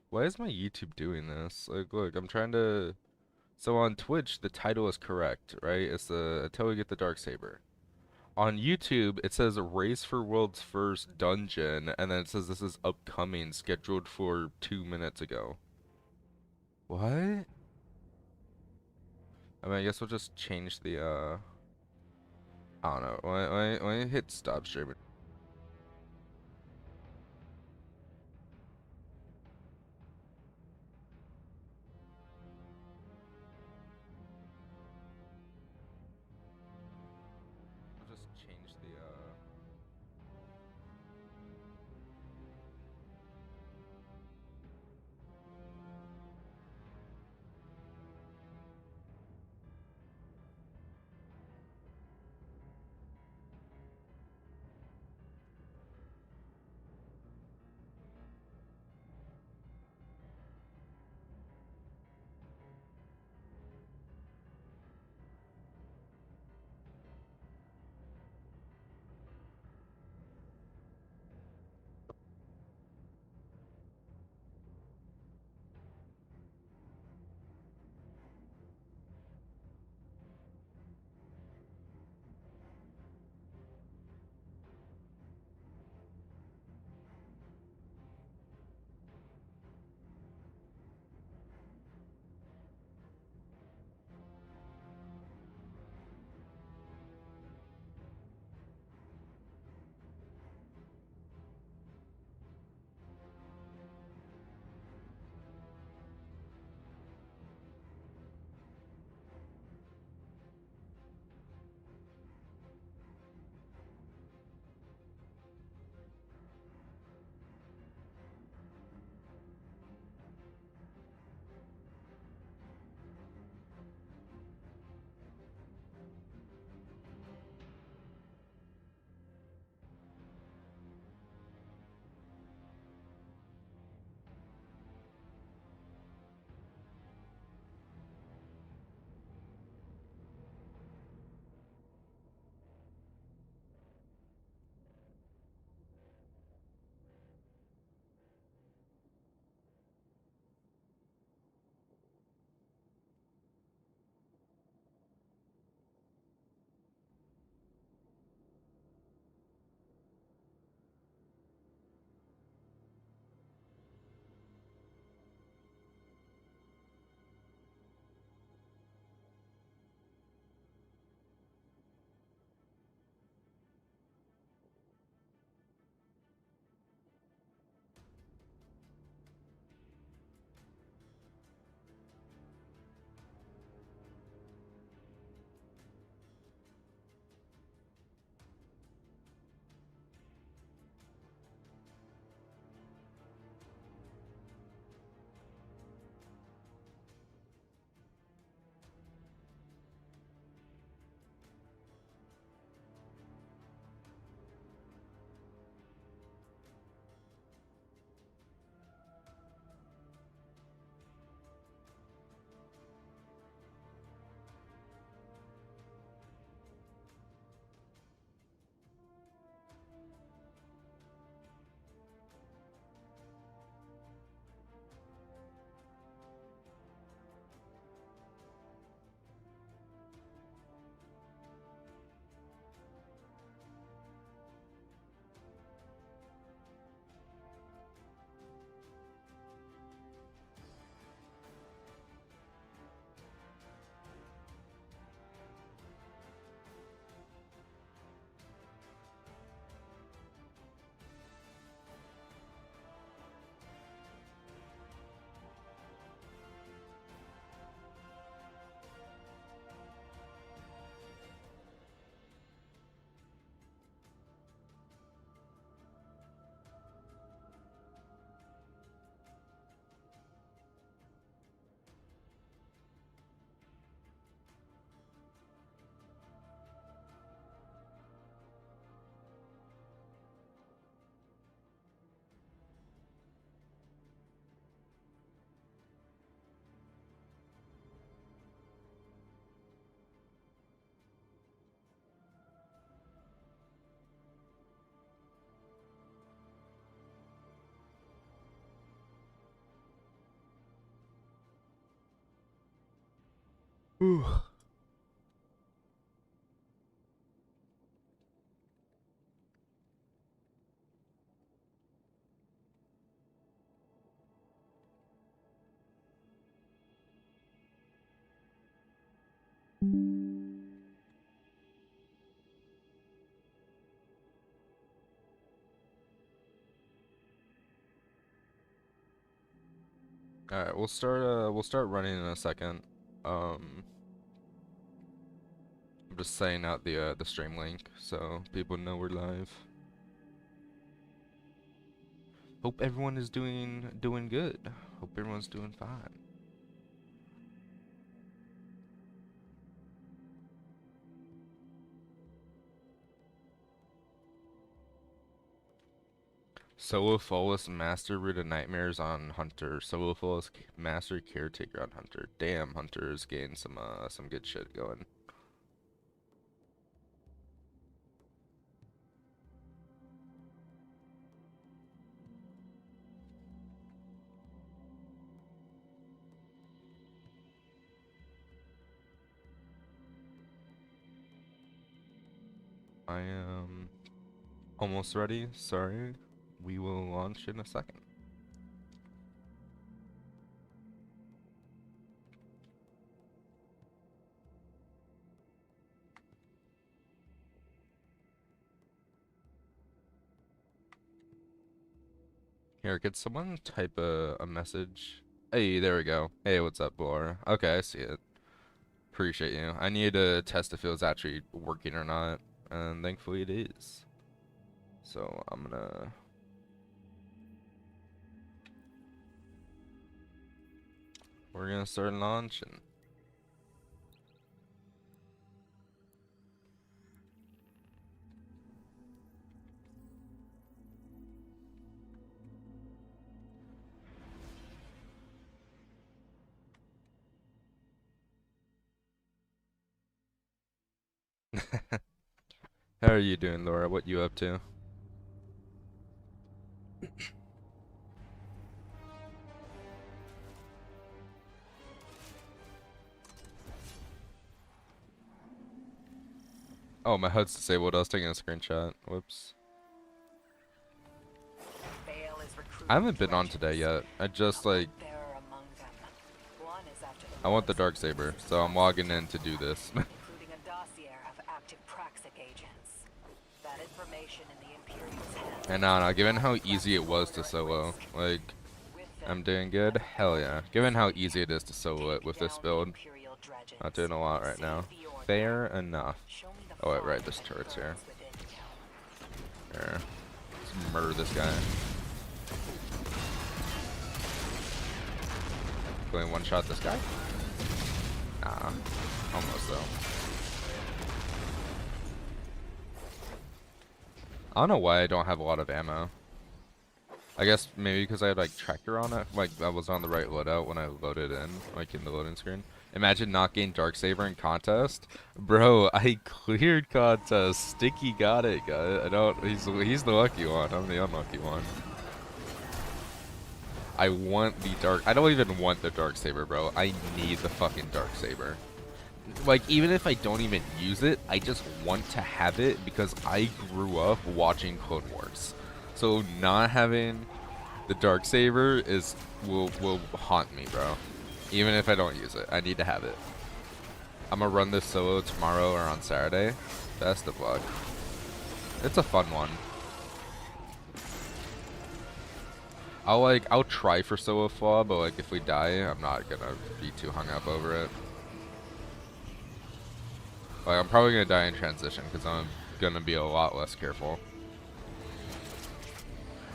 Why is my YouTube doing this? Like, look, I'm trying to. So on Twitch, the title is correct, right? It's the until we get the darksaber. On YouTube, it says race for world's first dungeon, and then it says this is upcoming, scheduled for 2 minutes ago. What? I mean, I guess we'll just change the I don't know. When I hit stop streaming, we'll just change the Whew. All right, we'll start running in a second. I'm just saying out the stream link so people know we're live. Hope everyone is doing good. Hope everyone's doing fine. Solo flawless master root of nightmares on Hunter. Solo flawless master caretaker on Hunter. Damn, Hunter's gained some good shit going. I am almost ready. Sorry. We will launch in a second. Here, could someone type a message? Hey, there we go. Hey, what's up, Laura? Okay, I see it. Appreciate you. I need to test if it was actually working or not, and thankfully it is. So we're gonna start launching. How are you doing, Laura? What you up to? Oh, my HUD's disabled. I was taking a screenshot. Whoops. I haven't been on today yet. I just like I want the darksaber, so I'm logging in to do this. And now, given how easy it was to solo, like, I'm doing good. Hell yeah. Given how easy it is to solo it with this build, not doing a lot right now. Fair enough. Oh wait, right, this turret's here. Here. Let's murder this guy. Going one shot this guy? Nah. Almost though. I don't know why I don't have a lot of ammo. I guess maybe because I had like tracker on it, like I was on the right loadout when I loaded in, like in the loading screen. Imagine not getting darksaber in contest, bro. I cleared contest. Sticky got it, guys. I don't. He's the lucky one. I'm the unlucky one. I want the dark. I don't even want the darksaber, bro. I need the fucking darksaber. Like, even if I don't even use it, I just want to have it because I grew up watching Clone Wars. So not having the darksaber will haunt me, bro. Even if I don't use it, I need to have it. I'm gonna run this solo tomorrow or on Saturday. Best of luck. It's a fun one. I'll try for solo flaw, but like if we die, I'm not gonna be too hung up over it. Like, I'm probably gonna die in transition because I'm gonna be a lot less careful.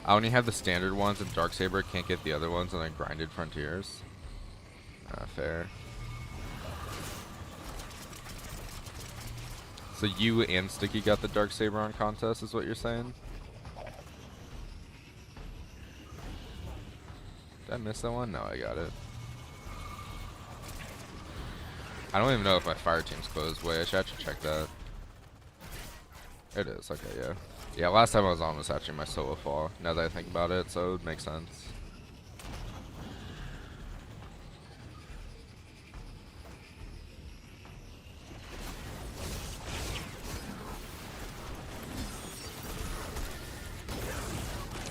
I only have the standard ones and darksaber, can't get the other ones, and I grinded frontiers. Fair. So you and Sticky got the darksaber on contest, is what you're saying? Did I miss that one? No, I got it. I don't even know if my fire team's closed. Wait, I should actually check that. It is, okay, yeah. Yeah, last time I was on was actually my solo fall, now that I think about it, so it makes sense.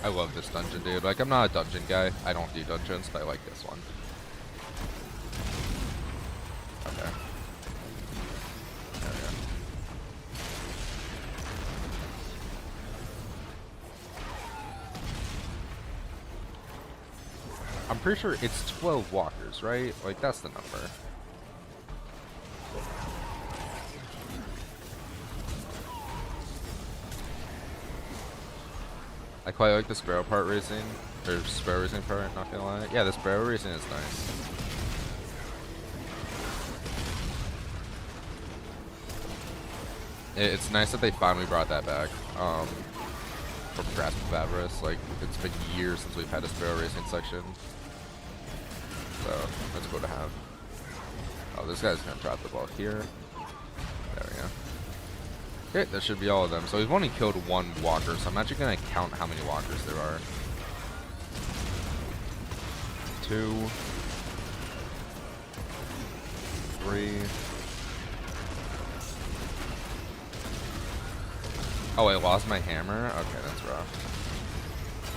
I love this dungeon, dude. Like, I'm not a dungeon guy. I don't do dungeons, but I like this one. Okay. There we go. I'm pretty sure it's 12 walkers, right? Like, that's the number. I quite like the sparrow part racing, or sparrow racing part, not gonna lie. Yeah, the sparrow racing is nice. It's nice that they finally brought that back, from Grasp of Avarice. Like, it's been years since we've had a sparrow racing section. So, that's cool to have. Oh, this guy's gonna drop the ball here. There we go. Okay, that should be all of them. So we've only killed one walker, so I'm actually going to count how many walkers there are. 2, 3. Oh, I lost my hammer? Okay, that's rough.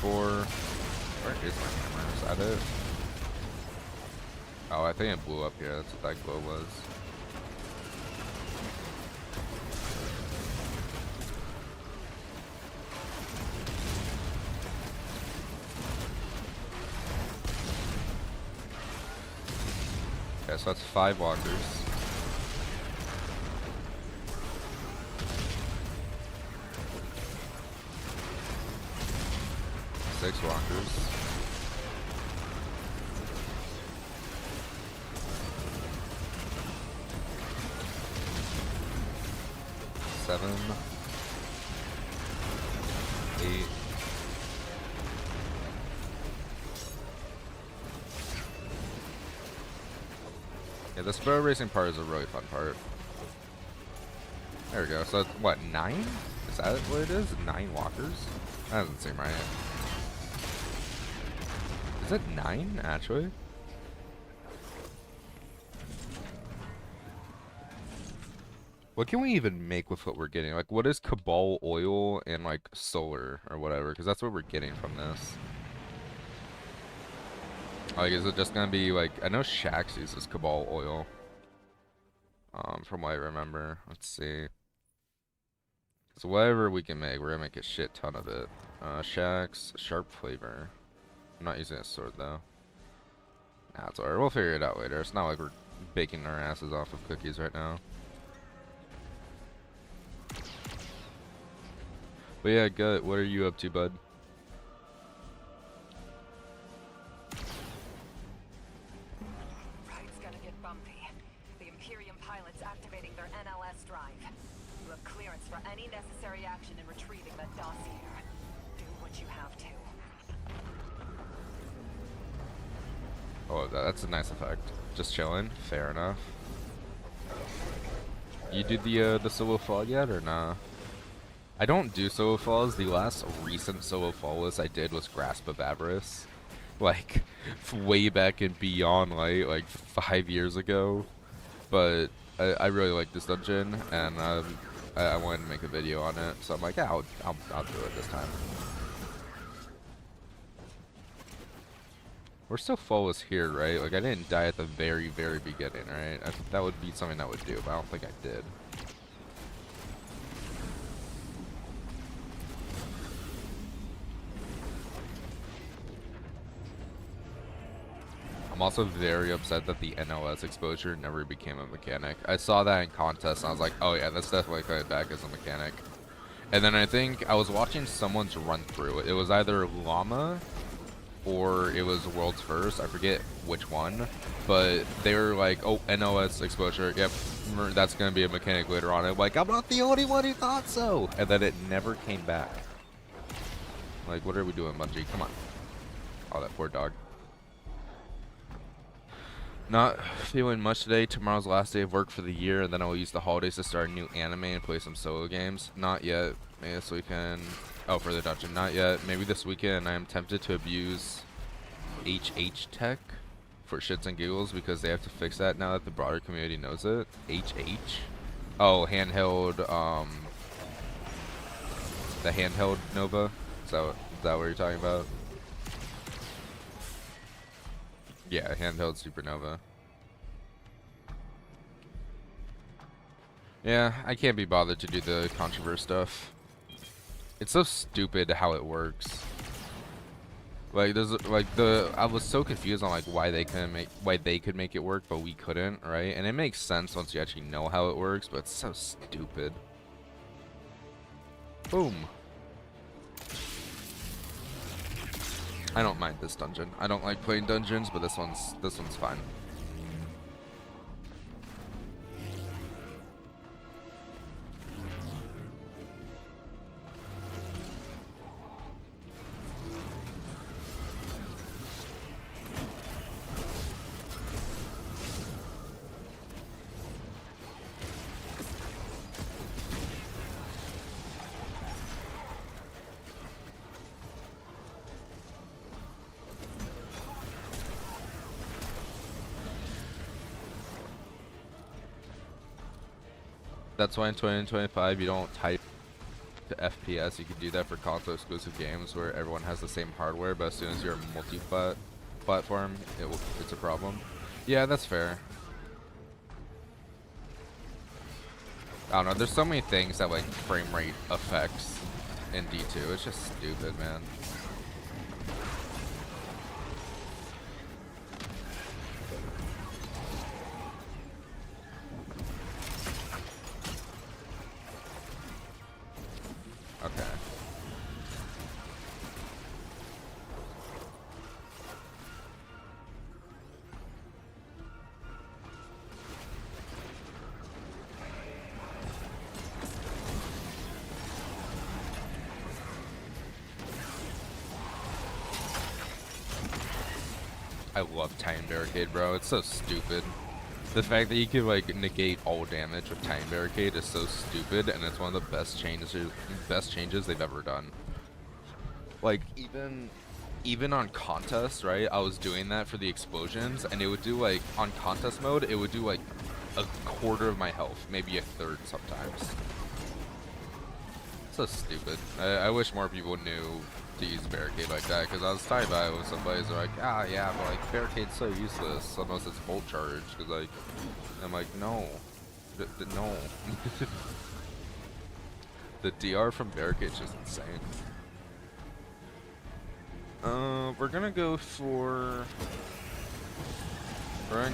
4. Where is my hammer? Is that it? Oh, I think it blew up here. That's what that glow was. Okay, so that's 5 walkers. Six walkers. 7. 8. Yeah, the sparrow racing part is a really fun part. There we go. So it's, what, 9? Is that what it is? 9 walkers? That doesn't seem right. Is it 9, actually? What can we even make with what we're getting? Like, what is Cabal oil and, like, solar or whatever? Because that's what we're getting from this. Like, is it just gonna be, like, I know Shax uses Cabal oil. From what I remember. Let's see. So whatever we can make, we're gonna make a shit ton of it. Shax, sharp flavor. I'm not using a sword, though. Nah, it's alright. We'll figure it out later. It's not like we're baking our asses off of cookies right now. But yeah, Gut, what are you up to, bud? Ride's gonna get bumpy. The Imperium pilot's activating their NLS drive. You have clearance for any necessary action in retrieving that dossier. Do what you have to. Oh, that's a nice effect. Just chilling. Fair enough. You did the solo fall yet or nah? I don't do solo falls. The last recent solo fall list I did was Grasp of Avarice. Like, way back in Beyond Light, like 5 years ago. But I really like this dungeon, and I wanted to make a video on it. So I'm like, yeah, I'll do it this time. We're still flawless here, right? Like, I didn't die at the very, very beginning, right? I think that would be something I would do, but I don't think I did. I'm also very upset that the NLS exposure never became a mechanic. I saw that in contests, and I was like, oh yeah, that's definitely coming back as a mechanic. And then I think I was watching someone's run through. It was either Llama or it was World's First. I forget which one. But they were like, oh, NOS exposure. Yep, that's going to be a mechanic later on. I'm like, I'm not the only one who thought so. And then it never came back. Like, what are we doing, Bungie? Come on. Oh, that poor dog. Not feeling much today. Tomorrow's the last day of work for the year, and then I will use the holidays to start a new anime and play some solo games. Not yet. Maybe this weekend. Oh, for the dungeon. Not yet. Maybe this weekend. I am tempted to abuse HH Tech for shits and giggles because they have to fix that now that the broader community knows it. HH? Oh, handheld, the handheld Nova. So that what you're talking about? Yeah, handheld supernova. Yeah, I can't be bothered to do the controversy stuff. It's so stupid how it works. Like I was so confused on like why they could make it work, but we couldn't, right? And it makes sense once you actually know how it works, but it's so stupid. Boom. I don't mind this dungeon. I don't like playing dungeons, but this one's fine. That's why in 2025 you don't type to FPS. You can do that for console exclusive games where everyone has the same hardware, but as soon as you're a platform, it's a problem. Yeah, that's fair. I don't know, there's so many things that like frame rate affects in D2. It's just stupid, man. Okay. I love Titan Barricade, bro. It's so stupid. The fact that you can like negate all damage with Titan Barricade is so stupid, and it's one of the best changes they've ever done. Like even on contest, right? I was doing that for the explosions, and it would do like on contest mode, it would do like a quarter of my health, maybe a third sometimes. So stupid. I wish more people knew to use barricade like that, because I was talking about it with somebody. They're like, ah, yeah, but like barricade's so useless unless it's bolt charge. Because like, I'm like, no, no. The DR from barricade's just insane. We're gonna go for an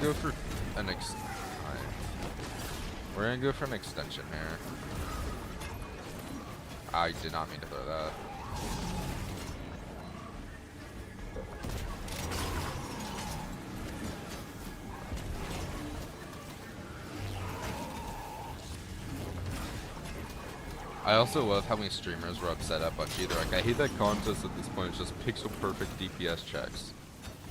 we're gonna go for an extension here. I did not mean to throw that. I also love how many streamers were upset at Bungie. They're like, I hate that contest at this point. It's just pixel perfect DPS checks.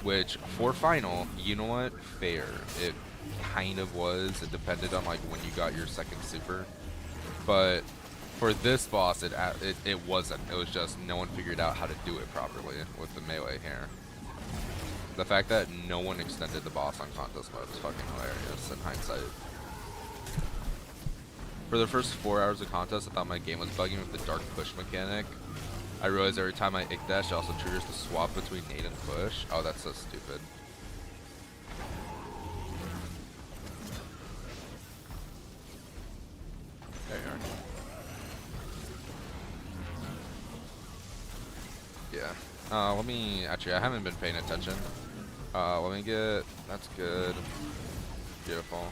Which, for final, you know what? Fair. It kind of was. It depended on like when you got your second super. But for this boss, it wasn't. It was just no one figured out how to do it properly with the melee here. The fact that no one extended the boss on contest mode is fucking hilarious in hindsight. For the first 4 hours of contest, I thought my game was bugging with the dark push mechanic. I realized every time I ick dash, it also triggers the swap between nade and push. Oh, that's so stupid. There you are. Yeah. Let me, actually, I haven't been paying attention. Let me get, that's good. Beautiful.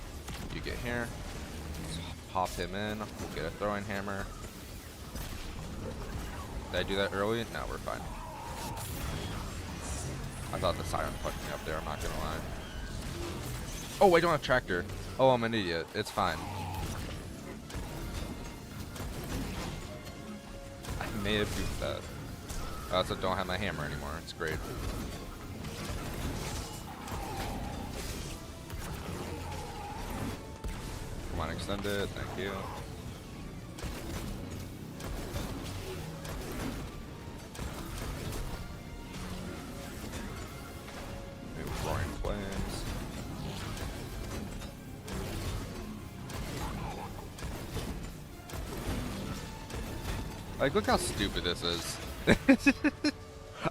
You get here. Pop him in. We'll get a throwing hammer. Did I do that early? No, we're fine. I thought the siren fucked me up there, I'm not gonna lie. Oh, I don't have tractor. Oh, I'm an idiot. It's fine. I may have goofed that. I also don't have my hammer anymore. It's great. Come on, extend it. Thank you. Roaring flames. Like, look how stupid this is.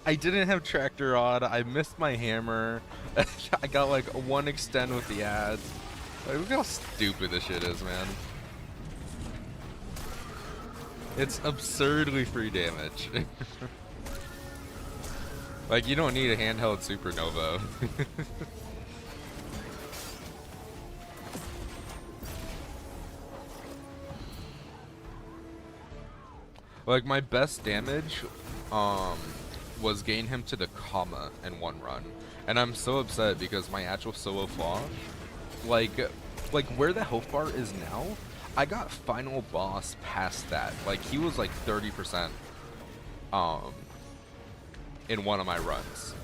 I didn't have tractor on. I missed my hammer. I got like one extend with the ads. Like, look how stupid this shit is, man. It's absurdly free damage. Like, you don't need a handheld supernova. Like, my best damage, was gain him to the comma in one run. And I'm so upset because my actual solo flaw, like, where the health bar is now, I got final boss past that. Like, he was like 30%, in one of my runs.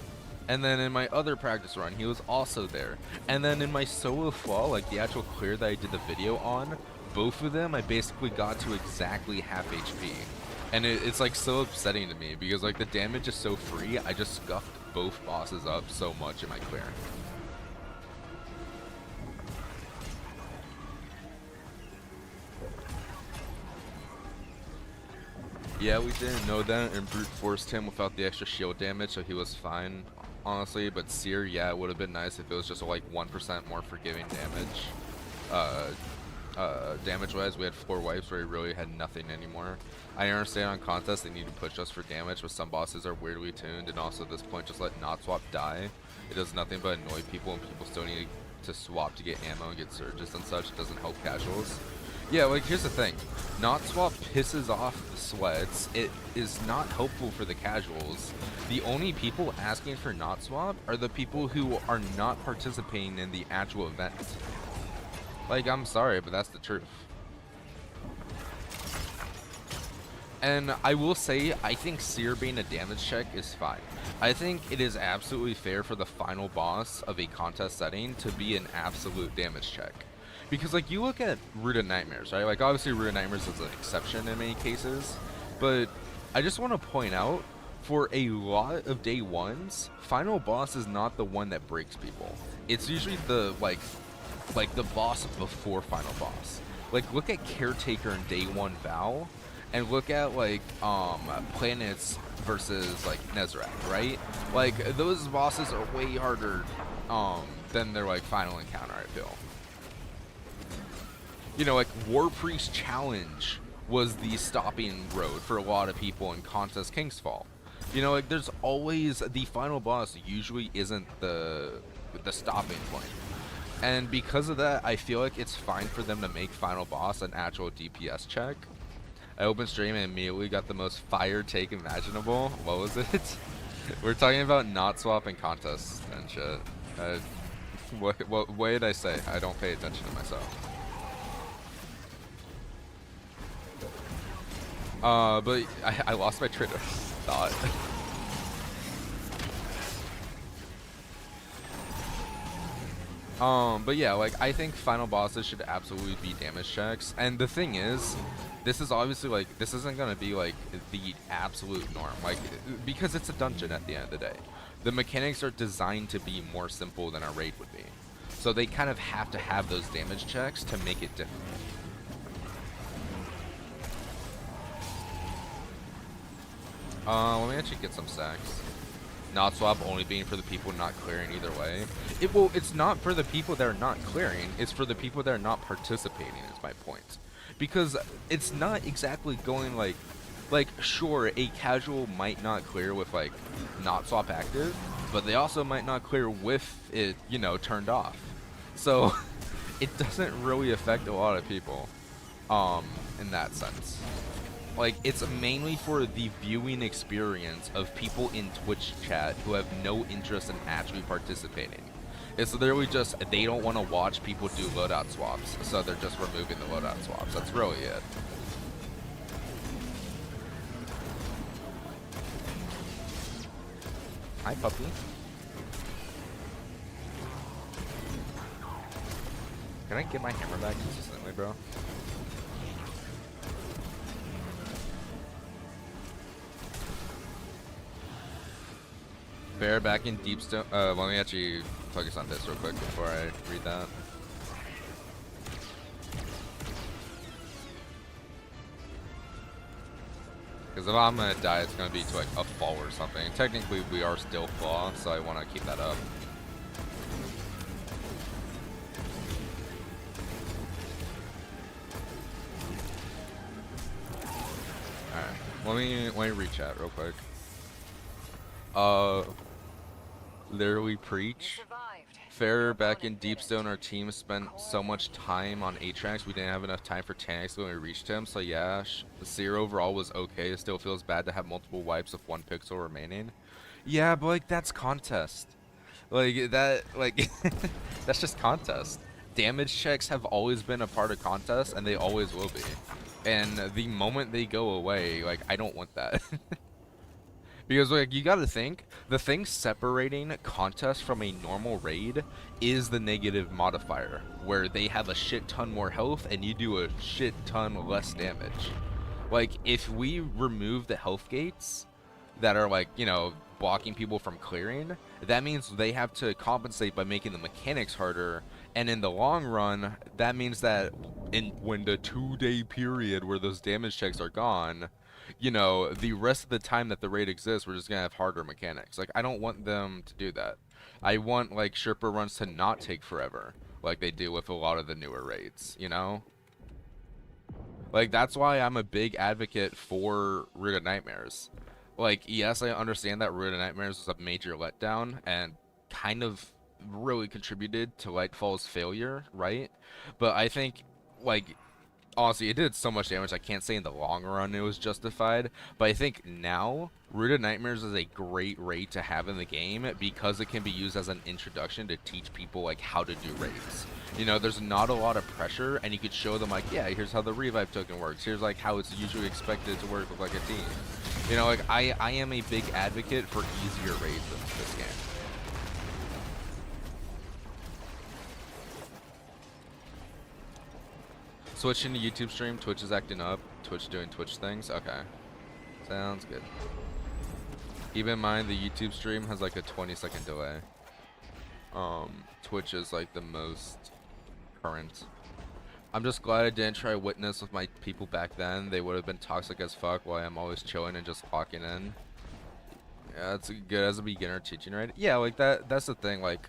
And then in my other practice run, he was also there. And then in my solo flaw, like the actual clear that I did the video on, both of them I basically got to exactly half HP. And it's like so upsetting to me because like the damage is so free, I just scuffed both bosses up so much in my clear. Yeah, we didn't know that and brute forced him without the extra shield damage, so he was fine, honestly. But Seer, yeah, it would have been nice if it was just like 1% more forgiving damage. Damage-wise, we had 4 wipes where he really had nothing anymore. I understand on contests they need to push us for damage, but some bosses are weirdly tuned, and also at this point, just let not swap die. It does nothing but annoy people, and people still need to swap to get ammo and get surges and such. It doesn't help casuals. Yeah, like, here's the thing. Not swap pisses off the sweats. It is not helpful for the casuals. The only people asking for not swap are the people who are not participating in the actual event. Like, I'm sorry, but that's the truth. And I will say, I think Seer being a damage check is fine. I think it is absolutely fair for the final boss of a contest setting to be an absolute damage check. Because, like, you look at Rooted Nightmares, right? Like, obviously Rooted Nightmares is an exception in many cases. But I just want to point out, for a lot of day ones, final boss is not the one that breaks people. It's usually the, like the boss before final boss. Like, look at Caretaker in day 1 Vow, and look at, like, Planets versus, like, Nezrak, right? Like, those bosses are way harder, than their, like, final encounter, I feel. You know, like, War Priest Challenge was the stopping road for a lot of people in Contest Kingsfall. You know, like, there's always, the final boss usually isn't the stopping point. And because of that, I feel like it's fine for them to make final boss an actual DPS check. I opened stream and immediately got the most fire take imaginable. What was it? We're talking about not swapping contests and shit. What did I say? I don't pay attention to myself. But I lost my train of thought. But yeah, like, I think final bosses should absolutely be damage checks. And the thing is, this is obviously, like, this isn't gonna be, like, the absolute norm. Like, because it's a dungeon at the end of the day. The mechanics are designed to be more simple than a raid would be. So they kind of have to have those damage checks to make it different. Let me actually get some stacks. Not swap only being for the people not clearing either way. It's not for the people that are not clearing, it's for the people that are not participating, is my point. Because it's not exactly going like, sure, a casual might not clear with, like, not swap active, but they also might not clear with it, you know, turned off. So, it doesn't really affect a lot of people, in that sense. Like, it's mainly for the viewing experience of people in Twitch chat who have no interest in actually participating. It's literally just, they don't want to watch people do loadout swaps, so they're just removing the loadout swaps. That's really it. Hi, puppy. Can I get my hammer back consistently, bro? Bear back in deep stone. Let me actually focus on this real quick before I read that. Because if I'm gonna die, it's gonna be to like a fall or something. Technically, we are still fall, so I want to keep that up. All right, let me reach out real quick. Uh, literally You preach. survived. Your Fair, back in opponent Deepstone, didn't. our team spent so Cool. much time on Atrax, we didn't have enough time for Tanix when we reached him. So yeah, Seer overall was okay. It still feels bad to have multiple wipes with 1 pixel remaining. Yeah, but like that's contest. Like that, like that's just contest. Damage checks have always been a part of contest, and they always will be. And the moment they go away, like I don't want that. Because like you gotta think, the thing separating contest from a normal raid is the negative modifier, where they have a shit ton more health and you do a shit ton less damage. Like if we remove the health gates that are like, you know, blocking people from clearing, that means they have to compensate by making the mechanics harder, and in the long run, that means that in when the 2-day period where those damage checks are gone, you know, the rest of the time that the raid exists, we're just gonna have harder mechanics. Like I don't want them to do that. I want like Sherpa runs to not take forever, like they do with a lot of the newer raids, you know? Like that's why I'm a big advocate for Root of Nightmares. Like, yes, I understand that Root of Nightmares was a major letdown and kind of really contributed to Lightfall's failure, right? But I think, like, honestly, it did so much damage. I can't say in the long run it was justified, but I think now Root of Nightmares is a great raid to have in the game because it can be used as an introduction to teach people like how to do raids. You know, there's not a lot of pressure, and you could show them like, yeah, here's how the revive token works. Here's like how it's usually expected to work with like a team. You know, like I am a big advocate for easier raids in this game. Switching to YouTube stream, Twitch is acting up. Twitch doing Twitch things. Okay. Sounds good. Keep in mind the YouTube stream has like a 20-second delay. Twitch is like the most current. I'm just glad I didn't try Witness with my people back then. They would have been toxic as fuck while I'm always chilling and just clocking in. Yeah, it's good as a beginner teaching, right? Yeah, like that's the thing. Like,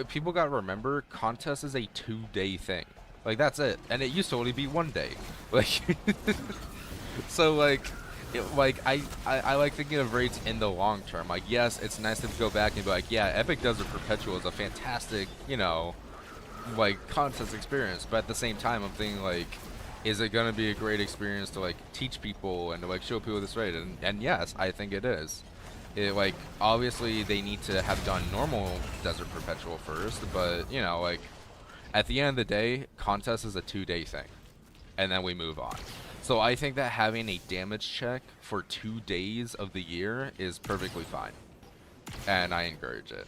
people gotta remember, contest is a 2-day thing. Like that's it, and it used to only be 1 day. Like, so like I like thinking of raids in the long term. Like, yes, it's nice to go back and be like, yeah, Epic Desert Perpetual is a fantastic, you know, like contest experience. But at the same time, I'm thinking like, is it gonna be a great experience to like teach people and to like show people this raid? And yes, I think it is. It, like, obviously they need to have done normal Desert Perpetual first, but, you know, like, at the end of the day, contest is a 2-day thing, and then we move on. So I think that having a damage check for 2 days of the year is perfectly fine, and I encourage it.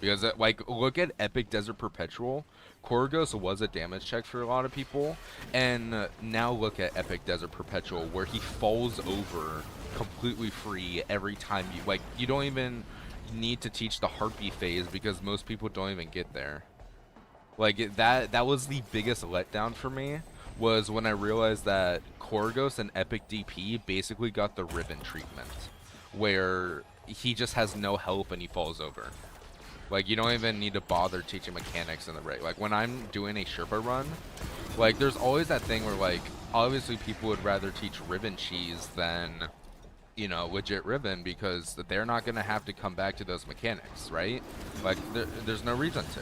Because, like, look at Epic Desert Perpetual. Korgos was a damage check for a lot of people, and now look at Epic Desert Perpetual, where he falls over completely free every time you, like, you don't even need to teach the Harpy phase because most people don't even get there. Like, that was the biggest letdown for me, was when I realized that Korgos and Epic DP basically got the Riven treatment, where he just has no health and he falls over. Like, you don't even need to bother teaching mechanics in the raid. Like, when I'm doing a Sherpa run, like, there's always that thing where, like, obviously people would rather teach Ribbon Cheese than, you know, legit Ribbon, because they're not going to have to come back to those mechanics, right? Like, there's no reason to.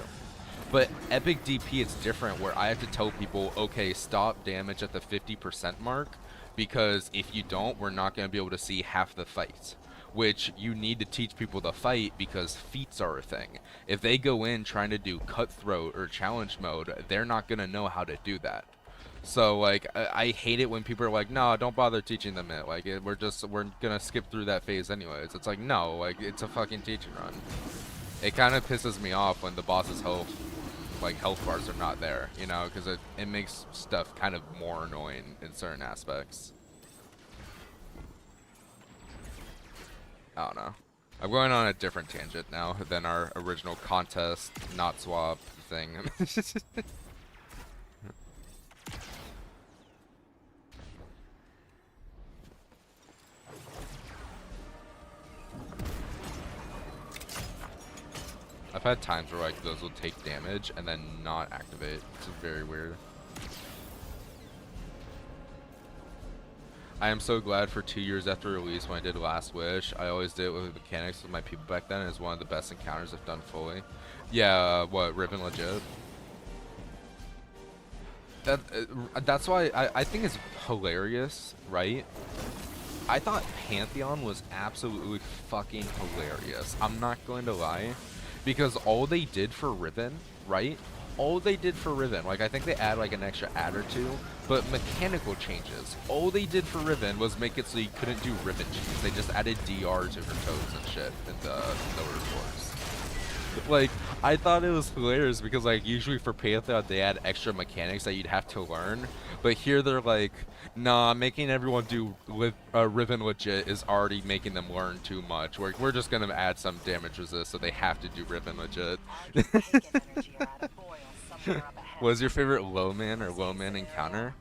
But Epic DP, it's different, where I have to tell people, okay, stop damage at the 50% mark, because if you don't, we're not going to be able to see half the fight. Which you need to teach people to fight because feats are a thing. If they go in trying to do cutthroat or challenge mode, they're not going to know how to do that. So, like, I hate it when people are like, no, don't bother teaching them it. Like, we're going to skip through that phase anyways. It's like, no, like, it's a fucking teaching run. It kind of pisses me off when the boss's health, like, health bars are not there, you know, because it makes stuff kind of more annoying in certain aspects. I don't know. I'm going on a different tangent now than our original contest, not swap thing. I've had times where like those will take damage and then not activate. It's very weird. I am so glad for 2 years after release when I did Last Wish. I always did it with mechanics with my people back then. It's one of the best encounters I've done fully. Yeah, what, Riven legit? That's why I think it's hilarious, right? I thought Pantheon was absolutely fucking hilarious. I'm not going to lie. Because all they did for Riven, right? All they did for Riven, like I think they add like an extra ad or two, but mechanical changes. All they did for Riven was make it so you couldn't do Riven cheese. They just added DR to her toes and shit in the reports. Like, I thought it was hilarious because like usually for Pantheon they add extra mechanics that you'd have to learn, but here they're like, nah, making everyone do Riven legit is already making them learn too much. We're just gonna add some damage resist so they have to do Riven legit. What was your favorite low man or low man encounter?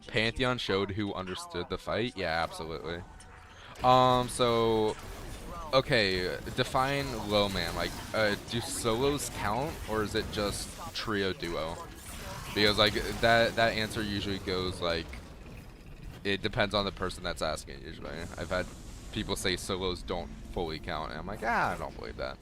Pantheon showed who understood the fight. Yeah, absolutely. So okay, define low man. Like, do solos count, or is it just trio duo? Because like that answer usually goes like, it depends on the person that's asking. Usually, I've had people say solos don't fully count, and I'm like, I don't believe that.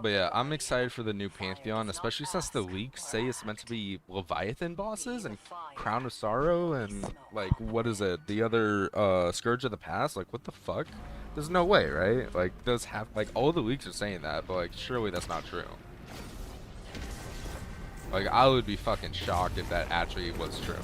But yeah, I'm excited for the new Pantheon, especially since the leaks say it's meant to be Leviathan bosses and Crown of Sorrow and like what is it? The other Scourge of the Past? Like what the fuck? There's no way, right? Like those have like all the leaks are saying that, but like surely that's not true. Like I would be fucking shocked if that actually was true.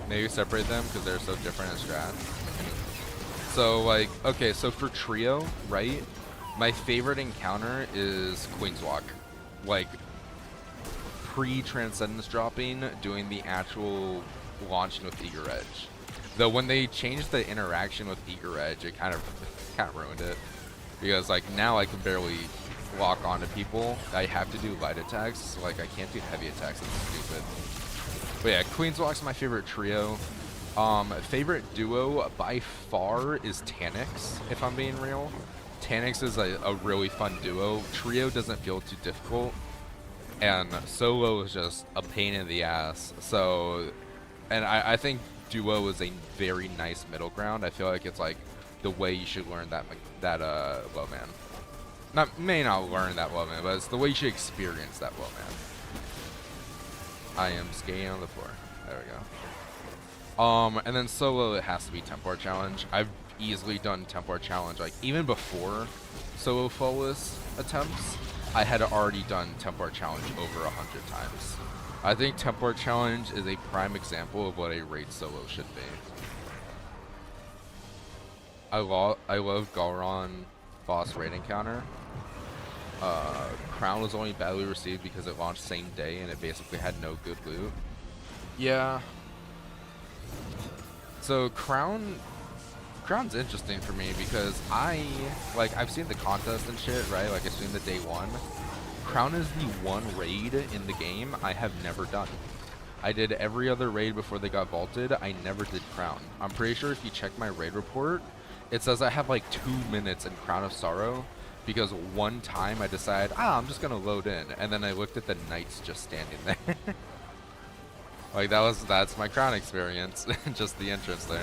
Maybe separate them because they're so different in strat. So like, okay, so for trio, right? My favorite encounter is Queen's Walk. Like pre-transcendence dropping, doing the actual launching with Eager Edge. Though when they changed the interaction with Eager Edge, it kind of ruined it. Because like now I can barely lock onto people. I have to do light attacks, so like I can't do heavy attacks. It's stupid. But yeah, Queen's Walk's my favorite trio. Favorite duo by far is Taniks, if I'm being real. Taniks is a really fun duo. Trio doesn't feel too difficult. And solo is just a pain in the ass. So, and I think duo is a very nice middle ground. I feel like it's like the way you should learn that low man. May not learn that low man, but it's the way you should experience that low man. I am skating on the floor. There we go. And then solo, it has to be Templar Challenge. I've easily done Templar Challenge, like even before solo flawless attempts, I had already done Templar Challenge over 100 times. I think Templar Challenge is a prime example of what a raid solo should be. I love Galron boss raid encounter. Crown was only badly received because it launched same day and it basically had no good loot. Yeah. So Crown's interesting for me because I've seen the contest and shit, right? Like I've seen the day one. Crown is the one raid in the game I have never done. I did every other raid before they got vaulted. I never did Crown. I'm pretty sure if you check my raid report, it says I have like 2 minutes in Crown of Sorrow. Because one time I decided, I'm just gonna load in, and then I looked at the knights just standing there. Like that's my Crown experience, just the entrance there.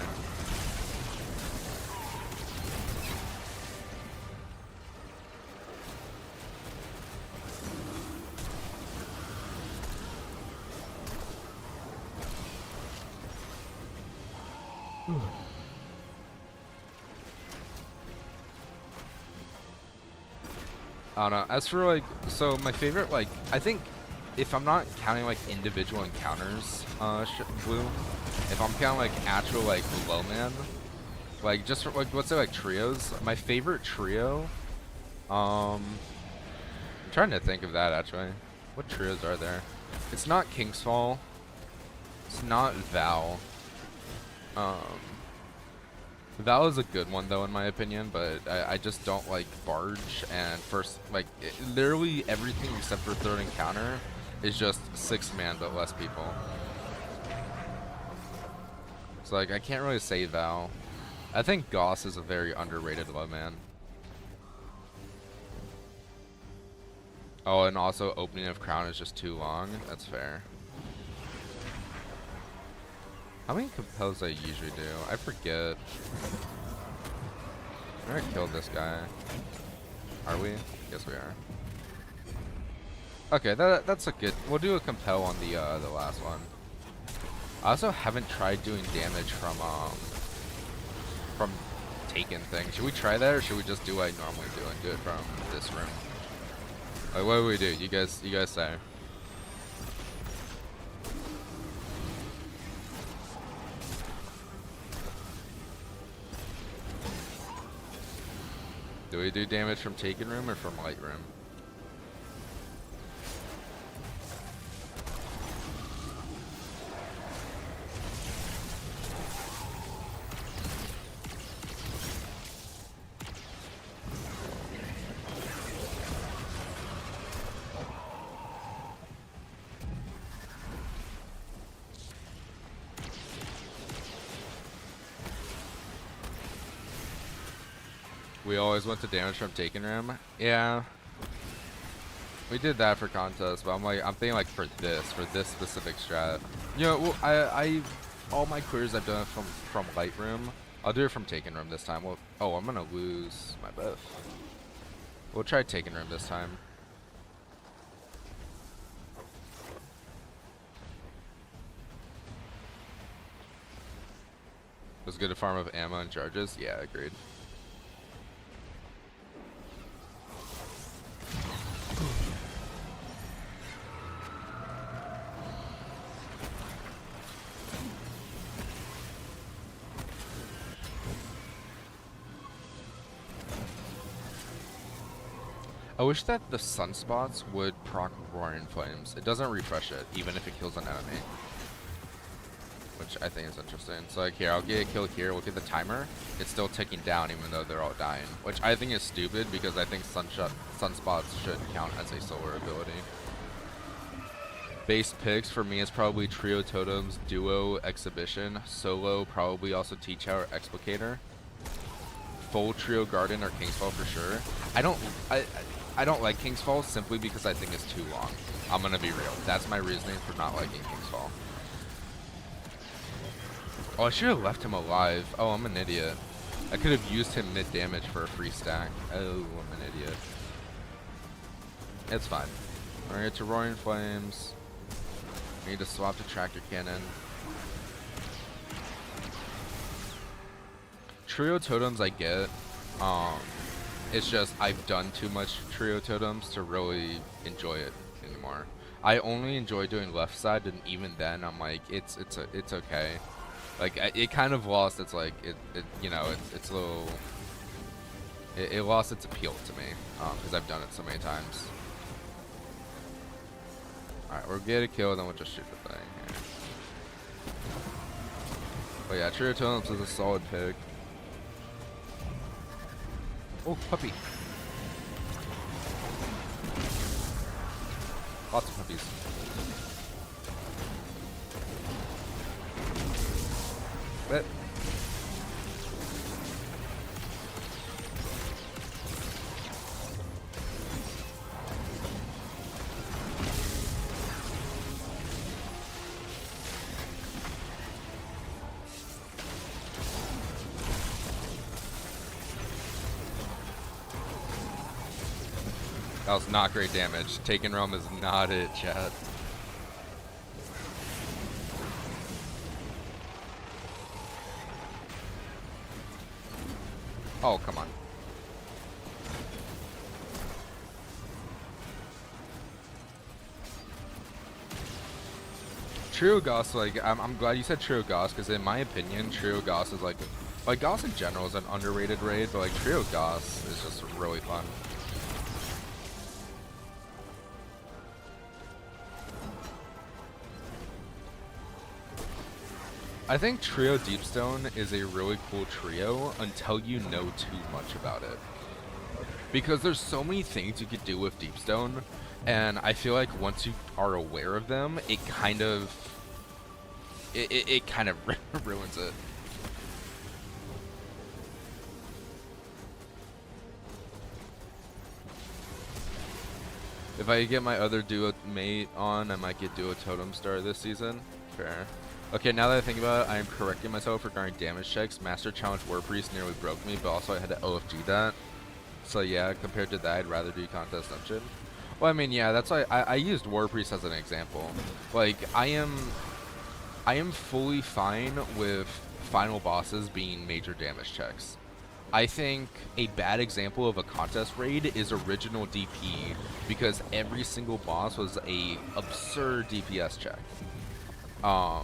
I don't know. As for like, so my favorite, like, I think if I'm not counting like individual encounters, Blue, if I'm counting like actual like low man, like just for, like let's say like trios, my favorite trio, I'm trying to think of that actually. What trios are there? It's not King's Fall. It's not Val. Um, Val is a good one though in my opinion, but I just don't like Barge and first like literally everything except for third encounter is just 6-man but less people. So like I can't really say Val. I think Goss is a very underrated low man. Oh, and also opening of Crown is just too long. That's fair. How many compels I usually do? I forget. We're gonna kill this guy. Are we? Yes, we are. Okay, that's a good. We'll do a compel on the last one. I also haven't tried doing damage from taken thing. Should we try that, or should we just do what I normally do and do it from this room? Like, what do we do? You guys say. Do we do damage from taken room or from light room? We always went to damage from taken room. Yeah. We did that for contest, but I'm thinking like for this specific strat. You know, well, I all my clears I've done from light room. I'll do it from taken room this time. Oh, I'm gonna lose my buff. We'll try taken room this time. Was good to farm of ammo and charges. Yeah, agreed. I wish that the sunspots would proc Roaring Flames. It doesn't refresh it, even if it kills an enemy. Which I think is interesting. So like here, I'll get a kill here, look at the timer. It's still ticking down even though they're all dying. Which I think is stupid because I think sunspots should count as a solar ability. Base picks for me is probably Trio Totems, Duo, Exhibition, Solo, probably also T-Tower, Explicator. Full Trio Garden or Kingsfall for sure. I don't like Kingsfall simply because I think it's too long. I'm gonna be real. That's my reasoning for not liking Kingsfall. Oh, I should have left him alive. Oh, I'm an idiot. I could have used him mid-damage for a free stack. Oh, I'm an idiot. It's fine. We're gonna get to Roaring Flames. We need to swap to Tractor Cannon. Trio Totems I get. It's just I've done too much Trio Totems to really enjoy it anymore. I only enjoy doing left side, and even then I'm like it's okay. Like it kind of lost its like you know it's a little it lost its appeal to me because I've done it so many times. All right, we'll get a kill, then we'll just shoot the thing here. But yeah, Trio Totems is a solid pick. Oh, puppy. Lots of puppies. But that was not great damage. Taken Realm is not it, chat. Oh, come on. Trio Goss, like, I'm glad you said Trio Goss, because in my opinion, Trio Goss is like Goss in general is an underrated raid, but like Trio Goss is just really fun. I think Trio Deepstone is a really cool trio until you know too much about it. Because there's so many things you could do with Deepstone, and I feel like once you are aware of them, it kind of it kind of ruins it. If I get my other duo mate on, I might get duo totem star this season. Fair. Okay, now that I think about it, I am correcting myself regarding damage checks. Master Challenge War Priest nearly broke me, but also I had to OFG that. So yeah, compared to that, I'd rather do Contest Dungeon. Well, I mean, yeah, that's why I used War Priest as an example. Like, I am fully fine with final bosses being major damage checks. I think a bad example of a contest raid is original DP, because every single boss was a absurd DPS check. I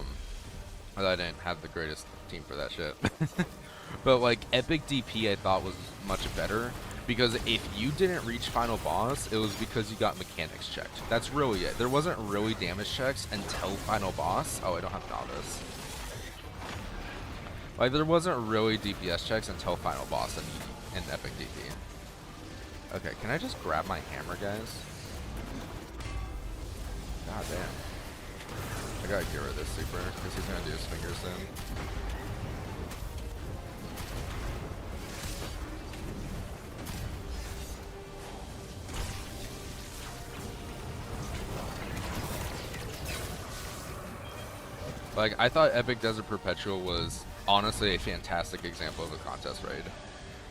didn't have the greatest team for that shit. But like epic DP I thought was much better, because if you didn't reach final boss, it was because you got mechanics checked. That's really it. There wasn't really damage checks until final boss. Oh, I don't have novice. Like, there wasn't really DPS checks until final boss in epic DP. Okay, can I just grab my hammer, guys? God damn. I gotta get rid of this super, because he's gonna do his fingers soon. Like, I thought Epic Desert Perpetual was honestly a fantastic example of a contest raid.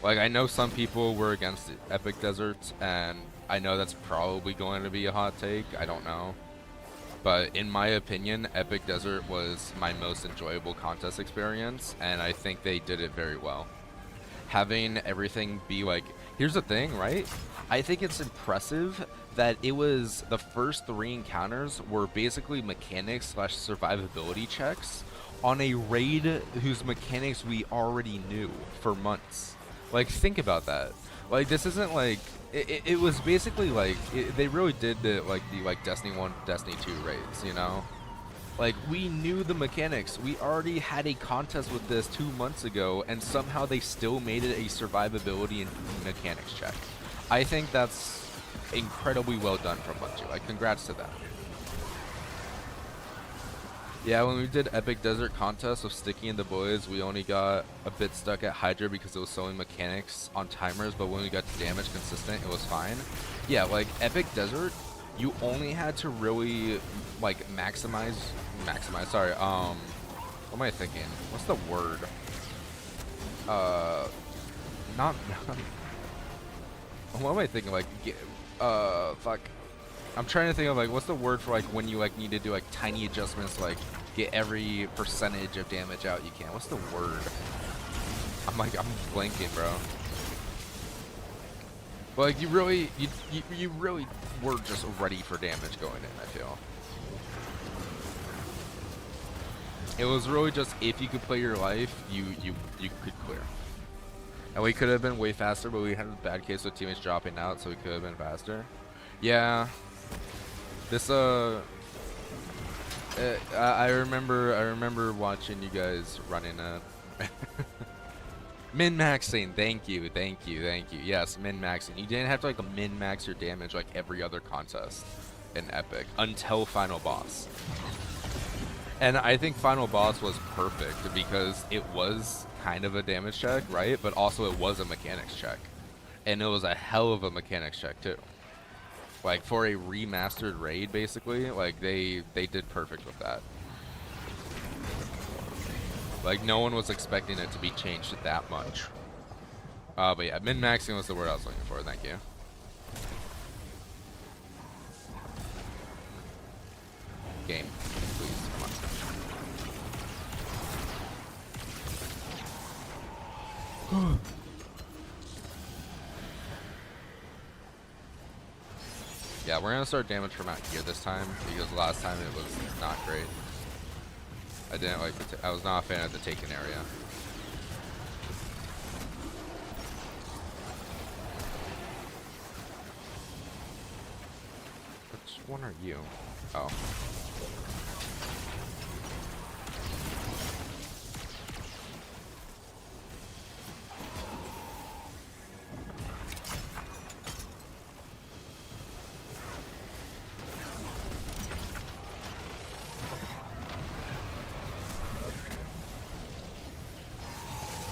Like, I know some people were against Epic Desert, and I know that's probably going to be a hot take. I don't know. But in my opinion, Epic Desert was my most enjoyable contest experience, and I think they did it very well. Having everything be like, here's the thing, right? I think it's impressive that it was the first 3 encounters were basically mechanics / survivability checks on a raid whose mechanics we already knew for months. Like, think about that. Like, this isn't like it was basically like they really did the Destiny 1, Destiny 2 raids, you know? Like, we knew the mechanics. We already had a contest with this 2 months ago, and somehow they still made it a survivability and mechanics check. I think that's incredibly well done from Bungie. Like, congrats to them. Yeah, when we did Epic Desert Contest with Sticky and the boys, we only got a bit stuck at Hydra because it was so many mechanics on timers, but when we got to damage consistent, it was fine. Yeah, like, Epic Desert, you only had to really, like, maximize, sorry, what am I thinking? What's the word? Not, what am I thinking, like, fuck. I'm trying to think of, like, what's the word for, like, when you, like, need to do, like, tiny adjustments to, like, get every percentage of damage out you can. What's the word? I'm blanking, bro. But, like, you really were just ready for damage going in, I feel. It was really just, if you could play your life, you could clear. And we could have been way faster, but we had a bad case with teammates dropping out, so we could have been faster. Yeah. This I remember watching you guys running it. Min-maxing, thank you. Yes, min-maxing. You didn't have to like min-max your damage like every other contest in Epic until final boss. And I think final boss was perfect because it was kind of a damage check, right? But also it was a mechanics check. And it was a hell of a mechanics check too. Like, for a remastered raid, basically, like, they did perfect with that. Like, no one was expecting it to be changed that much. But yeah, min-maxing was the word I was looking for, thank you. Game, please, come on. Yeah, we're gonna start damage from out here this time, because last time it was not great. I didn't like I was not a fan of the taken area. Which one are you? Oh.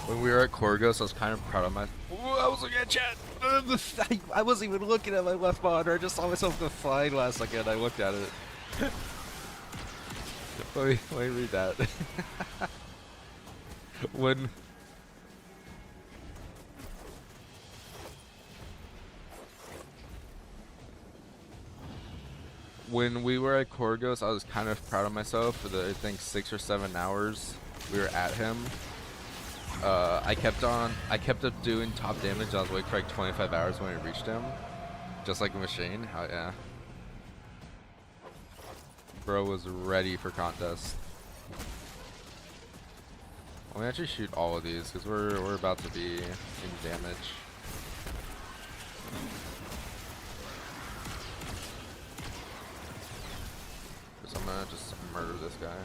When we were at Corgos, I was kind of proud of my. Ooh, I was looking at chat. I wasn't even looking at my left monitor. I just saw myself go flying last second. I looked at it. Let me read that. when when we were at Corgos, I was kind of proud of myself for the I think 6 or 7 hours we were at him. I kept up doing top damage. I was awake for like 25 hours when we reached him, just like a machine. Oh yeah, bro was ready for contest. Let me actually shoot all of these because we're about to be in damage. So I'm gonna just murder this guy.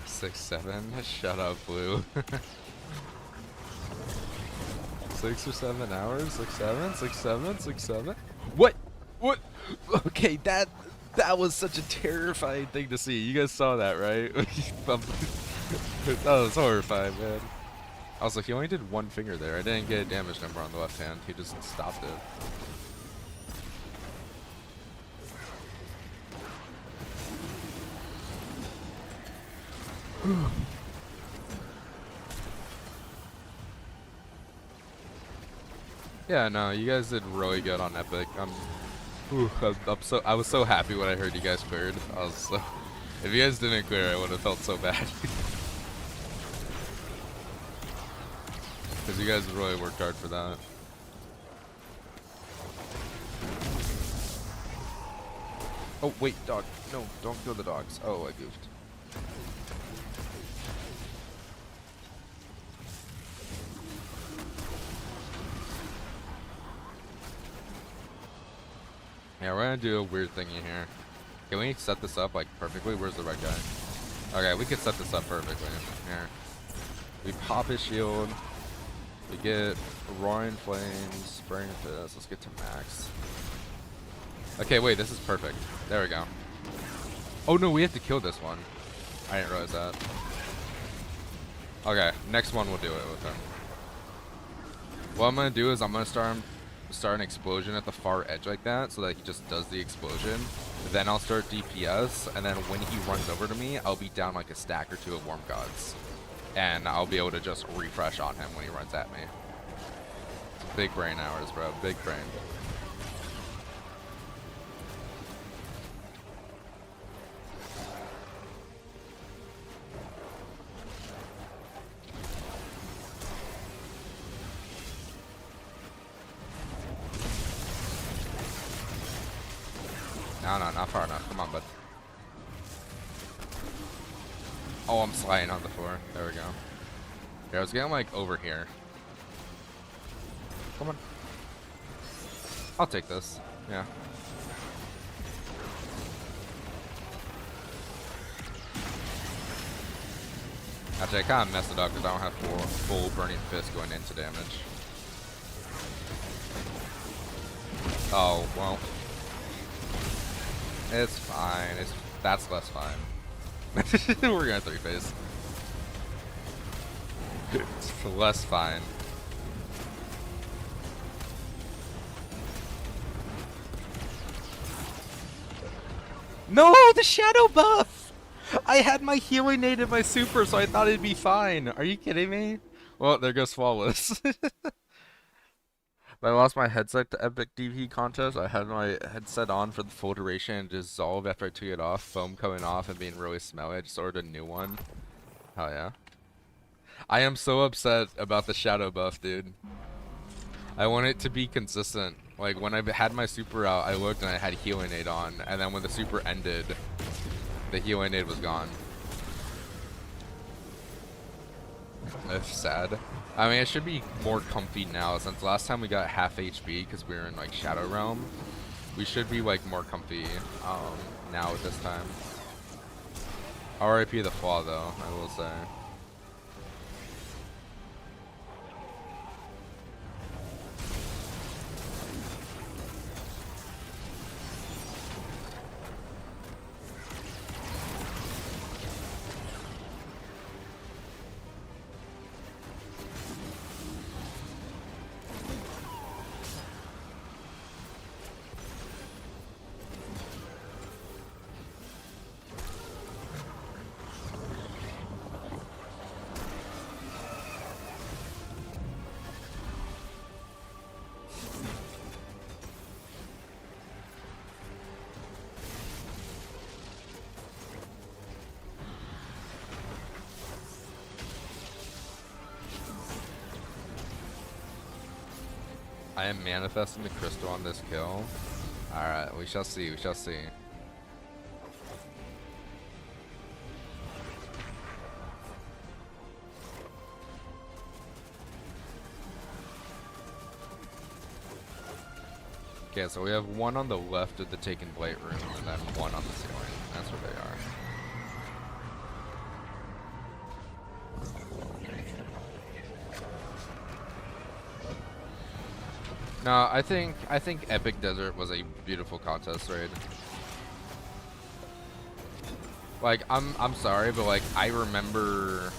Six, 7. Shut up, Blue. 6 or 7 hours. 6, 7. 6, 7. 6, 7. What? What? Okay, that was such a terrifying thing to see. You guys saw that, right? That was horrifying, man. Also, he only did one finger there. I didn't get a damage number on the left hand. He just stopped it. Yeah, no, you guys did really good on Epic. I was so happy when I heard you guys cleared. I was so. If you guys didn't clear, I would have felt so bad. Because you guys really worked hard for that. Oh, wait, dog. No, don't kill the dogs. Oh, I goofed. Yeah, we're gonna do a weird thingy here. Can we set this up like perfectly? Where's the red guy? Okay, we can set this up perfectly. Here. We pop his shield. We get roaring flames, burning fist. Let's get to max. Okay, wait, this is perfect. There we go. Oh no, we have to kill this one. I didn't realize that. Okay, next one we'll do it with him. What I'm gonna do is I'm gonna start an explosion at the far edge like that, so that he just does the explosion. Then I'll start DPS, and then when he runs over to me, I'll be down like a stack or two of Warm Gods. And I'll be able to just refresh on him when he runs at me. Big brain hours, bro. Big brain. No, not far enough. Come on, bud. Oh, I'm sliding on the floor. There we go. Yeah, I was getting like over here. Come on. I'll take this. Yeah. Actually, I kind of messed it up because I don't have full burning fist going into damage. Oh, well. It's fine. That's less fine. We're gonna 3-phase. It's less fine. No, the shadow buff! I had my healing nade in my super, so I thought it'd be fine. Are you kidding me? Well, there goes Flawless. I lost my headset to Epic DP contest. I had my headset on for the full duration and dissolve after I took it off. Foam coming off and being really smelly. I just ordered a new one. Oh yeah. I am so upset about the shadow buff, dude. I want it to be consistent. Like when I had my super out, I looked and I had healing aid on, and then when the super ended, the healing aid was gone. That's sad. I mean, it should be more comfy now since last time we got half HP because we were in like Shadow Realm. We should be like more comfy now at this time. RIP the flaw though, I will say. I am manifesting the crystal on this kill. Alright, we shall see, we shall see. Okay, so we have one on the left of the Taken Blight room, and then one on the ceiling. That's where they are. No, I think Epic Desert was a beautiful contest raid. Like I'm sorry, but like I remember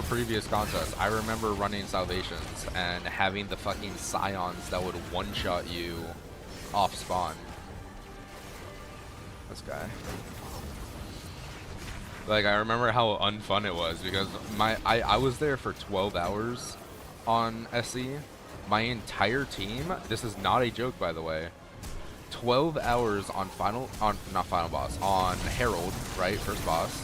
previous contests. I remember running Salvations and having the fucking Scions that would one-shot you off spawn. This guy. Like I remember how unfun it was because I was there for 12 hours on SE. My entire team, this is not a joke by the way, 12 hours on not final boss, on Herald, right, first boss.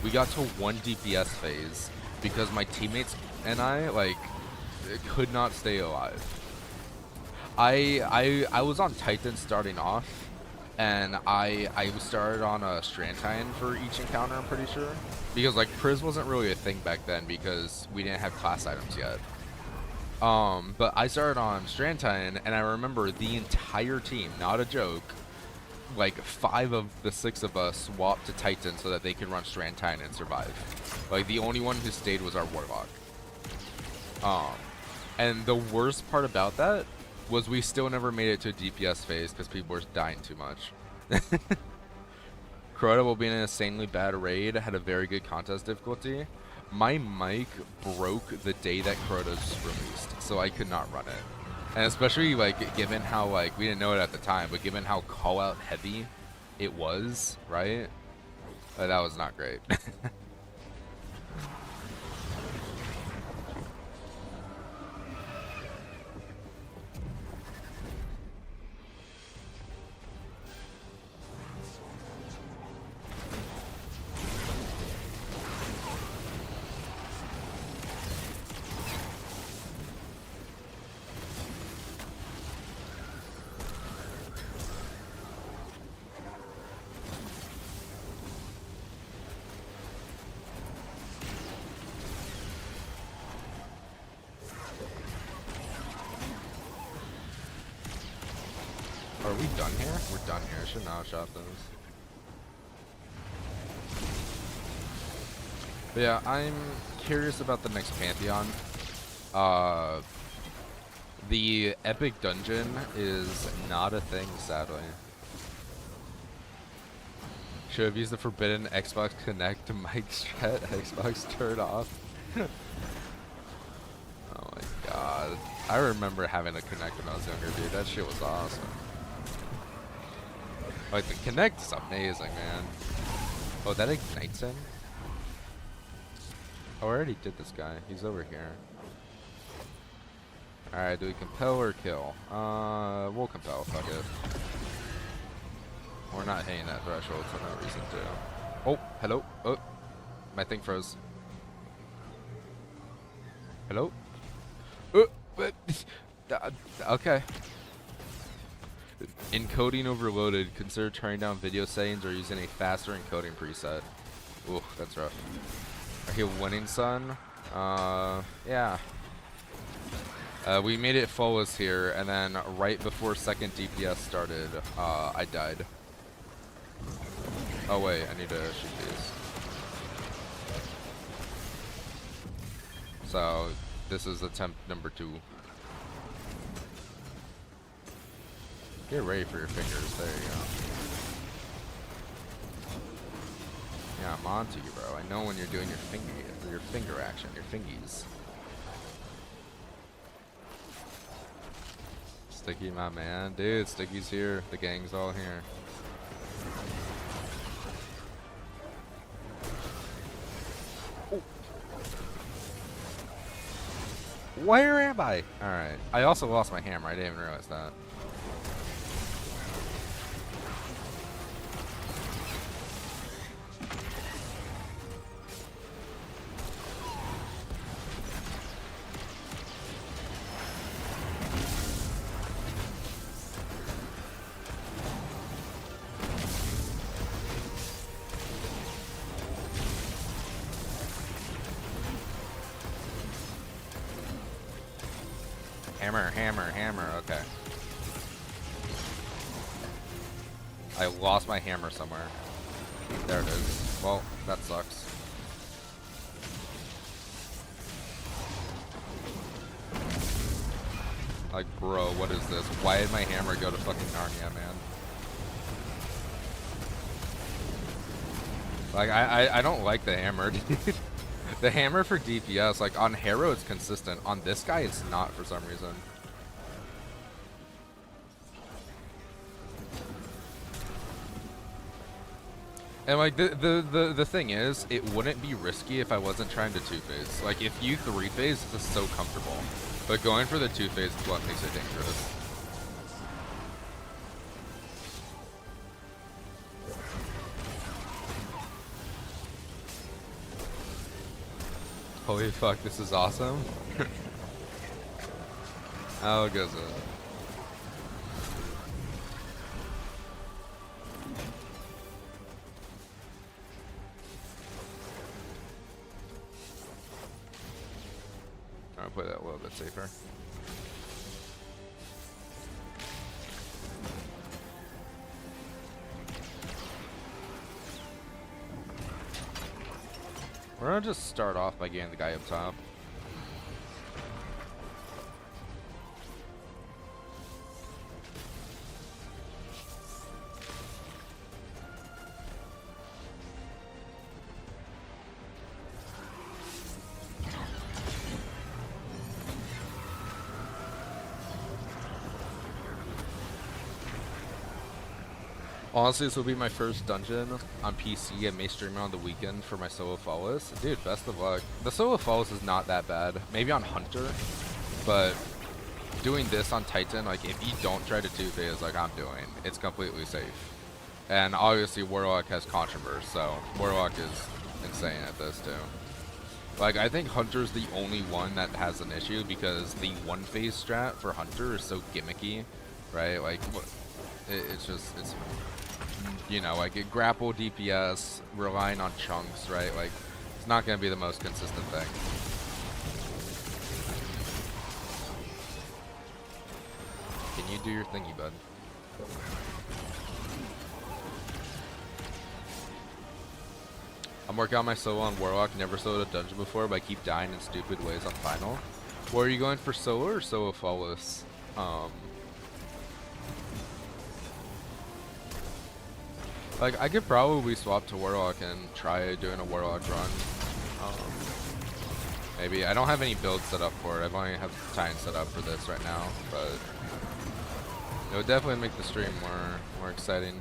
We got to one DPS phase because my teammates and I, like, could not stay alive. I was on Titan starting off, and I started on a Strantine for each encounter, I'm pretty sure. Because, like, Priz wasn't really a thing back then because we didn't have class items yet. But I started on Strantine, and I remember the entire team, not a joke, like 5 of the 6 of us swapped to Titan so that they could run Strantine and survive. Like the only one who stayed was our Warlock. And the worst part about that was we still never made it to a DPS phase because people were dying too much. Crota will be in an insanely bad raid, had a very good contest difficulty. My mic broke the day that Crota's released, so I could not run it. And especially, like, given how, like, we didn't know it at the time, but given how call-out heavy it was, right? That was not great. Are we done here? We're done here. I should not have shot those. But yeah, I'm curious about the next Pantheon. The Epic Dungeon is not a thing, sadly. Should have used the forbidden Xbox Connect mic chat. Xbox turned off. Oh my god. I remember having a Connect when I was younger, dude. That shit was awesome. Like, the Connect is amazing, man. Oh, that ignites him? Oh, I already did this guy. He's over here. Alright, do we compel or kill? We'll compel, fuck it. We're not hitting that threshold for no reason to. Oh, hello. Oh, my thing froze. Hello? But okay. Encoding overloaded. Consider turning down video settings or using a faster encoding preset. Ooh, that's rough. Are you winning, son? Yeah. We made it flawless here, and then right before second DPS started, I died. Oh wait, I need to shoot these. So, this is attempt number 2. Get ready for your fingers. There you go. Yeah, I'm on to you, bro. I know when you're doing your finger action, your fingies. Sticky, my man. Dude, Sticky's here. The gang's all here. Ooh. Where am I? Alright. I also lost my hammer. I didn't even realize that. Hammer, hammer, hammer. Okay. I lost my hammer somewhere. There it is. Well, that sucks. Like, bro, what is this? Why did my hammer go to fucking Narnia, man? Like, I don't like the hammer, dude. The hammer for DPS, like, on Harrow it's consistent. On this guy, it's not for some reason. And like the thing is, it wouldn't be risky if I wasn't trying to 2-phase. Like if you 3-phase, it's just so comfortable. But going for the 2-phase is what makes it dangerous. Holy fuck, this is awesome. How goes it? I'll play that a little bit safer. We're gonna just start off by getting the guy up top. Honestly, this will be my first dungeon on PC. I may stream it on the weekend for my solo follows. Dude, best of luck. The solo follows is not that bad. Maybe on Hunter, but doing this on Titan, like if you don't try to 2-phase like I'm doing, it's completely safe. And obviously Warlock has Controverse, so Warlock is insane at this too. Like I think Hunter's the only one that has an issue because the 1-phase strat for Hunter is so gimmicky, right? Like it's just, it's, you know, like it grapple DPS, relying on chunks, right? Like, it's not going to be the most consistent thing. Can you do your thingy, bud? I'm working on my solo on Warlock. Never soloed a dungeon before, but I keep dying in stupid ways on final. Well, are you going for solo or solo flawless? Like, I could probably swap to Warlock and try doing a Warlock run. Maybe. I don't have any builds set up for it. I've only have Titan set up for this right now, but it would definitely make the stream more exciting.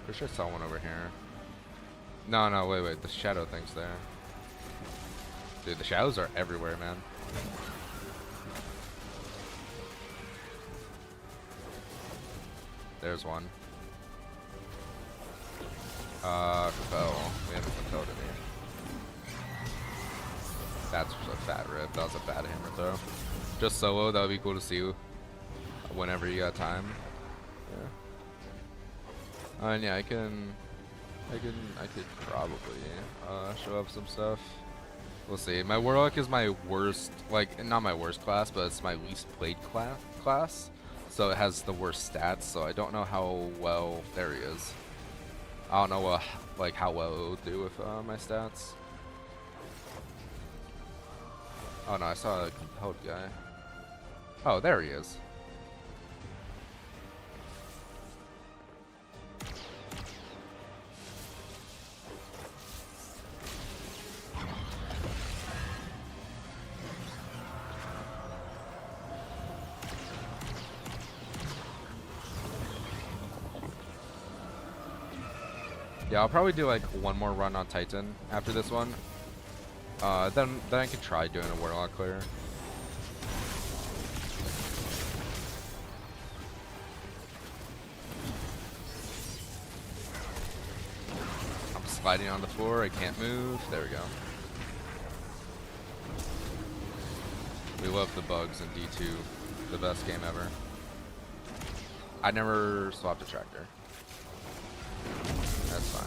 Pretty sure I saw one over here. No, wait. The shadow thing's there. Dude, the shadows are everywhere, man. There's one. Compel. We haven't compelled any. That's a fat rip. That was a bad hammer throw. Just solo, that would be cool to see whenever you got time. Yeah. And yeah, I could probably show up some stuff. We'll see. My Warlock is my worst, like, not my worst class, but it's my least played class. So it has the worst stats, so I don't know how well, there he is. I don't know like how well it will do with my stats. Oh no, I saw a compelled guy. Oh, there he is. Yeah, I'll probably do like one more run on Titan after this one. Then I could try doing a Warlock clear. I'm sliding on the floor. I can't move. There we go. We love the bugs in D2. The best game ever. I never swapped a tractor. That's fine.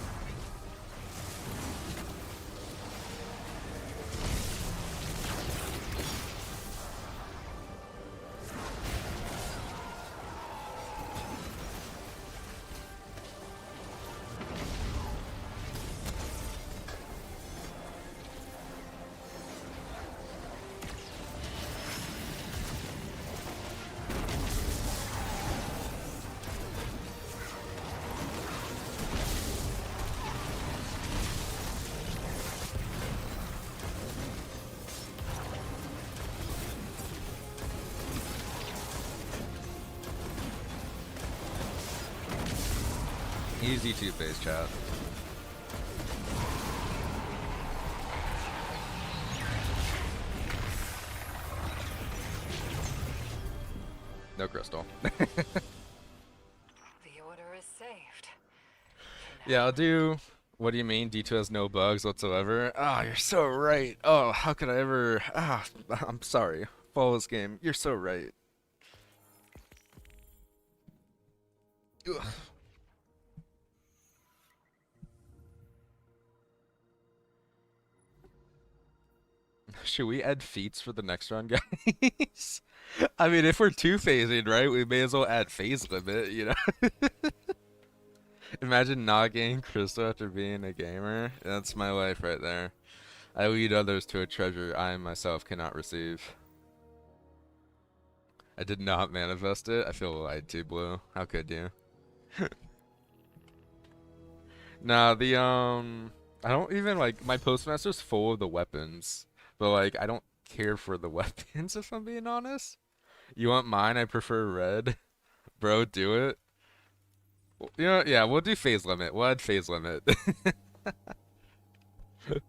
Easy two-phase chat. No crystal. The order is saved. Yeah, I'll do. What do you mean? D2 has no bugs whatsoever? Ah, you're so right. Oh, how could I ever? Ah, I'm sorry. Follow this game. You're so right. Ugh. Should we add feats for the next round, guys? I mean, if we're two-phasing, right, we may as well add phase limit, you know? Imagine not getting crystal after being a gamer. That's my life right there. I lead others to a treasure I myself cannot receive. I did not manifest it. I feel lied to, Blue. How could you? Nah, I don't even, like, my postmaster's full of the weapons. But, like, I don't care for the weapons, if I'm being honest. You want mine? I prefer red. Bro, do it. You know, yeah, we'll do phase limit. We'll add phase limit.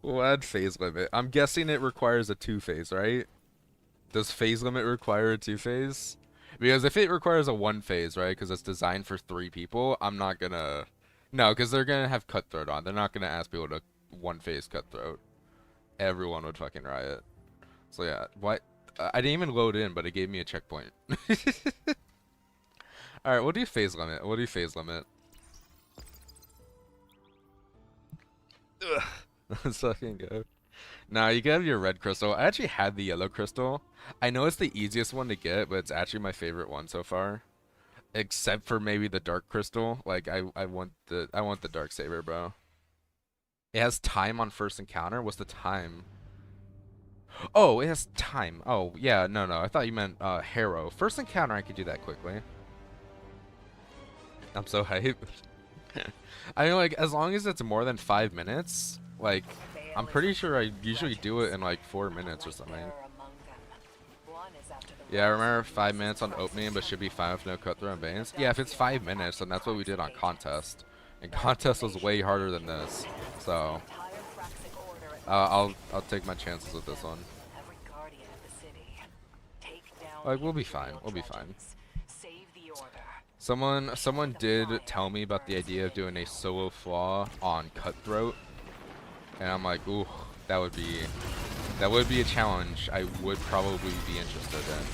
We'll add phase limit. I'm guessing it requires a two-phase, right? Does phase limit require a two-phase? Because if it requires a one-phase, right, because it's designed for 3 people, I'm not gonna... No, because they're gonna have cutthroat on. They're not gonna ask people to one-phase cutthroat. Everyone would fucking riot. So yeah, what? I didn't even load in, but it gave me a checkpoint. Alright, we'll do phase limit. We'll do phase limit. Ugh. Let's fucking go. Now you can have your red crystal. I actually had the yellow crystal. I know it's the easiest one to get, but it's actually my favorite one so far. Except for maybe the dark crystal. Like I want the darksaber, bro. It has time on first encounter. What's the time? Oh, it has time. Oh, yeah, no. I thought you meant Harrow. First encounter, I could do that quickly. I'm so hyped. I mean, like, as long as it's more than 5 minutes, like, I'm pretty sure I usually do it in, like, 4 minutes or something. Yeah, I remember 5 minutes on opening, but should be fine with no cutthroat and bans. Yeah, if it's 5 minutes, then that's what we did on contest. And contest was way harder than this. So, I'll take my chances with this one. Like, we'll be fine. We'll be fine. Someone did tell me about the idea of doing a solo flaw on Cutthroat, and I'm like, ooh, that would be a challenge I would probably be interested in.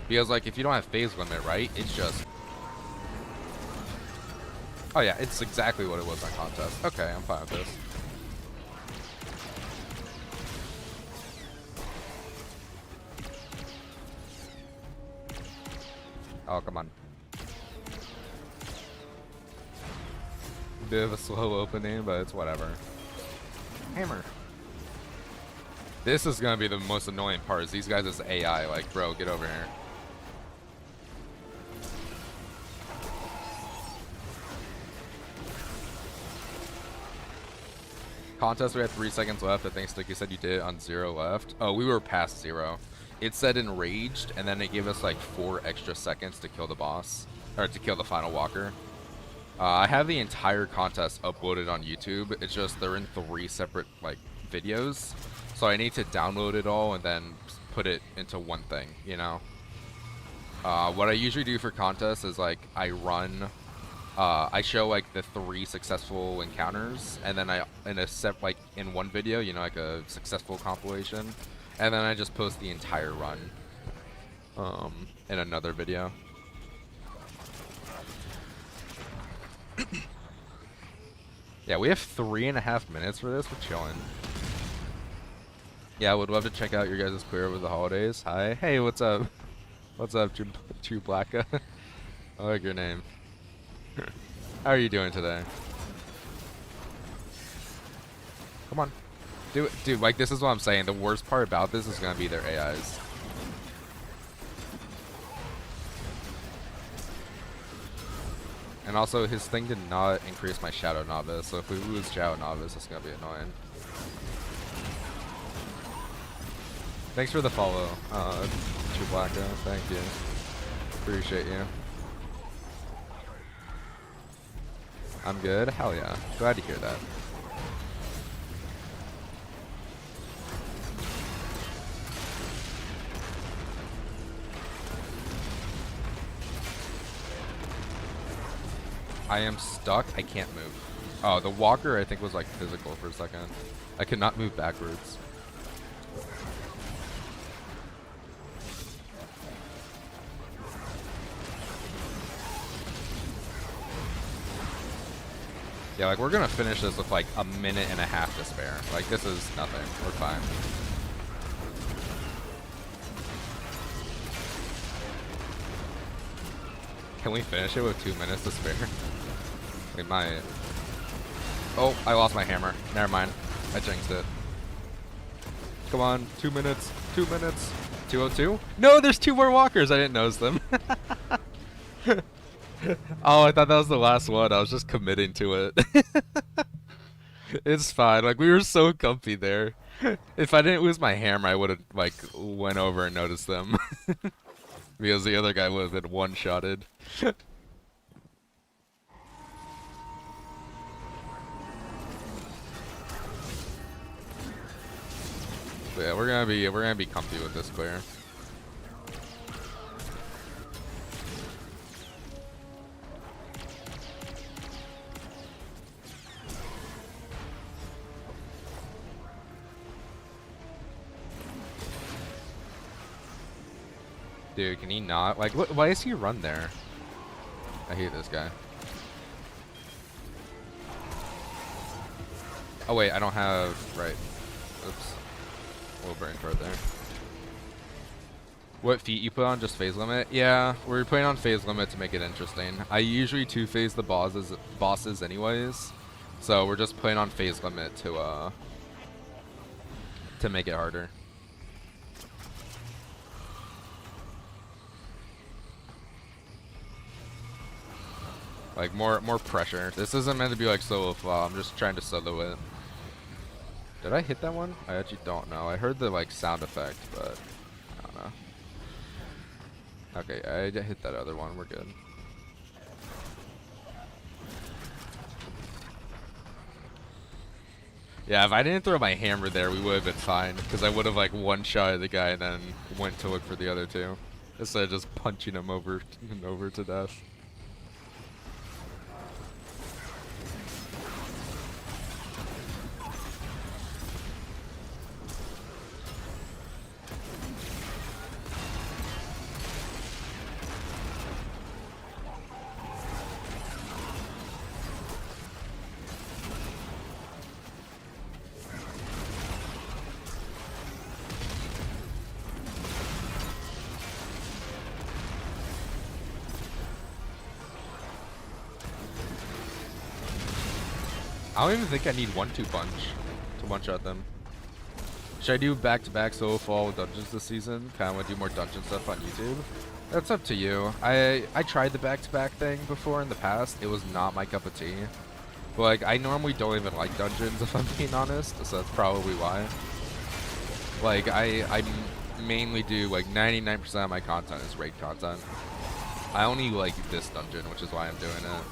Because like if you don't have phase limit, right? It's just, oh yeah, it's exactly what it was on contest. Okay, I'm fine with this. Oh, come on. Bit of a slow opening, but it's whatever. Hammer. This is gonna be the most annoying part, is these guys is AI. Like, bro, get over here. Contest, we had 3 seconds left. I think Sticky said you did it on 0 left. Oh, we were past 0. It said enraged, and then it gave us like 4 extra seconds to kill the boss, or to kill the final walker. I have the entire contest uploaded on YouTube. It's just they're in 3 separate like videos, so I need to download it all and then put it into one thing, you know. What I usually do for contests is like I run. I show like the 3 successful encounters, and then like in one video, you know, like a successful compilation, and then I just post the entire run in another video. Yeah, we have 3.5 minutes for this. We're chilling. Yeah, I would love to check out your guys' clear over the holidays. Hi. Hey, what's up? What's up, True Blacka? I like your name. How are you doing today? Come on. Do it. Dude, like, this is what I'm saying. The worst part about this is going to be their AIs. And also, his thing did not increase my Shadow Novice, so if we lose Shadow Novice, it's going to be annoying. Thanks for the follow, Chewbacca. Thank you. Appreciate you. I'm good? Hell yeah. Glad to hear that. I am stuck. I can't move. Oh, the walker I think was like physical for a second. I could not move backwards. Yeah, like we're gonna finish this with like 1.5 minutes to spare. Like this is nothing. We're fine. Can we finish it with 2 minutes to spare? We might. Oh, I lost my hammer. Never mind. I jinxed it. Come on, 2 minutes. 2 minutes. 202? No, there's 2 more walkers. I didn't notice them. Oh, I thought that was the last one. I was just committing to it. It's fine. Like, we were so comfy there. If I didn't lose my hammer, I would have, like, went over and noticed them. Because the other guy would have been one-shotted. Yeah, we're gonna be comfy with this clear. Dude, can he not? Like, why does he run there? I hate this guy. Oh wait, I don't have, right. Oops. A little brain fart there. What feat you put on? Just phase limit? Yeah, we're putting on phase limit to make it interesting. I usually 2-phase the bosses anyways. So we're just putting on phase limit to make it harder. Like more pressure. This isn't meant to be like solo flaw. I'm just trying to solo it. Did I hit that one? I actually don't know. I heard the like sound effect, but I don't know. Okay, I hit that other one. We're good. Yeah, if I didn't throw my hammer there, we would have been fine. Because I would have like one-shot the guy and then went to look for the other 2. Instead of just punching him over and over to death. I don't even think I need 1-2 punch to one-shot them. Should I do back-to-back solo fall dungeons this season? Kind of want to do more dungeon stuff on YouTube. That's up to you. I tried the back-to-back thing before in the past. It was not my cup of tea. But like, I normally don't even like dungeons if I'm being honest, so that's probably why. Like, I mainly do like 99% of my content is raid content. I only like this dungeon, which is why I'm doing it.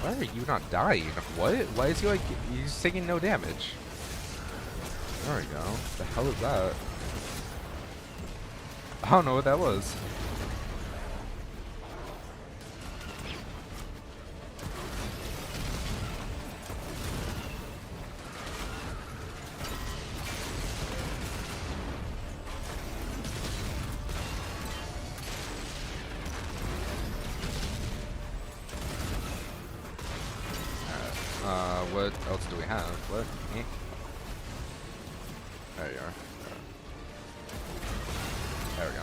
Why are you not dying? What? Why is he like, he's taking no damage? There we go. What the hell is that? I don't know what that was. What else do we have? What? Eh? There you are. There we go.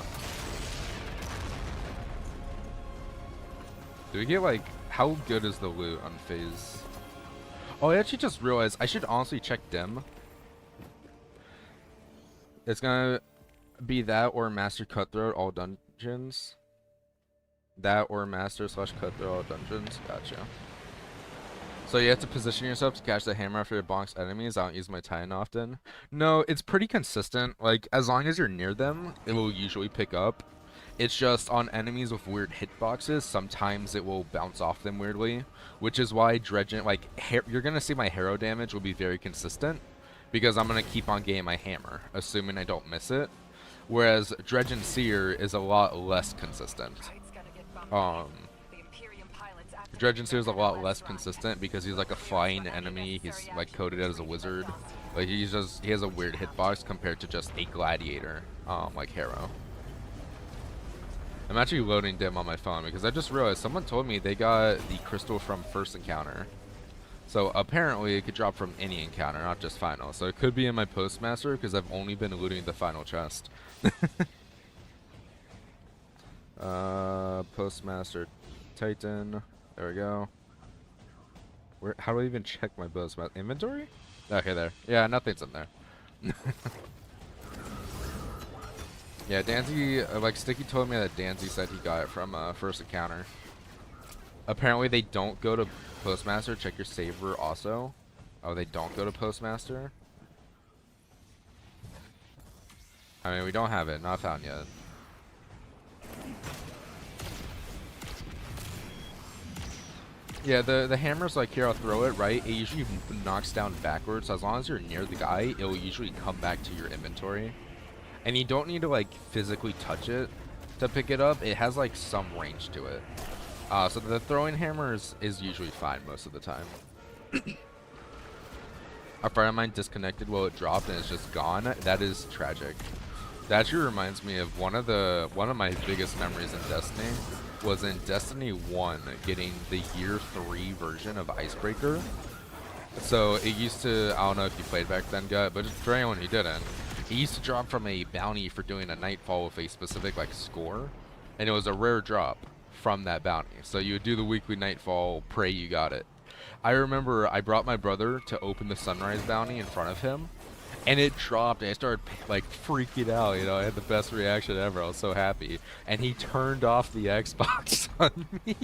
Do we get like, how good is the loot on phase? Oh, I actually just realized I should honestly check Dim. It's gonna be that or Master Cutthroat all dungeons. That or Master / Cutthroat all dungeons. Gotcha. So you have to position yourself to catch the hammer after it bonks enemies. I don't use my Titan often. No, it's pretty consistent. Like, as long as you're near them, it will usually pick up. It's just on enemies with weird hitboxes, sometimes it will bounce off them weirdly. Which is why dredging, like, you're going to see my hero damage will be very consistent. Because I'm going to keep on getting my hammer, assuming I don't miss it. Whereas Dredge and Seer is a lot less consistent. Dredge and Seer is a lot less consistent because he's like a flying enemy. He's like coded as a wizard. Like he has a weird hitbox compared to just a gladiator, like hero. I'm actually loading Dim on my phone because I just realized someone told me they got the crystal from first encounter. So apparently it could drop from any encounter, not just final. So it could be in my postmaster because I've only been looting the final chest. Postmaster Titan. There we go. Where? How do I even check my postmaster inventory? Okay, there. Yeah, nothing's in there. Yeah, Danzy, like Sticky told me that Danzy said he got it from first encounter. Apparently they don't go to postmaster. Check your saver also. Oh, they don't go to postmaster? I mean, we don't have it. Not found yet. Yeah, the hammer's like, here, I'll throw it, right? It usually knocks down backwards. So as long as you're near the guy, it will usually come back to your inventory. And you don't need to, like, physically touch it to pick it up. It has, like, some range to it. So the throwing hammer is usually fine most of the time. A friend of mine disconnected while it dropped and it's just gone. That is tragic. That actually reminds me of one of my biggest memories in Destiny was in Destiny 1 getting the year 3 version of Icebreaker. So it used to, I don't know if you played back then, Gut, but just for anyone who didn't, it used to drop from a bounty for doing a nightfall with a specific like score, and it was a rare drop from that bounty. So you would do the weekly nightfall, pray you got it. I remember I brought my brother to open the sunrise bounty in front of him, and it dropped, and I started like freaking out, you know. I had the best reaction ever. I was so happy. And he turned off the Xbox on me.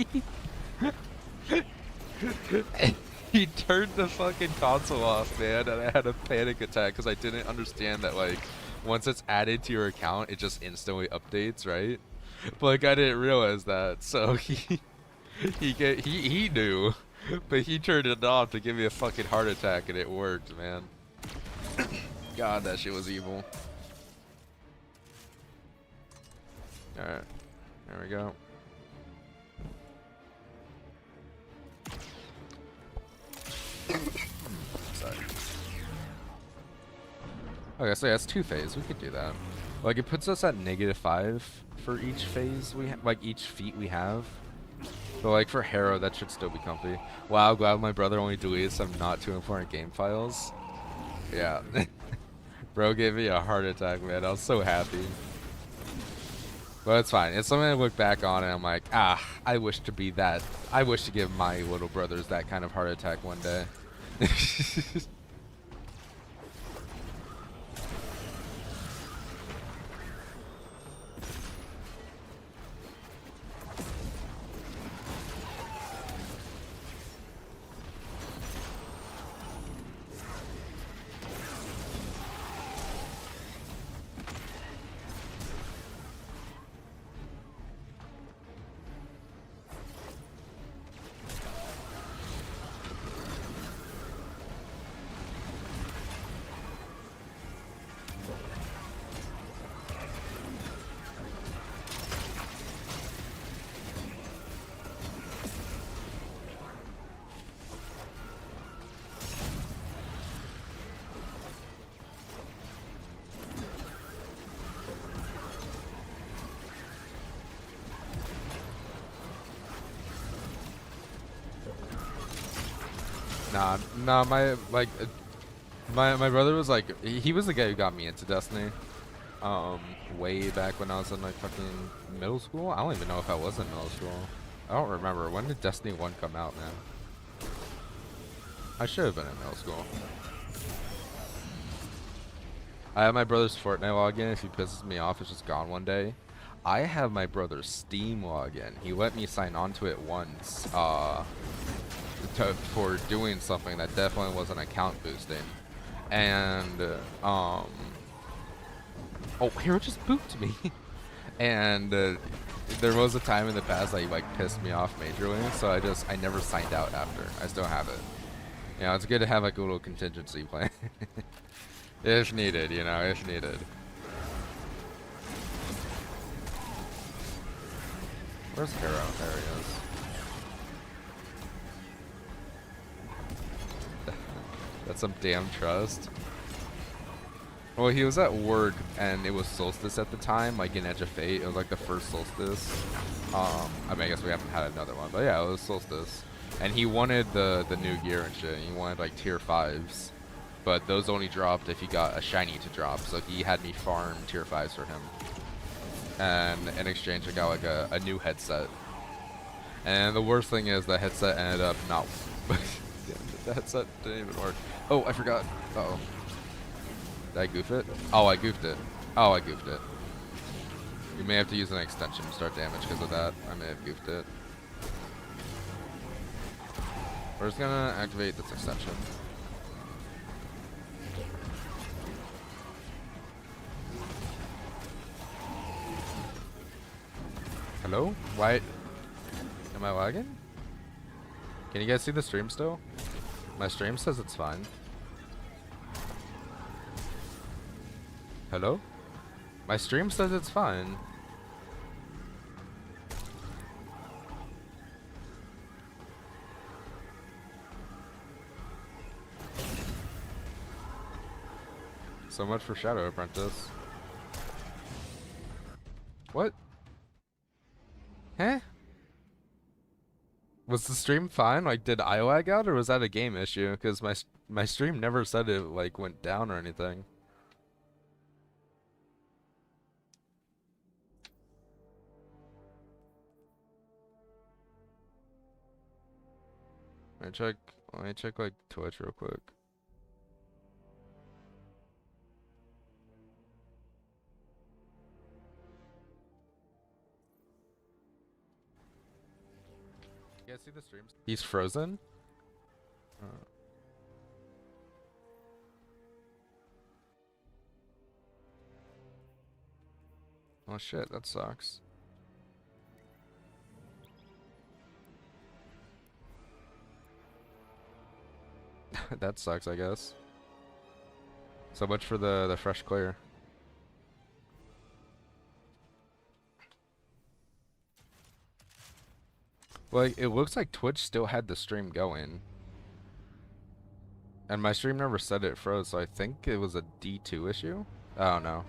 He turned the fucking console off, man, and I had a panic attack because I didn't understand that, like, once it's added to your account, it just instantly updates, right? But, like, I didn't realize that, so He knew, but he turned it off to give me a fucking heart attack, and it worked, man. God, that shit was evil. All right, there we go. Sorry. Okay, so yeah, it's 2 phase. We could do that. Like, it puts us at -5 for each phase like each feat we have. But like for Harrow, that should still be comfy. Wow, glad my brother only deleted some not too important game files. Yeah. Bro gave me a heart attack, man. I was so happy. But it's fine. It's something I look back on and I'm like, ah, I wish to be that. I wish to give my little brothers that kind of heart attack one day. Nah, my brother was like, he was the guy who got me into Destiny. Way back when I was in like fucking middle school. I don't even know if I was in middle school. I don't remember. When did Destiny 1 come out, man? I should have been in middle school. I have my brother's Fortnite login. If he pisses me off, it's just gone one day. I have my brother's Steam login. He let me sign on to it once, for doing something that definitely wasn't account boosting. And, oh, Hero just booped me. And there was a time in the past that he like pissed me off majorly, so I never signed out after. I still have it. You know, it's good to have like a little contingency plan. If needed, you know, if needed. Where's Hero? There he is. That's some damn trust. Well, he was at work, and it was Solstice at the time, like in Edge of Fate. It was like the first Solstice. I mean, I guess we haven't had another one, but yeah, it was Solstice. And he wanted the new gear and shit. He wanted like tier 5s, but those only dropped if he got a shiny to drop. So he had me farm tier 5s for him. And in exchange, I got like a new headset. And the worst thing is the headset ended up not. The headset didn't even work. Oh, I forgot. Uh-oh. Did I goof it? Oh, I goofed it. Oh, I goofed it. You may have to use an extension to start damage because of that. I may have goofed it. We're just gonna activate this extension. Hello? Why? Am I lagging? Can you guys see the stream still? My stream says it's fine. Hello? My stream says it's fine. So much for Shadow Apprentice. What? Huh? Was the stream fine? Like, did I lag out, or was that a game issue? Because my stream never said it like went down or anything. Let me check like Twitch real quick. You guys see the streams? He's frozen? Uh, oh shit, that sucks. That sucks, I guess. So much for the fresh clear. Like, it looks like Twitch still had the stream going. And my stream never said it froze, so I think it was a D2 issue? I don't know.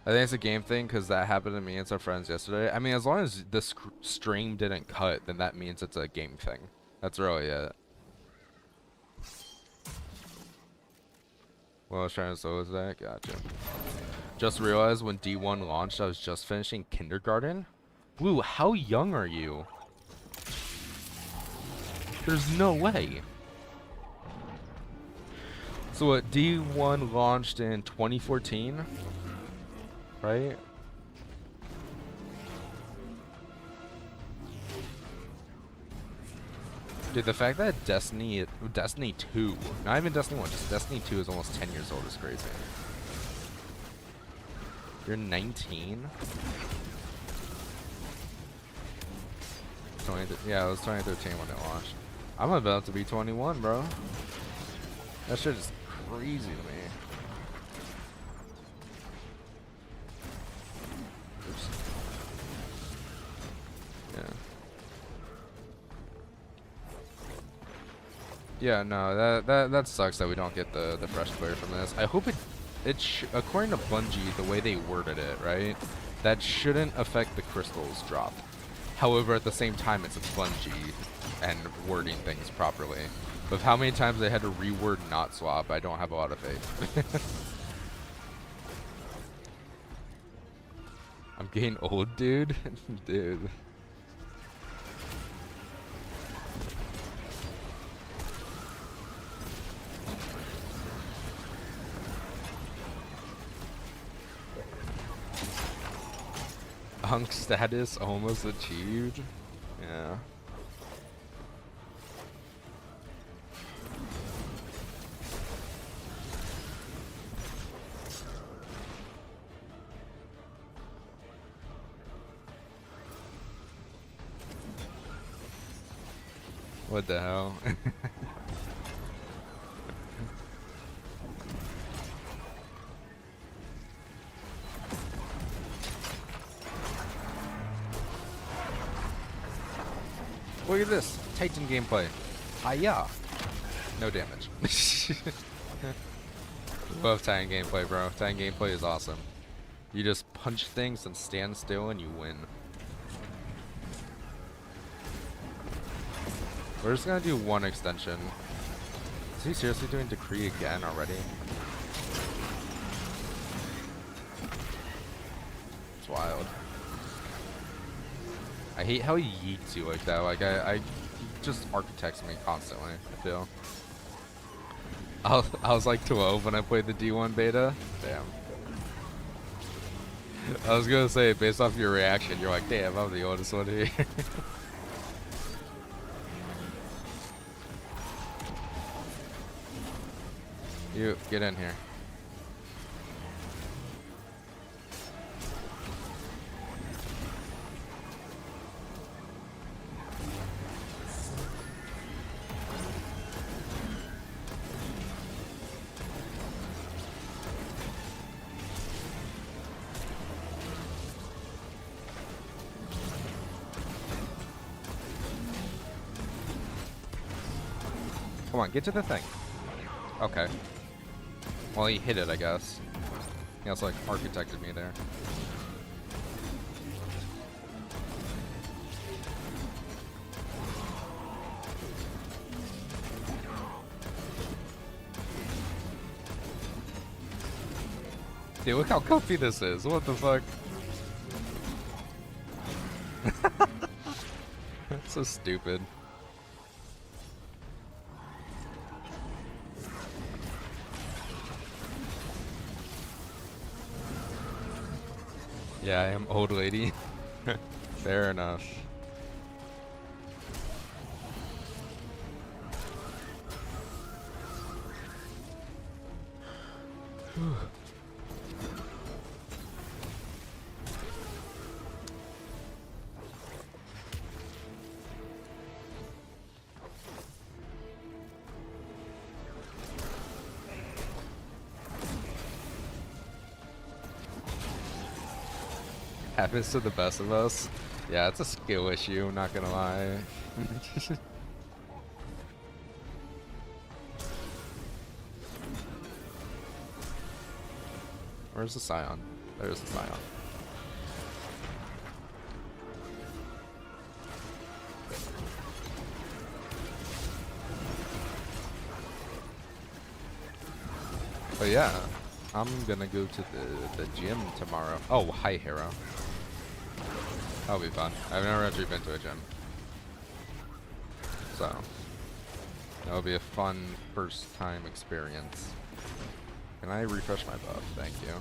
I think it's a game thing because that happened to me and some friends yesterday. I mean, as long as the stream didn't cut, then that means it's a game thing. That's really it. Well, I was trying to slow that. Gotcha. Just realized when D1 launched, I was just finishing kindergarten. Blue, how young are you? There's no way. So what, D1 launched in 2014? Right? Dude, the fact that Destiny 2, not even Destiny 1, just Destiny 2 is almost 10 years old is crazy. You're 19? Yeah, it was 2013 when it launched. I'm about to be 21, bro. That shit is crazy to me. Oops. Yeah. Yeah, no, that sucks that we don't get the fresh player from this. I hope according to Bungie, the way they worded it, right? That shouldn't affect the crystals drop. However, at the same time, it's Bungie and wording things properly. With how many times they had to reword not swap, I don't have a lot of faith. I'm getting old, dude. Dude. Hunk status almost achieved. Yeah. What the hell? Look at this. Titan gameplay. Hiya. No damage. Love Titan gameplay, bro. Titan gameplay is awesome. You just punch things and stand still and you win. We're just gonna do one extension. Is he seriously doing Decree again already? It's wild. I hate how he yeets you like that. Like I he just architects me constantly, I feel. I was like 12 when I played the D1 beta. Damn. I was gonna say, based off your reaction, you're like, damn, I'm the oldest one here. You, get in here. Come on, get to the thing. Okay. Well, he hit it, I guess. He also, like, architected me there. Dude, look how comfy this is. What the fuck? That's so stupid. Yeah, I am old lady. Fair enough. happens to the best of us. Yeah, it's a skill issue, not gonna lie. Where's the Scion? There's the Scion. But yeah, I'm gonna go to the gym tomorrow. Oh, hi, Hero. That'll be fun. I've never actually been to a gym. So, that'll be a fun first time experience. Can I refresh my buff? Thank you.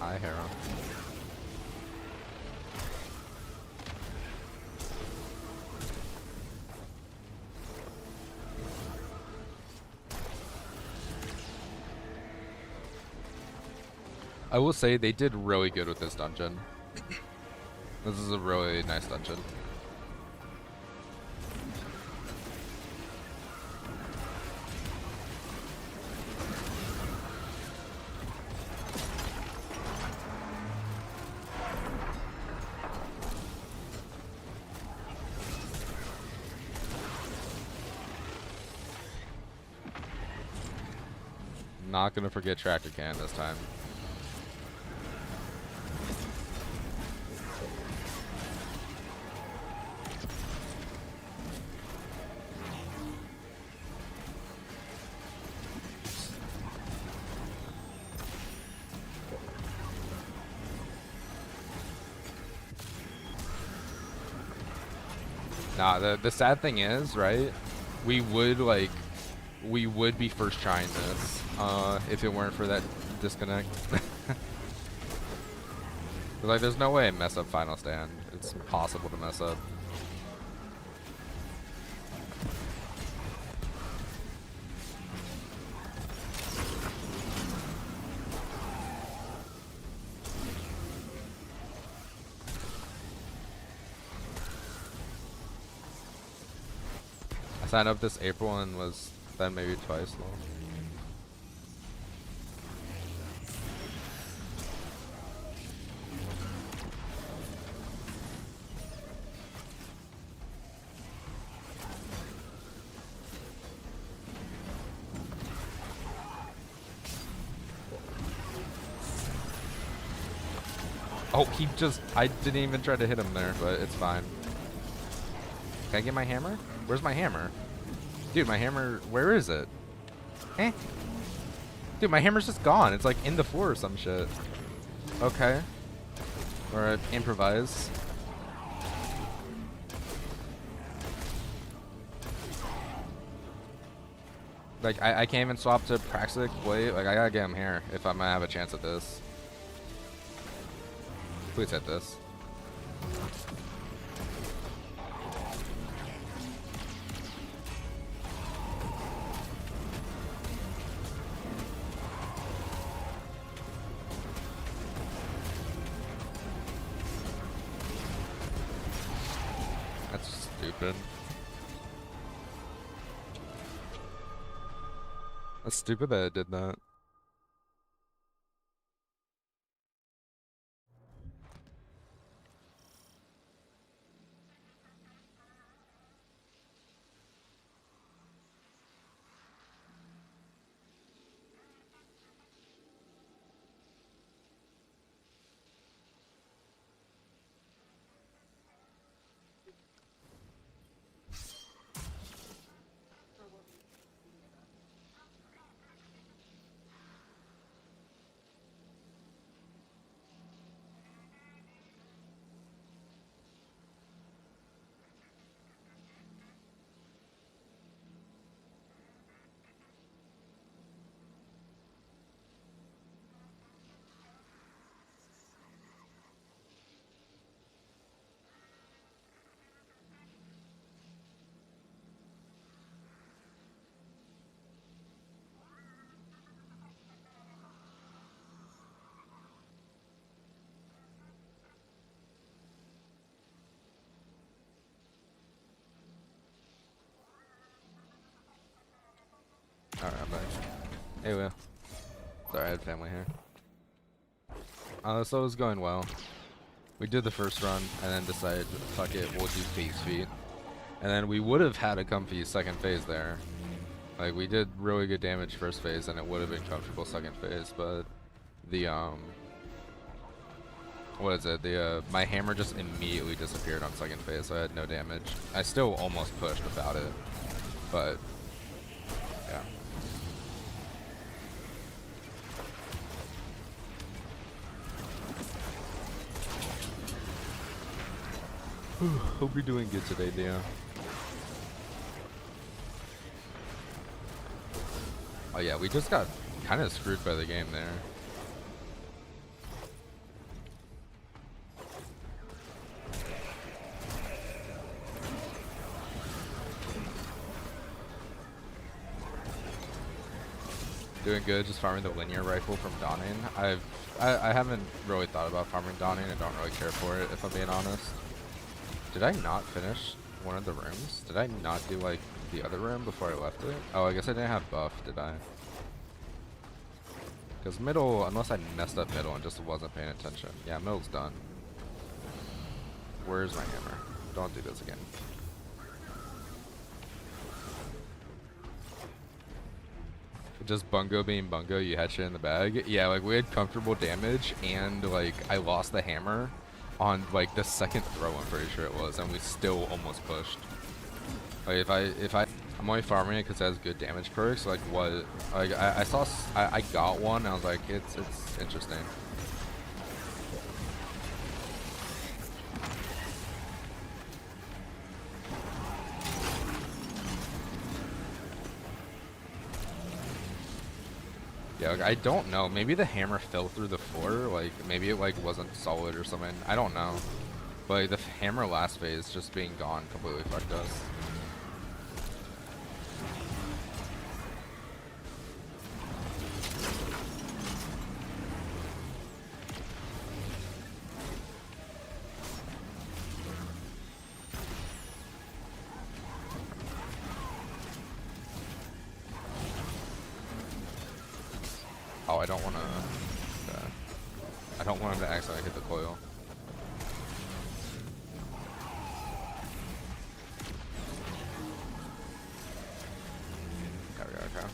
Hi, Hero. I will say they did really good with this dungeon. This is a really nice dungeon. Not gonna forget Tractor Can this time. Nah, the sad thing is, right? We would be first trying this, if it weren't for that disconnect. Like, there's no way I mess up Final Stand. It's impossible to mess up. I signed up this April and was then maybe twice long. Oh, I didn't even try to hit him there, but it's fine. Can I get my hammer? Where's my hammer? Dude, my hammer, where is it? Eh? Dude, my hammer's just gone. It's like in the floor or some shit. Okay. Or improvise. Like, I can't even swap to Praxic Blade. Like, I gotta get him here if I'm gonna have a chance at this. Please hit this. That's stupid. That's stupid that it did that. Hey, Will. Sorry, I had family here. So it was going well. We did the first run and then decided, fuck it, we'll do phase feet. And then we would have had a comfy second phase there. Like, we did really good damage first phase and it would have been comfortable second phase, but the, what is it? My hammer just immediately disappeared on second phase, so I had no damage. I still almost pushed without it, but, yeah. Hope you're doing good today, Dio. Oh yeah, we just got kind of screwed by the game there. Doing good, just farming the linear rifle from Dawning. I haven't really thought about farming Dawning. I don't really care for it, if I'm being honest. Did I not finish one of the rooms? Did I not do like the other room before I left it? Oh, I guess I didn't have buff, did I? Because middle, unless I messed up middle and just wasn't paying attention. Yeah, middle's done. Where's my hammer? Don't do this again. Just bungo being bungo, you had shit in the bag. Yeah, like we had comfortable damage and like I lost the hammer on like the second throw, I'm pretty sure it was, and we still almost pushed. Like I'm only farming it because it has good damage perks. Like what? Like I got one. And I was like, it's interesting. Yeah, like, I don't know. Maybe the hammer fell through the floor. Like maybe it like wasn't solid or something. I don't know. But like, the hammer last phase just being gone completely fucked us. Oh, I don't want to. I don't want him to accidentally hit the coil. Okay.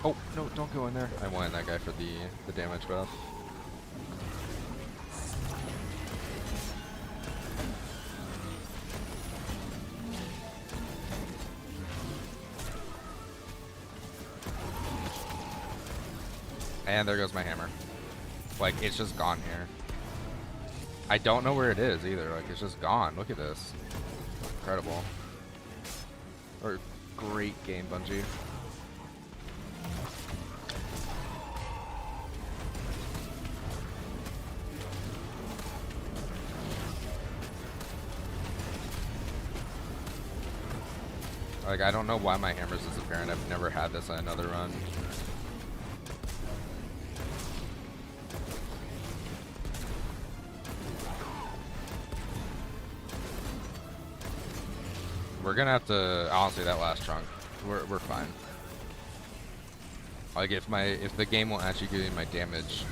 Oh no! Don't go in there. I wanted that guy for the damage buff. And there goes my hammer. Like, it's just gone here. I don't know where it is either. Like, it's just gone. Look at this. Incredible. Or great game, Bungie. Like, I don't know why my hammer's disappearing. I've never had this on another run. We're gonna have to, honestly, that last chunk, we're fine. Like if the game won't actually give me my damage,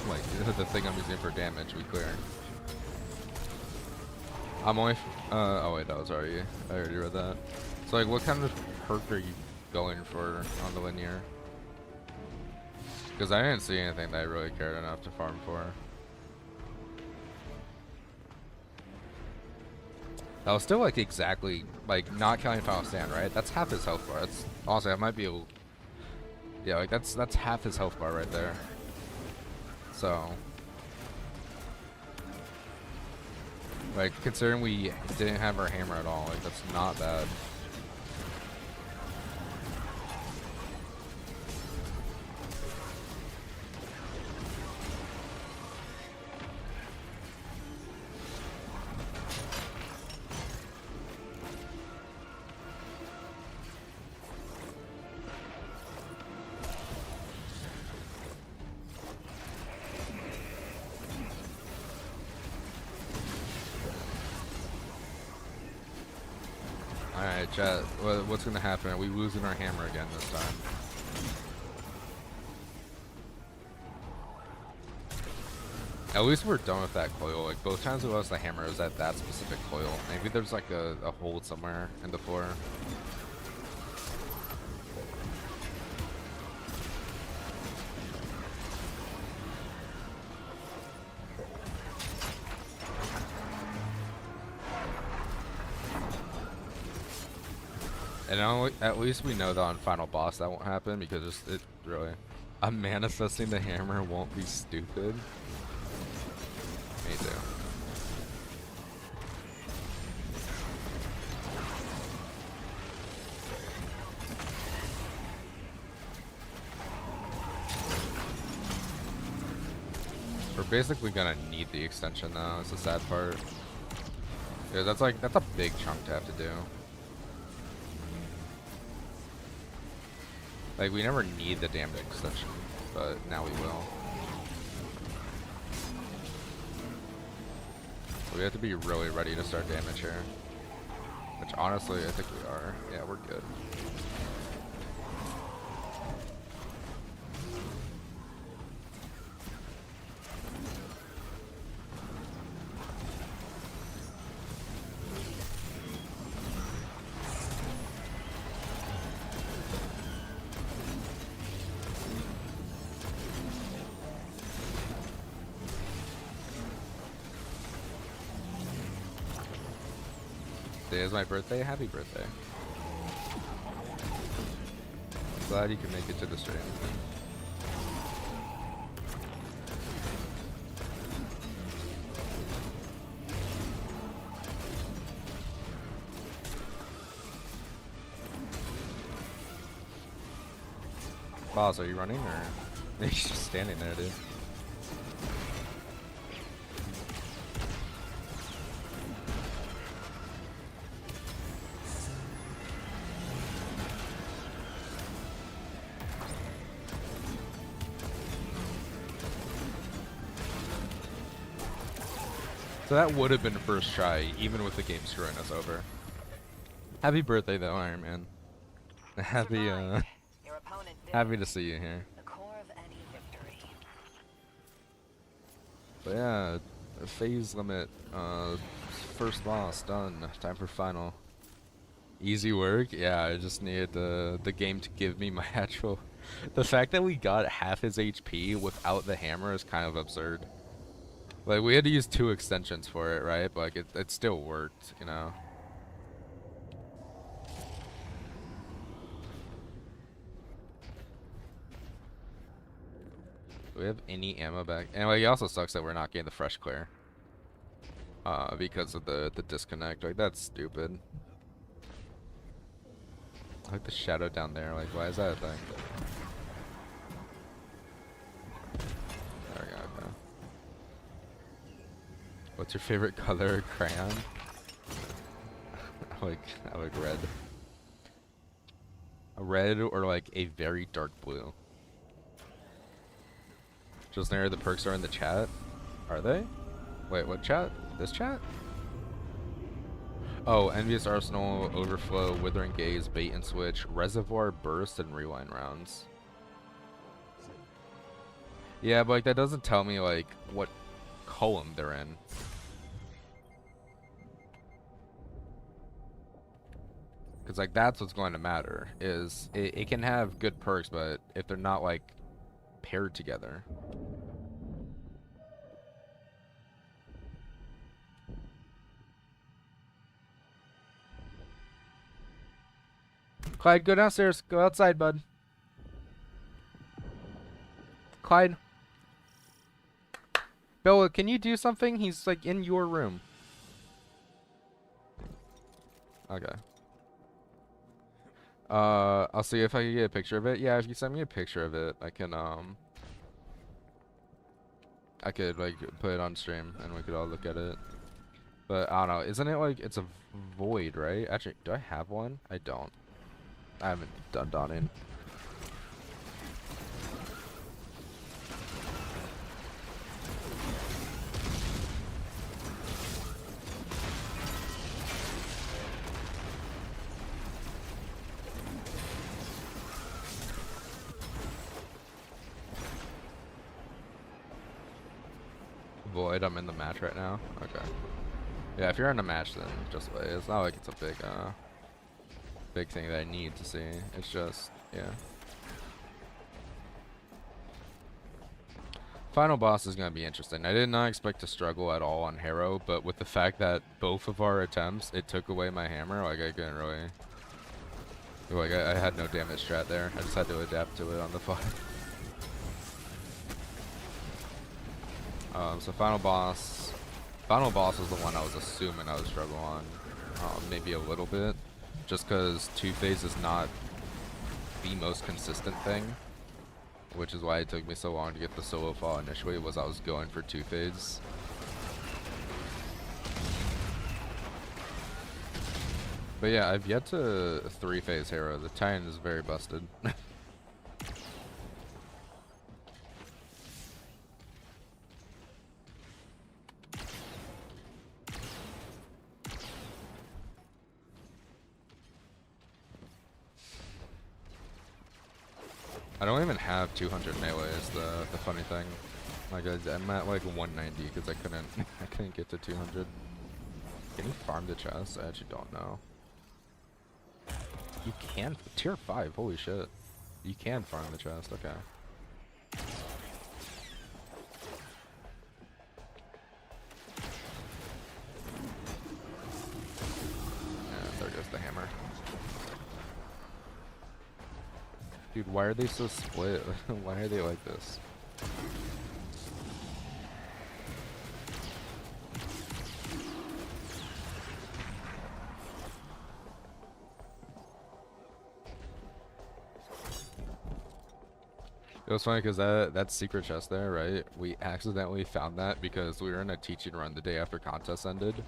like the thing I'm using for damage, we clear. I'm only, oh wait, that was already, I already read that. So like, what kind of perk are you going for on the linear? Because I didn't see anything that I really cared enough to farm for. That was still like exactly, like not counting Final Stand, right? That's half his health bar. That's honestly, that might be, yeah, like that's half his health bar right there. So, like considering we didn't have our hammer at all, like that's not bad. Alright, chat. What's gonna happen? Are we losing our hammer again this time? At least we're done with that coil. Like, both times we lost the hammer, it was at that specific coil. Maybe there's like a hole somewhere in the floor. And at least we know that on final boss that won't happen, because it really... I'm manifesting the hammer won't be stupid. Me too. We're basically gonna need the extension though, it's the sad part. Yeah, that's a big chunk to have to do. Like, we never need the damage extension, but now we will. We have to be really ready to start damage here. Which honestly, I think we are. Yeah, we're good. Today is my birthday. Happy birthday. Glad you can make it to the stream. Boss, are you running or are you just standing there, dude? So that would have been first try, even with the game screwing us over. Happy birthday, though, Iron Man. Happy, happy to see you here. The core of any victory. But yeah, phase limit, first boss done. Time for final. Easy work. Yeah, I just needed the game to give me my actual. The fact that we got half his HP without the hammer is kind of absurd. Like, we had to use 2 extensions for it, right? But like, it still worked, you know. Do we have any ammo back? And like, it also sucks that we're not getting the fresh clear. Because of the disconnect. Like, that's stupid. I like the shadow down there. Like, why is that a thing? There we go. Okay. What's your favorite color? Crayon? I like red. A red or like a very dark blue. Just there, the perks are in the chat. Are they? Wait, what chat? This chat? Oh, Envious Arsenal, Overflow, Withering Gaze, Bait and Switch, Reservoir, Burst, and Rewind rounds. Yeah, but like, that doesn't tell me like what column they're in. Because like, that's what's going to matter, is it can have good perks, but if they're not like paired together. Clyde, go downstairs. Go outside, bud. Clyde. Bella, can you do something? He's like in your room. Okay. I'll see if I can get a picture of it. Yeah, if you send me a picture of it, I can I could like put it on stream and we could all look at it. But I don't know. Isn't it like it's a void, right? Actually, do I have one? I don't. I haven't done dawning. void. I'm in the match right now. Okay. Yeah, if you're in a match, then just wait. It's not like it's a big thing that I need to see. It's just, yeah. Final boss is gonna be interesting. I did not expect to struggle at all on Harrow, but with the fact that both of our attempts, it took away my hammer, like I couldn't really, like I had no damage strat there. I just had to adapt to it on the fly. So final boss was the one I was assuming I would struggle on, maybe a little bit, just because two-phase is not the most consistent thing, which is why it took me so long to get the solo fall initially, was I was going for two-phase. But yeah, I've yet to three-phase Hero. The Titan is very busted. I don't even have 200 melee is the funny thing. Like I'm at like 190 because I couldn't get to 200. Can you farm the chest? I actually don't know. You can tier 5. Holy shit! You can farm the chest. Okay. And there goes the hammer. Dude, why are they so split? Why are they like this? It was funny because that secret chest there, right? We accidentally found that because we were in a teaching run the day after contest ended,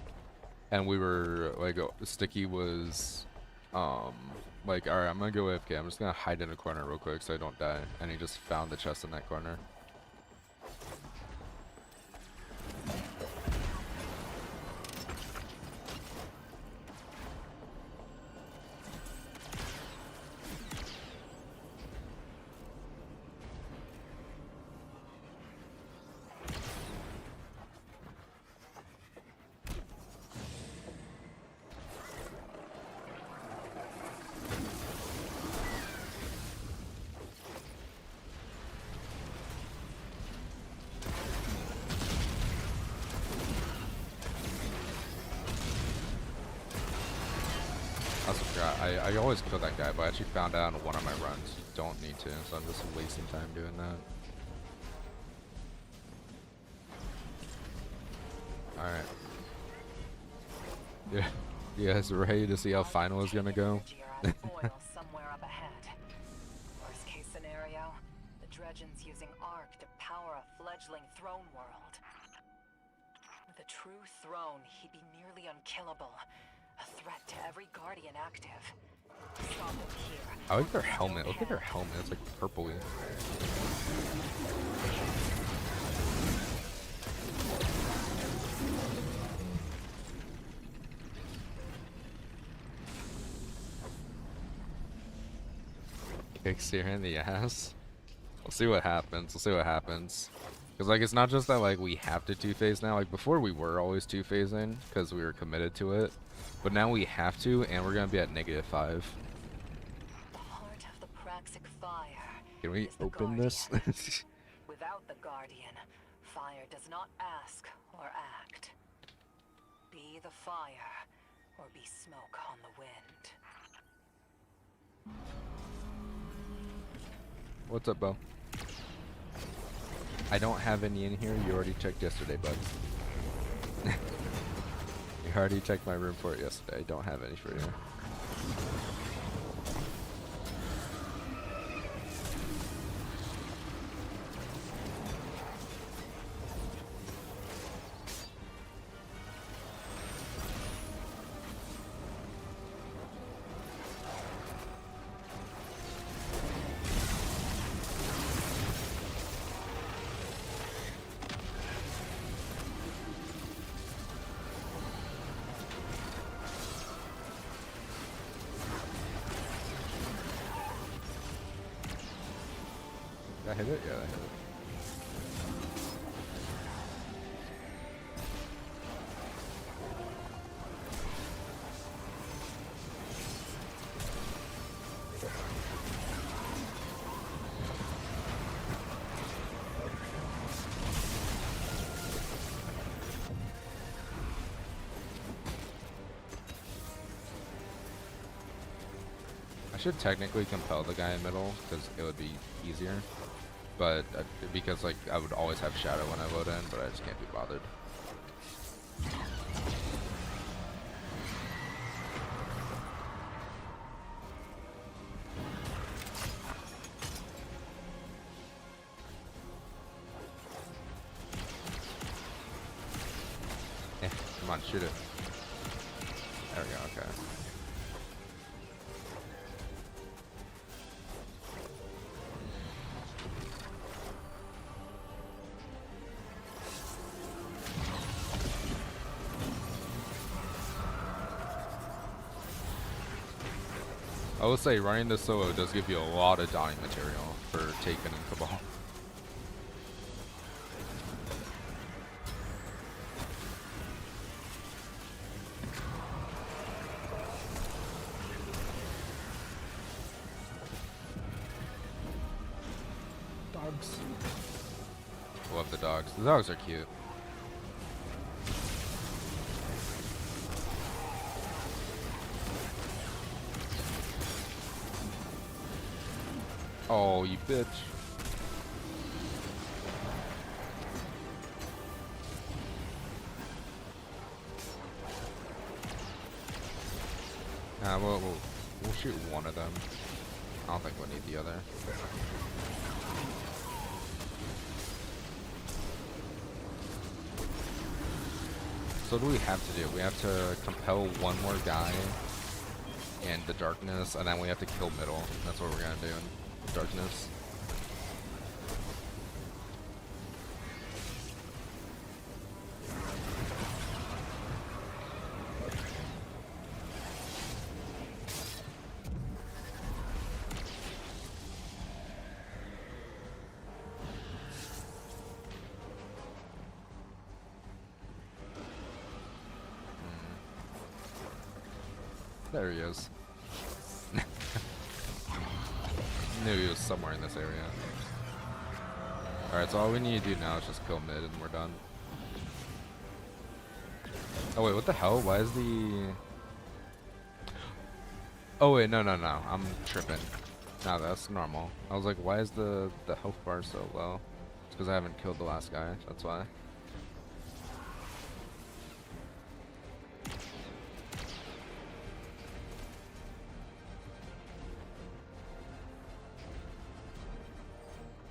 and we were like, Sticky was, like, all right, I'm gonna go AFK. I'm just gonna hide in a corner real quick so I don't die. And he just found the chest in that corner. I always kill that guy, but I actually found out on one of my runs you don't need to, so I'm just wasting time doing that. Alright. Yeah. You guys ready to see how final is gonna go? Somewhere up ahead. Worst case scenario, the Dredgens using Arc to power a fledgling throne world. With a true throne, he'd be nearly unkillable. A threat to every Guardian active. Stop him here. I like their helmet. Look at their helmet. It's like purpley. Kicks here in the ass. We'll see what happens. We'll see what happens. Because, like, it's not just that, like, we have to two-phase now. Like, before we were always two-phasing because we were committed to it. But now we have to, and we're going to be at -5. The heart of the Praxic fire. Can we open this? Without the Guardian, fire does not ask or act. Be the fire, or be smoke on the wind. What's up, Bo? I don't have any in here. You already checked yesterday, bud. You already checked my room for it yesterday. I don't have any for you. Did I hit it? Yeah, I hit it. should technically compel the guy in middle because it would be easier. But because like I would always have shadow when I load in, but I just can't be bothered. Come on, shoot it. There we go, okay. I will say running the solo does give you a lot of dawning material for Taken and Cabal. Dogs. Love the dogs. The dogs are cute. Oh, you bitch. We'll shoot one of them. I don't think we'll need the other. So what do we have to do? We have to compel one more guy in the darkness, and then we have to kill middle. That's what we're gonna do in darkness. There he is. Knew he was somewhere in this area. Alright, so all we need to do now is just kill mid and we're done. Oh wait, what the hell? Why is the... Oh wait, no. I'm tripping. No, that's normal. I was like, why is the health bar so low? It's because I haven't killed the last guy, that's why.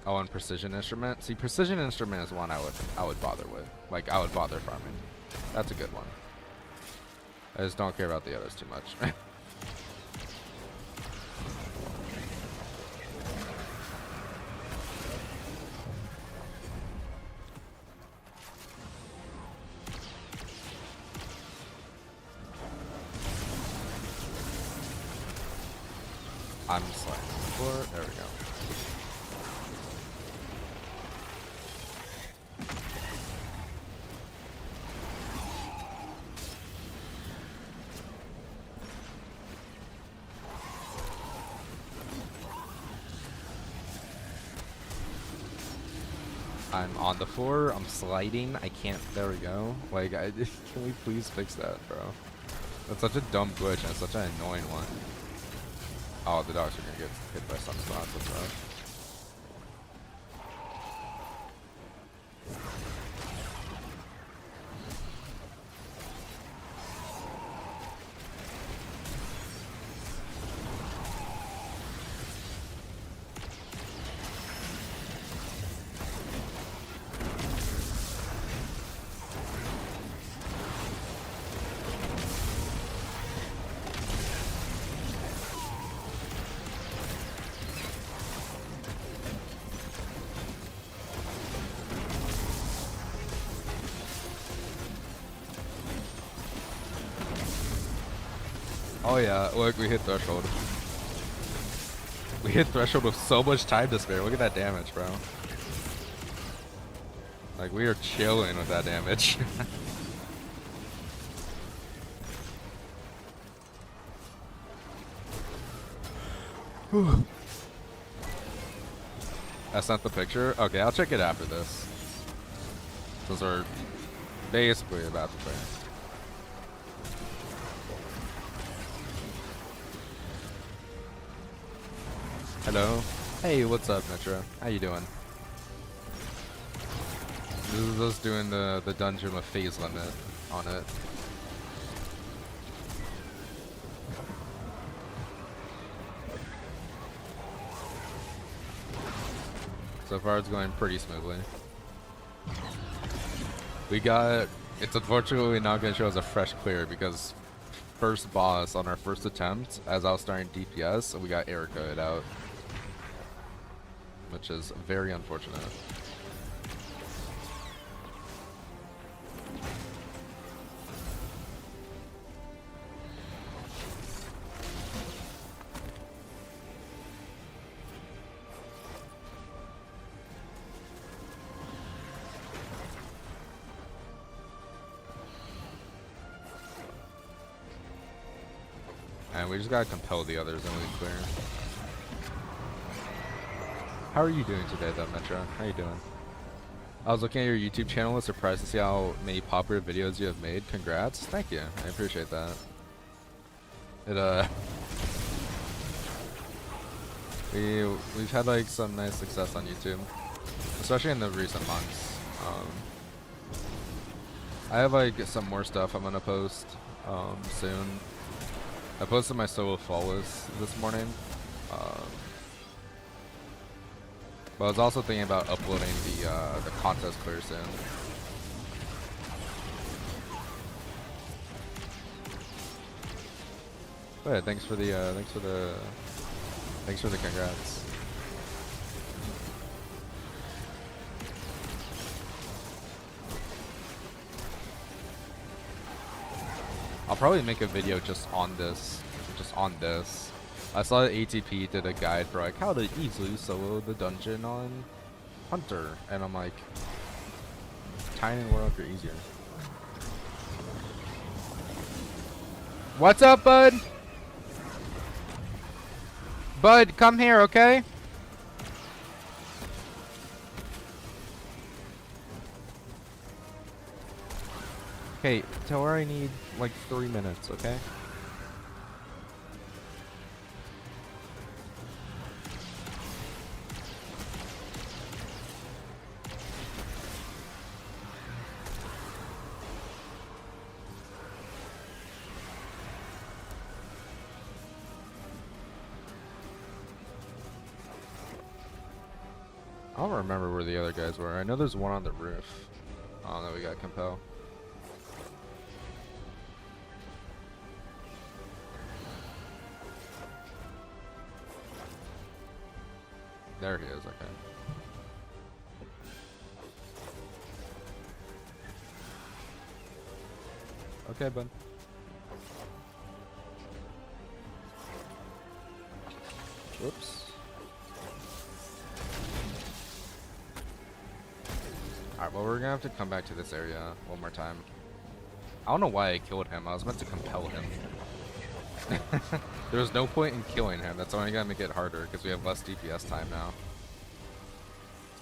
Oh, and precision instrument. See, precision instrument is one I would bother with. Like I would bother farming. That's a good one. I just don't care about the others too much. I'm sliding the floor. There we go. I'm on the floor. I'm sliding. I can't. There we go. Like, can we please fix that, bro? That's such a dumb glitch and such an annoying one. Oh, the dogs are gonna get hit by some spots. That's rough. Oh yeah, look, we hit threshold. We hit threshold with so much time to spare. Look at that damage, bro. Like, we are chilling with that damage. That's not the picture? Okay, I'll check it after this. Those are basically about to play. Hello. Hey, what's up, Metro? How you doing? This is us doing the dungeon with phase limit on it. So far, it's going pretty smoothly. We got. It's unfortunately not going to show us a fresh clear because first boss on our first attempt, as I was starting DPS, we got error coded out, which is very unfortunate. And we just gotta compel the others and we clear. How are you doing today though, Metro? How you doing? I was looking at your YouTube channel, was surprised to see how many popular videos you have made. Congrats. Thank you. I appreciate that. It we've had like some nice success on YouTube, especially in the recent months. I have like some more stuff I'm gonna post soon. I posted my solo flawless this morning, but I was also thinking about uploading the contest clear soon. But yeah, thanks for the congrats. I'll probably make a video just on this. I saw that ATP did a guide for like how to easily solo the dungeon on Hunter, and I'm like, tiny world are easier. What's up, bud? Bud, come here, okay? Okay, tell her I need like 3 minutes, okay? I don't remember where the other guys were. I know there's one on the roof. Oh no, we got compel. There he is, okay. Okay, bud. Whoops. Alright, well, we're gonna have to come back to this area one more time. I don't know why I killed him. I was meant to compel him. There was no point in killing him. That's only gonna make it harder because we have less DPS time now.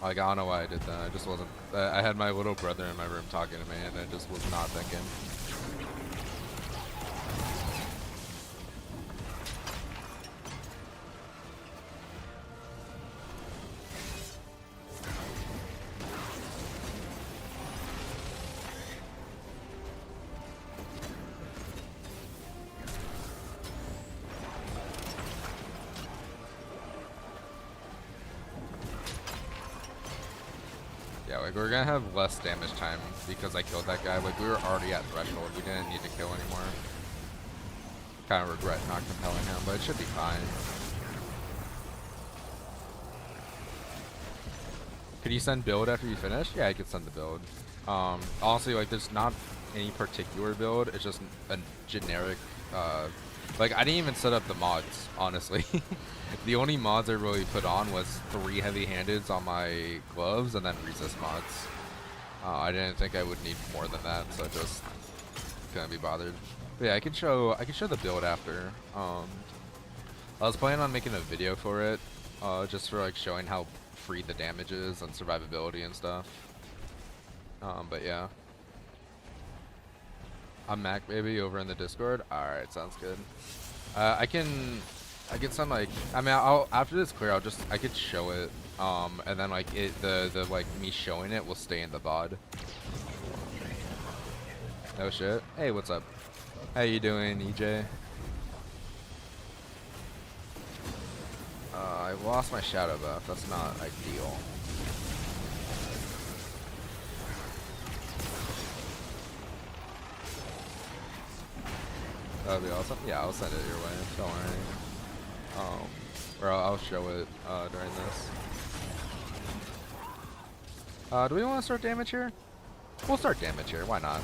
Like, I don't know why I did that. I just wasn't. I had my little brother in my room talking to me, and I just was not thinking. Yeah, like we're gonna have less damage time because I killed that guy. Like we were already at threshold. We didn't need to kill anymore. Kind of regret not compelling him, but it should be fine. Could you send build after you finish? Yeah, I could send the build. Honestly, like there's not any particular build. It's just a generic. Like I didn't even set up the mods, honestly. The only mods I really put on was 3 heavy-handeds on my gloves and then resist mods. I didn't think I would need more than that, so I just couldn't be bothered. But yeah, I can show the build after. I was planning on making a video for it, just for like showing how free the damage is and survivability and stuff. But yeah. I'm Mac Baby over in the Discord. Alright, sounds good. I can I get some like I mean I'll after this clear I could show it and then like the like me showing it will stay in the VOD. No shit. Hey, what's up? How you doing, EJ? I lost my shadow buff. That's not ideal. That'd be awesome. Yeah, I'll send it your way. Don't worry. Or I'll show it during this. Do we want to start damage here? We'll start damage here. Why not?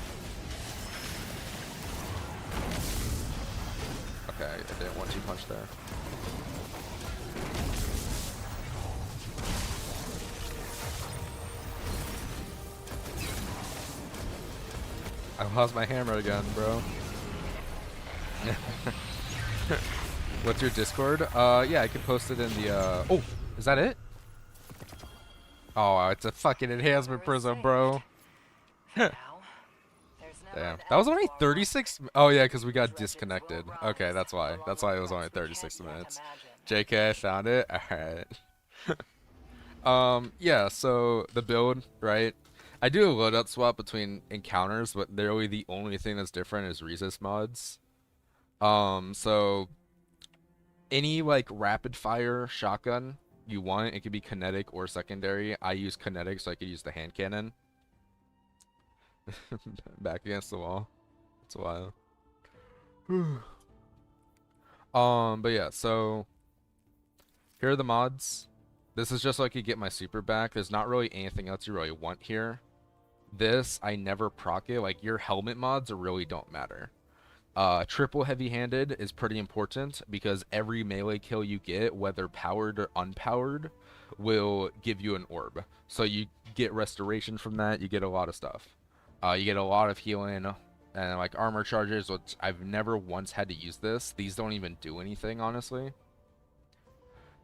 Okay, I didn't 1-2 punch there. I lost my hammer again, bro. What's your Discord? Yeah, I can post it in the, Oh, is that it? Oh, it's a fucking enhancement prism, bro. Damn. That was only 36. Oh, yeah, because we got disconnected. Okay, that's why. That's why it was only 36 minutes. JK, I found it. Alright. Yeah, so the build, right? I do a loadout swap between encounters, but literally the only thing that's different is resist mods. So any like rapid fire shotgun you want, it could be kinetic or secondary. I use kinetic, so I could use the hand cannon. Back against the wall. It's a while. But yeah, so here are the mods. This is just so I could get my super back. There's not really anything else you really want here. This, I never proc it. Like, your helmet mods really don't matter. Triple heavy-handed is pretty important because every melee kill you get, whether powered or unpowered, will give you an orb. So you get restoration from that. You get a lot of stuff. You get a lot of healing and like armor charges, which I've never once had to use this. These don't even do anything, honestly.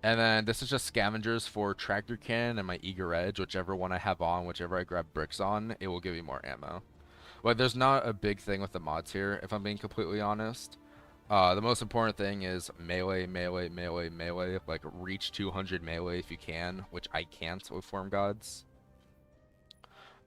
And then this is just scavengers for tractor cannon and my eager edge, whichever one I have on, whichever I grab bricks on, it will give you more ammo. But there's not a big thing with the mods here, if I'm being completely honest. The most important thing is melee, melee, melee, melee. Like, reach 200 melee if you can, which I can't with Form Gods.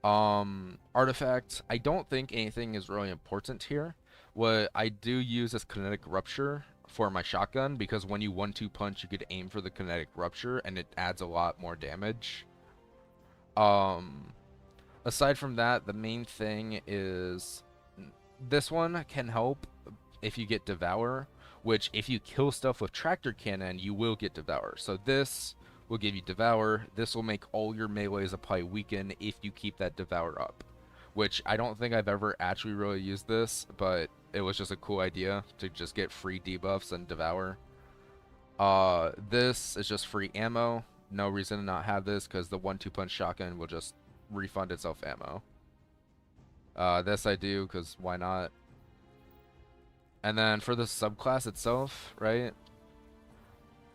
Artifact, I don't think anything is really important here. What I do use is Kinetic Rupture for my shotgun, because when you 1-2 punch, you could aim for the Kinetic Rupture, and it adds a lot more damage. Aside from that, the main thing is this one can help if you get Devour, which if you kill stuff with Tractor Cannon, you will get Devour. So this will give you Devour. This will make all your melees apply Weaken if you keep that Devour up, which I don't think I've ever actually really used this, but it was just a cool idea to just get free debuffs and Devour. This is just free ammo. No reason to not have this because the 1-2 punch shotgun will just refund itself ammo. This I do because why not? And then for the subclass itself, right?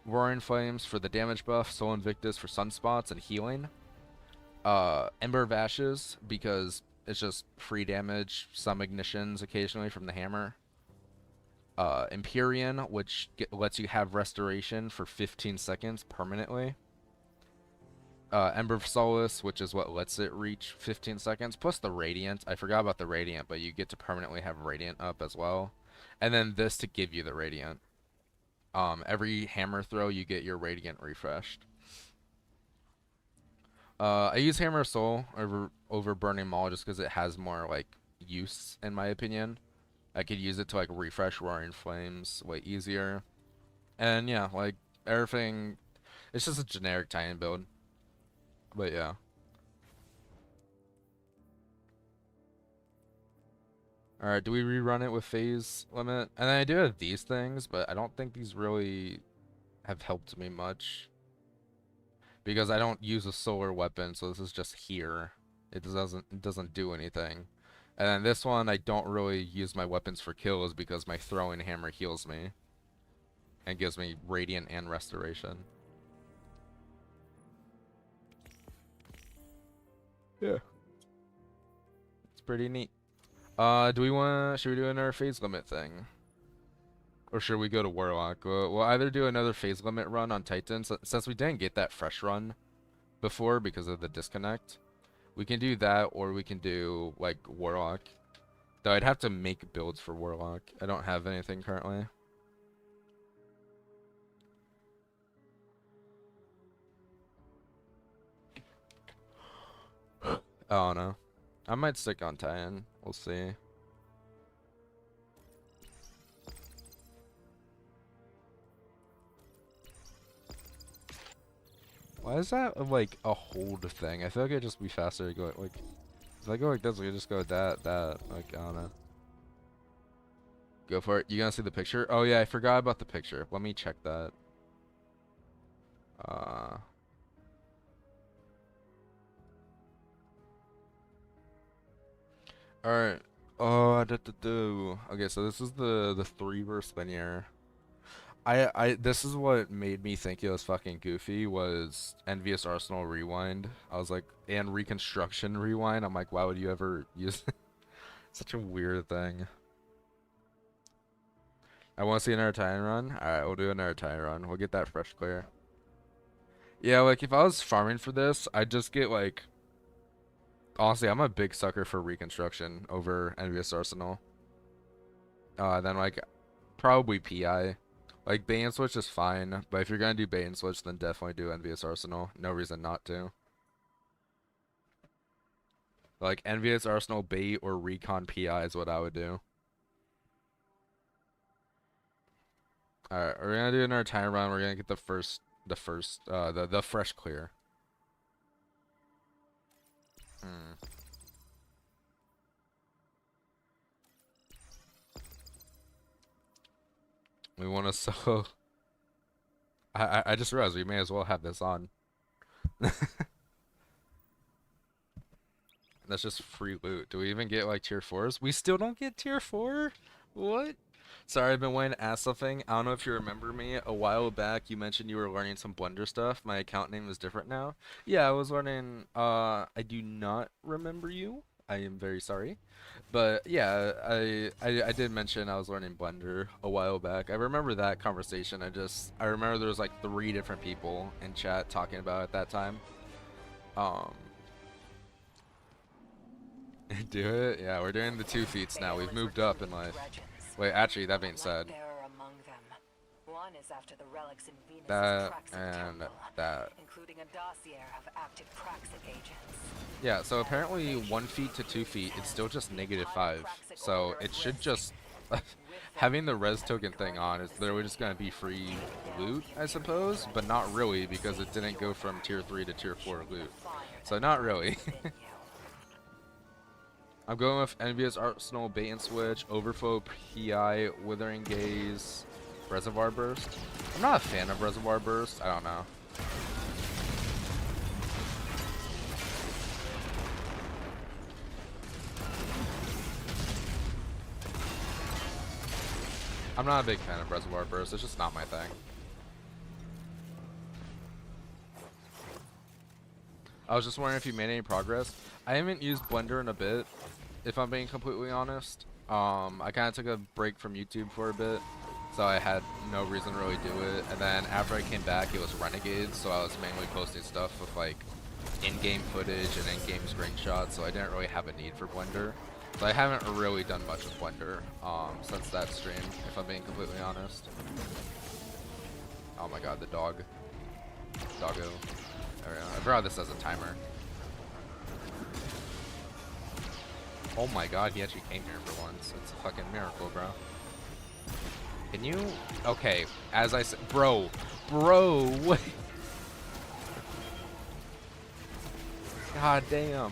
Roaring Flames for the damage buff, Soul Invictus for sunspots and healing. Ember of Ashes because it's just free damage, some ignitions occasionally from the hammer. Empyrean, which lets you have restoration for 15 seconds permanently. Ember of Solace, which is what lets it reach 15 seconds, plus the Radiant. I forgot about the Radiant, but you get to permanently have Radiant up as well. And then this to give you the Radiant. Every hammer throw, you get your Radiant refreshed. I use Hammer of Soul over Burning Maul just because it has more, like, use, in my opinion. I could use it to, like, refresh Roaring Flames way easier. And, yeah, like, everything... It's just a generic tie-in build. But yeah. Alright, do we rerun it with phase limit? And then I do have these things, but I don't think these really have helped me much. Because I don't use a solar weapon, so this is just here. It doesn't do anything. And then this one, I don't really use my weapons for kills because my throwing hammer heals me. And gives me radiant and restoration. Yeah. It's pretty neat. Should we do another phase limit thing? Or should we go to Warlock? We'll either do another phase limit run on Titan, since we didn't get that fresh run before because of the disconnect. We can do that, or we can do, like, Warlock. Though I'd have to make builds for Warlock. I don't have anything currently. Oh, no. I might stick on Titan. We'll see. Why is that, like, a hold thing? I feel like it'd just be faster to go, like... If I go like this, we can just go with that. Like, I don't know. Go for it. You gonna see the picture? Oh, yeah, I forgot about the picture. Let me check that. Alright. Oh, okay, so this is the 3 verse linear. This is what made me think it was fucking goofy, was Envious Arsenal Rewind. I was like, and Reconstruction Rewind. I'm like, why would you ever use such a weird thing? I want to see another Titan run. Alright, we'll do another Titan run. We'll get that fresh clear. Yeah, like, if I was farming for this, I'd just get, like... Honestly, I'm a big sucker for Reconstruction over Envious Arsenal. Then, like, probably PI. Like, bait and switch is fine, but if you're gonna do bait and switch, then definitely do Envious Arsenal. No reason not to. Like, Envious Arsenal bait or Recon PI is what I would do. Alright, we're gonna do another time run. We're gonna get the fresh clear. We want to solo. I just realized we may as well have this on. That's just free loot. Do we even get like tier 4s? We still don't get tier 4? What? Sorry, I've been waiting to ask something. I don't know if you remember me. A while back, you mentioned you were learning some Blender stuff. My account name is different now. Yeah, I was learning. I do not remember you. I am very sorry. But yeah, I did mention I was learning Blender a while back. I remember that conversation. I remember there was like 3 different people in chat talking about it at that time. Do it? Yeah, we're doing the 2 feats now. We've moved up in life. Wait, actually, that being said, that and that. Yeah, so apparently 1 feat to 2 feet, it's still just -5. So it should just having the res token thing on is literally just gonna be free loot, I suppose, but not really because it didn't go from tier 3 to tier 4 loot. So not really. I'm going with Envious Arsenal, Bait and Switch, Overflow, PI, Withering Gaze, Reservoir Burst. I'm not a fan of Reservoir Burst. I don't know. I'm not a big fan of Reservoir Burst. It's just not my thing. I was just wondering if you made any progress. I haven't used Blender in a bit, if I'm being completely honest. I kind of took a break from YouTube for a bit, so I had no reason to really do it. And then after I came back, it was Renegades, so I was mainly posting stuff with like in-game footage and in-game screenshots, so I didn't really have a need for Blender. So I haven't really done much with Blender since that stream, if I'm being completely honest. Oh my god, the dog. Doggo. There we go. I forgot this as a timer. Oh my god, he actually came here for once. It's a fucking miracle, bro. Can you... Okay, as I said... Bro! Wait. God damn.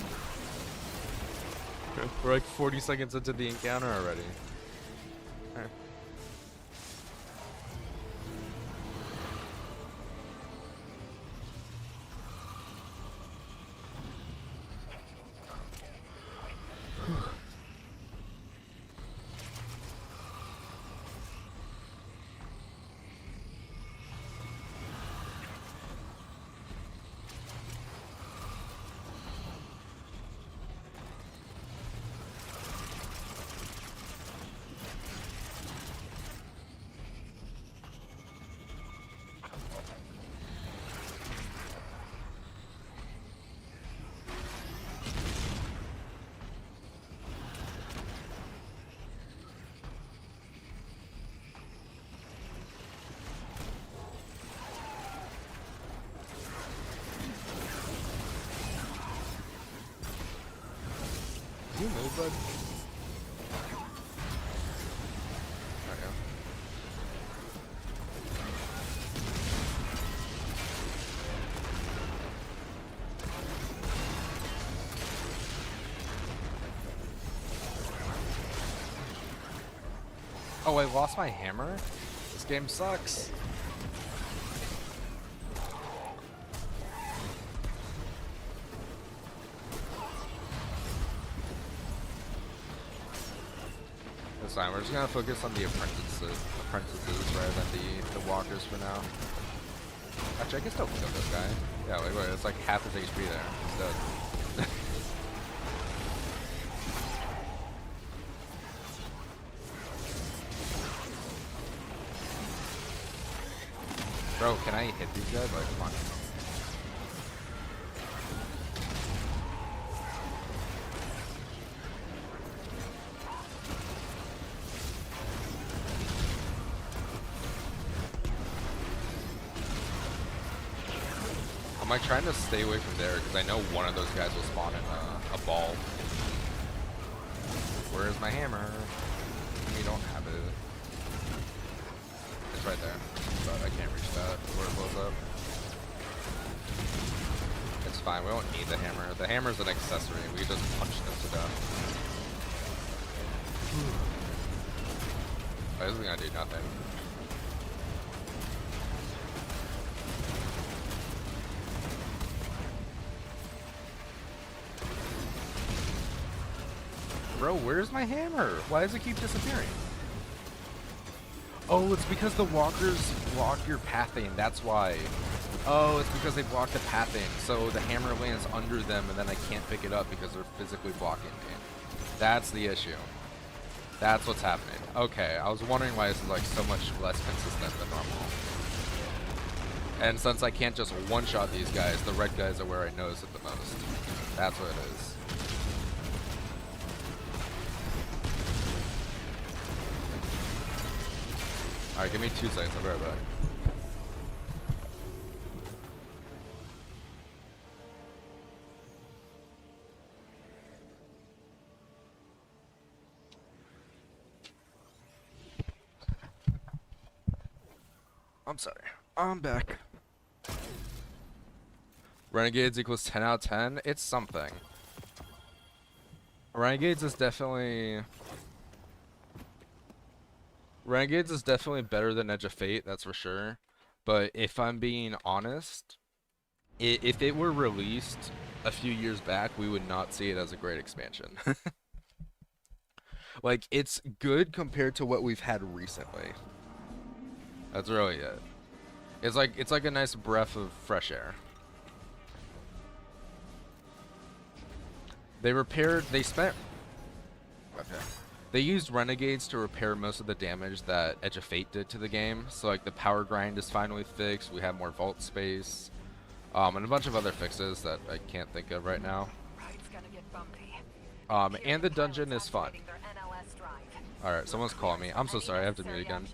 We're like 40 seconds into the encounter already. bud. There we go. Oh, I lost my hammer? This game sucks. That's fine. We're just gonna focus on the apprentices rather than the walkers for now. Actually, I can still kill this guy. Yeah, wait, it's like half his HP there. He's dead. Bro, can I hit these guys? Like, come on. I'm like trying to stay away from there because I know one of those guys will spawn in a ball. Where's my hammer? We don't have it. It's right there, but I can't reach that where it blows up. It's fine, we don't need the hammer. The hammer's an accessory, we just punch them to death. This is gonna do nothing. Bro, where's my hammer? Why does it keep disappearing? Oh, it's because the walkers block your pathing, that's why. Oh, it's because they block the pathing, so the hammer lands under them and then I can't pick it up because they're physically blocking me. That's the issue. That's what's happening. Okay, I was wondering why this is like so much less consistent than normal. And since I can't just one-shot these guys, the red guys are where I notice it the most. That's what it is. Alright, give me 2 seconds, I'll be right back. I'm sorry. I'm back. Renegades equals 10 out of 10? It's something. Renegades is definitely better than Edge of Fate, that's for sure. But if I'm being honest, if it were released a few years back, we would not see it as a great expansion. Like, it's good compared to what we've had recently. That's really it. It's like a nice breath of fresh air. They spent okay. They used Renegades to repair most of the damage that Edge of Fate did to the game. So like the power grind is finally fixed, we have more vault space, and a bunch of other fixes that I can't think of right now. And the dungeon is fun. Alright, someone's calling me. I'm so sorry, I have to mute again.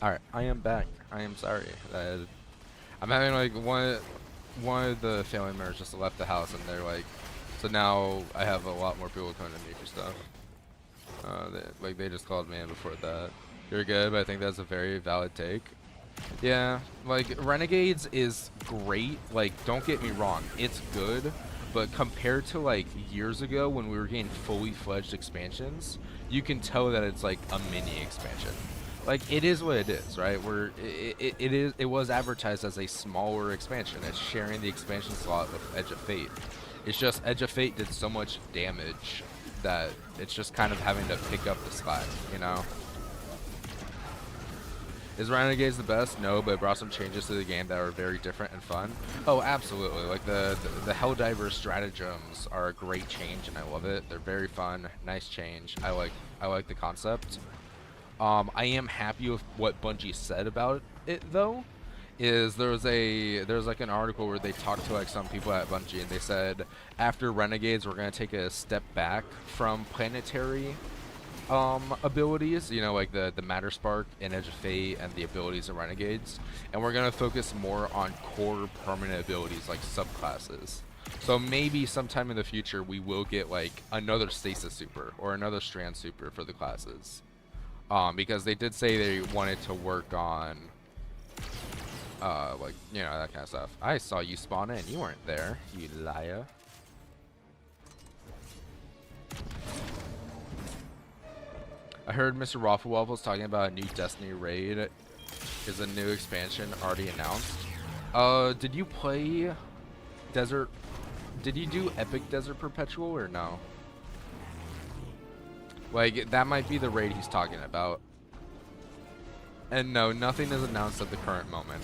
Alright, I am back. I am sorry. I'm having like one of the family members just left the house and they're like, so now I have a lot more people coming to me for stuff. They just called me in before that. You're good, but I think that's a very valid take. Yeah, like Renegades is great. Like, don't get me wrong, it's good. But compared to like years ago when we were getting fully fledged expansions, you can tell that it's like a mini expansion. Like, it is what it is, right? It was advertised as a smaller expansion. It's sharing the expansion slot with Edge of Fate. It's just Edge of Fate did so much damage that it's just kind of having to pick up the slack, you know? Is Renegades the best? No, but it brought some changes to the game that are very different and fun. Oh, absolutely. Like the Helldiver stratagems are a great change, and I love it. They're very fun, nice change. I like the concept. I am happy with what Bungie said about it though. Is there's like an article where they talked to like some people at Bungie, and they said after Renegades we're gonna take a step back from planetary abilities, you know, like the Matter Spark and Edge of Fate and the abilities of Renegades, and we're gonna focus more on core permanent abilities like subclasses. So maybe sometime in the future we will get like another Stasis Super or another Strand Super for the classes, because they did say they wanted to work on like, you know, that kind of stuff. I saw you spawn in, you weren't there, you liar. I heard Mr. Waffle Waffles talking about a new Destiny raid. Is a new expansion already announced? Did you play Desert? Did you do Epic Desert Perpetual or no? Like, that might be the raid he's talking about. And no, nothing is announced at the current moment.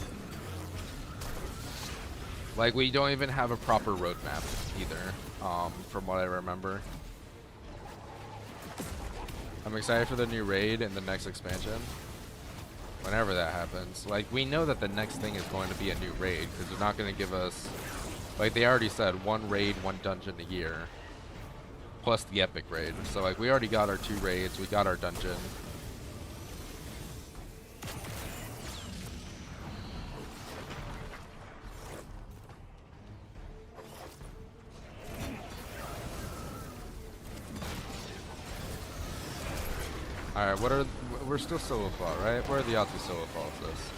Like, we don't even have a proper roadmap either, from what I remember. I'm excited for the new raid and the next expansion. Whenever that happens. Like, we know that the next thing is going to be a new raid, because they're not going to give us... Like, they already said, one raid, one dungeon a year. Plus the epic raid. So, like, we already got our 2 raids, we got our dungeon. Alright, what are... We're still solo fault, right? What are the odds of solo fault this?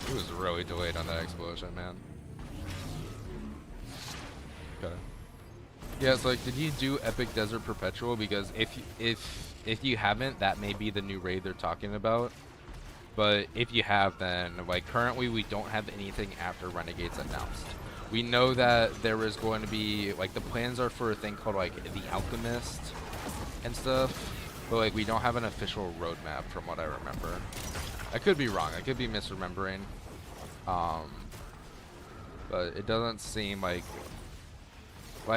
It was really delayed on that explosion, man. Okay. Yeah, it's like, did you do Epic Desert Perpetual? Because if you haven't, that may be the new raid they're talking about. But if you have, then, like, currently we don't have anything after Renegades announced. We know that there is going to be, like, the plans are for a thing called, like, the Alchemist and stuff. But, like, we don't have an official roadmap from what I remember. I could be wrong. I could be misremembering. But it doesn't seem like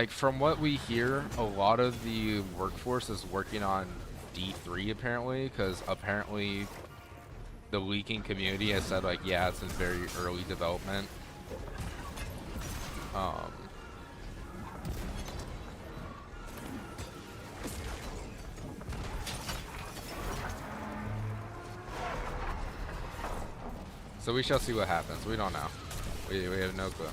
from what we hear, a lot of the workforce is working on D3 apparently, because apparently the leaking community has said, like, yeah, it's in very early development. So we shall see what happens. We don't know. We have no clue.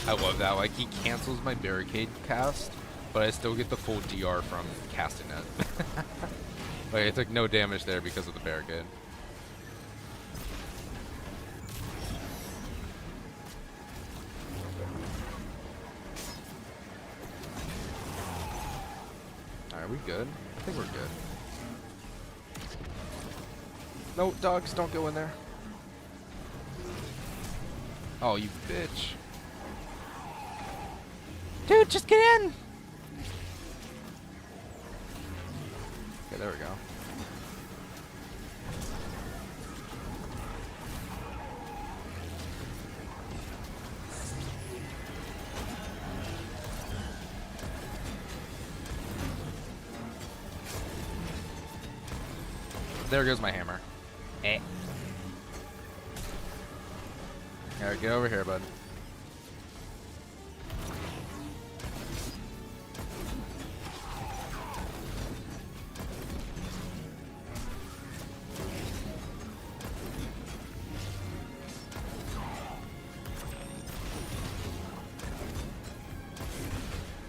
I love that. Like, he cancels my barricade cast, but I still get the full DR from casting it. Like, I took no damage there because of the barricade. Alright, we good? I think we're good. No, dogs, don't go in there. Oh, you bitch. Dude, just get in! Okay, there we go. There goes my hammer. Eh. Alright, get over here, bud.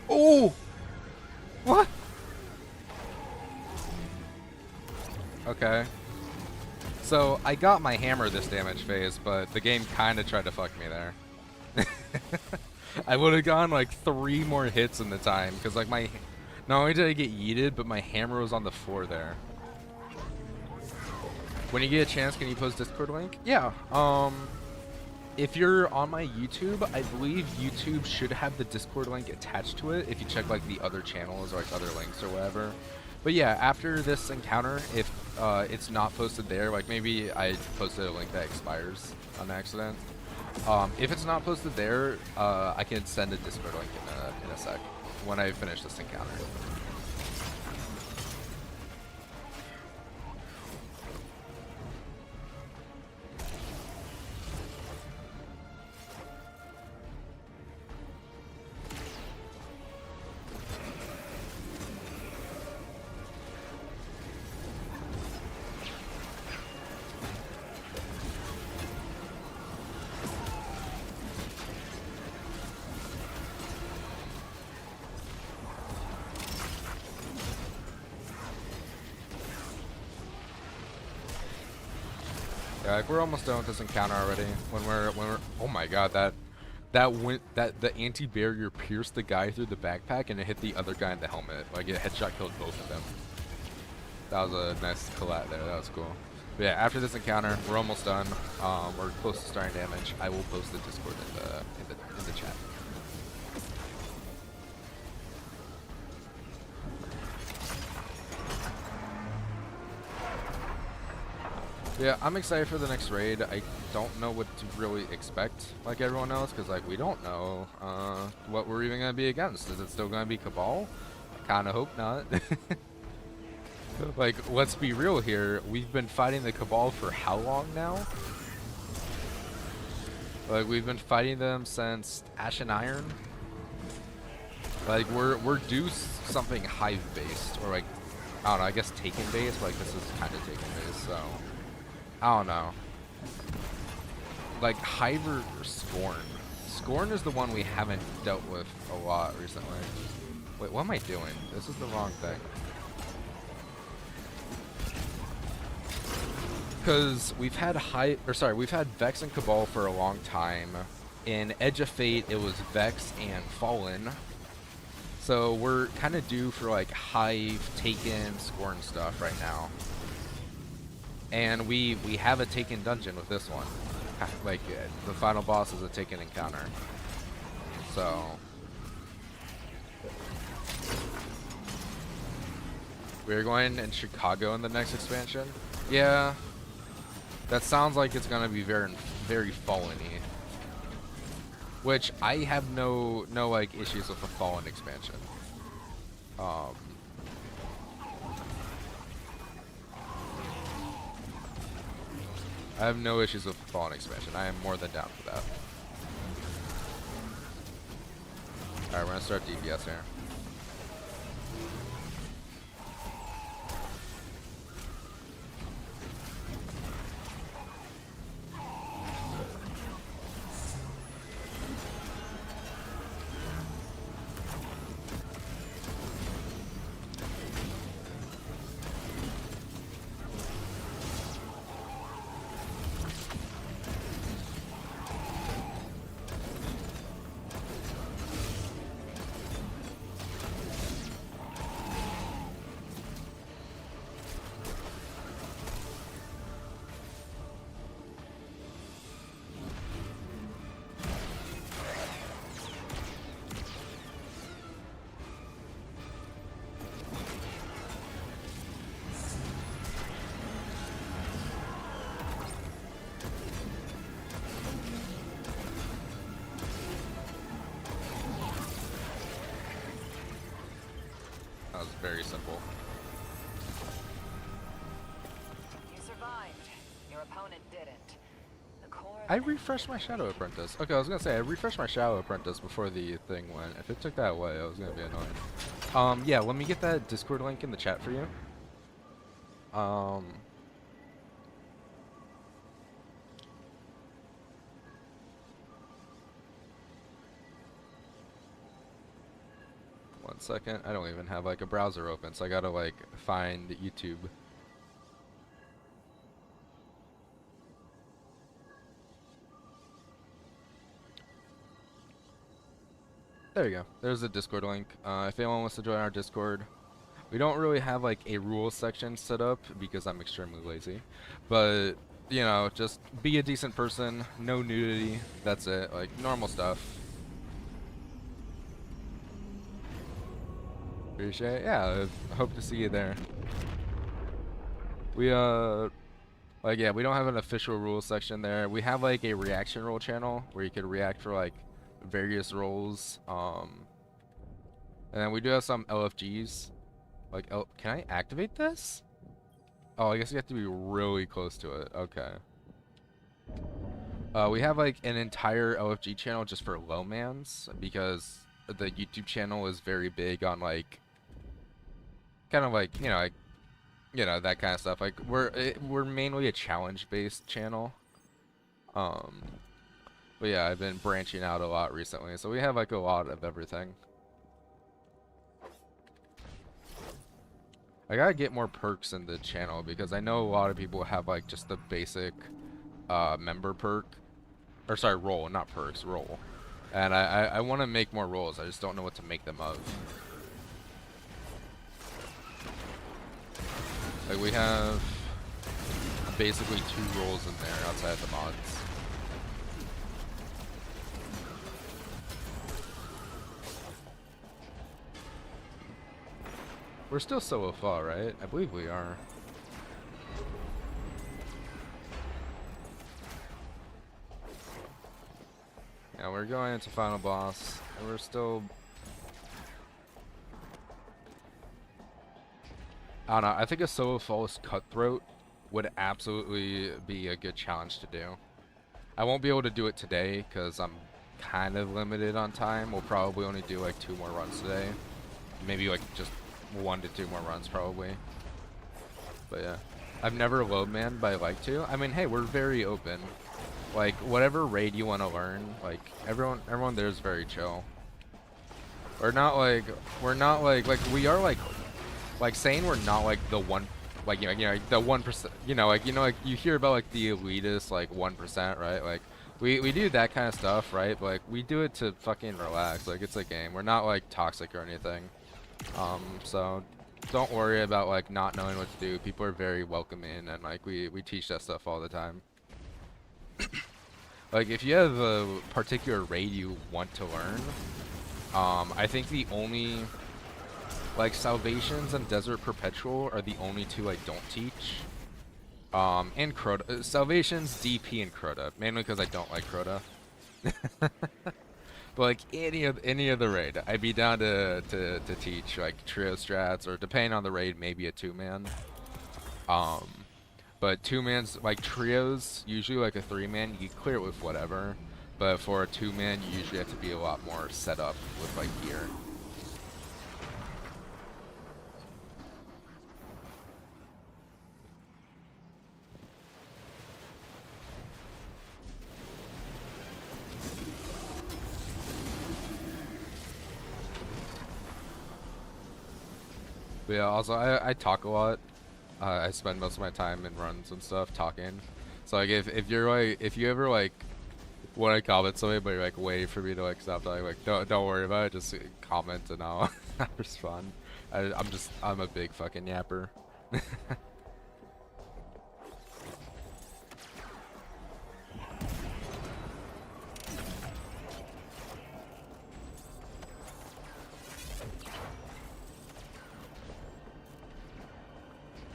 Oh! What? Okay. So, I got my hammer this damage phase, but the game kind of tried to fuck me there. I would have gone like 3 more hits in the time, because like Not only did I get yeeted, but my hammer was on the floor there. When you get a chance, can you post Discord link? Yeah. If you're on my YouTube, I believe YouTube should have the Discord link attached to it if you check like the other channels or like other links or whatever. But yeah, after this encounter, if it's not posted there, like maybe I posted a link that expires on accident. If it's not posted there, I can send a Discord link in a sec when I finish this encounter. Yeah, like we're almost done with this encounter already. When we're oh my god, the anti-barrier pierced the guy through the backpack and it hit the other guy in the helmet. Like it headshot killed both of them. That was a nice collat there. That was cool. But yeah, after this encounter, we're almost done. We're close to starting damage. I will post the Discord in the chat. Yeah, I'm excited for the next raid. I don't know what to really expect, like everyone else, because like we don't know what we're even gonna be against. Is it still gonna be Cabal? I kind of hope not. Like, let's be real here. We've been fighting the Cabal for how long now? Like we've been fighting them since Ash and Iron. Like we're due something Hive based, or like I don't know. I guess Taken based. But like this is kind of Taken based, so. I don't know. Like Hive or Scorn. Scorn is the one we haven't dealt with a lot recently. Wait, what am I doing? This is the wrong thing. Because we've had we've had Vex and Cabal for a long time. In Edge of Fate, it was Vex and Fallen. So we're kind of due for like Hive, Taken, Scorn stuff right now. And we have a Taken dungeon with this one. Like, the final boss is a Taken encounter. So. We're going in Chicago in the next expansion? Yeah. That sounds like it's gonna be very, very Fallen-y. Which, I have no like, issues with the Fallen expansion. I have no issues with the Fallen expansion. I am more than down for that. Alright, we're gonna start DPS here. That was very simple. You survived. Your opponent didn't. The core I refreshed my Shadow Apprentice. Okay, I was gonna say, I refreshed my Shadow Apprentice before the thing went. If it took that away, I was gonna be annoyed. Yeah, let me get that Discord link in the chat for you. One second. I don't even have like a browser open, so I gotta like find YouTube. There you go. There's a Discord link. If anyone wants to join our Discord, we don't really have like a rules section set up because I'm extremely lazy. But, you know, just be a decent person, no nudity, that's it. Like, normal stuff. Appreciate it. Yeah, I hope to see you there. We, like, yeah, we don't have an official rules section there. We have like a reaction roll channel where you could react for like various roles. And then we do have some LFGs. Like, can I activate this? Oh, I guess you have to be really close to it. Okay. We have like an entire LFG channel just for low mans because the YouTube channel is very big on like, kind of like, that kind of stuff. Like we're mainly a challenge-based channel. But yeah, I've been branching out a lot recently, so we have like a lot of everything. I gotta get more perks in the channel because I know a lot of people have like just the basic member perk, or sorry, role, not perks, role. And I want to make more roles. I just don't know what to make them of. Like we have basically 2 roles in there outside of the mods. We're still solo far, right? I believe we are. Yeah, we're going into final boss. And we're still... I don't know. I think a solo false cutthroat would absolutely be a good challenge to do. I won't be able to do it today because I'm kind of limited on time. We'll probably only do like 2 more runs today. Maybe like just 1 to 2 more runs probably. But yeah, I've never load manned, but I like to. I mean, hey, we're very open. Like whatever raid you want to learn, like everyone there is very chill. We're not like we are like saying we're not like the one, like you know the 1%, like you hear about like the elitist like 1%, right? Like we do that kind of stuff, right? But like we do it to fucking relax. Like it's a game. We're not like toxic or anything. So don't worry about like not knowing what to do. People are very welcoming, and like we teach that stuff all the time. Like if you have a particular raid you want to learn, I think the only like Salvations and Desert Perpetual are the only 2 I don't teach. And Crota, Salvations, DP, and Crota, mainly because I don't like Crota. But like any of the raid, I'd be down to teach like trio strats, or depending on the raid, maybe a 2-man. But 2-mans, like trios, usually like a 3-man, you can clear it with whatever. But for a 2-man, you usually have to be a lot more set up with like gear. But yeah, also I talk a lot. I spend most of my time in runs and stuff talking. So like if you're like if you ever like want to comment something but you're like waiting for me to like stop talking, like don't worry about it. Just comment and I'll respond. I'm a big fucking yapper.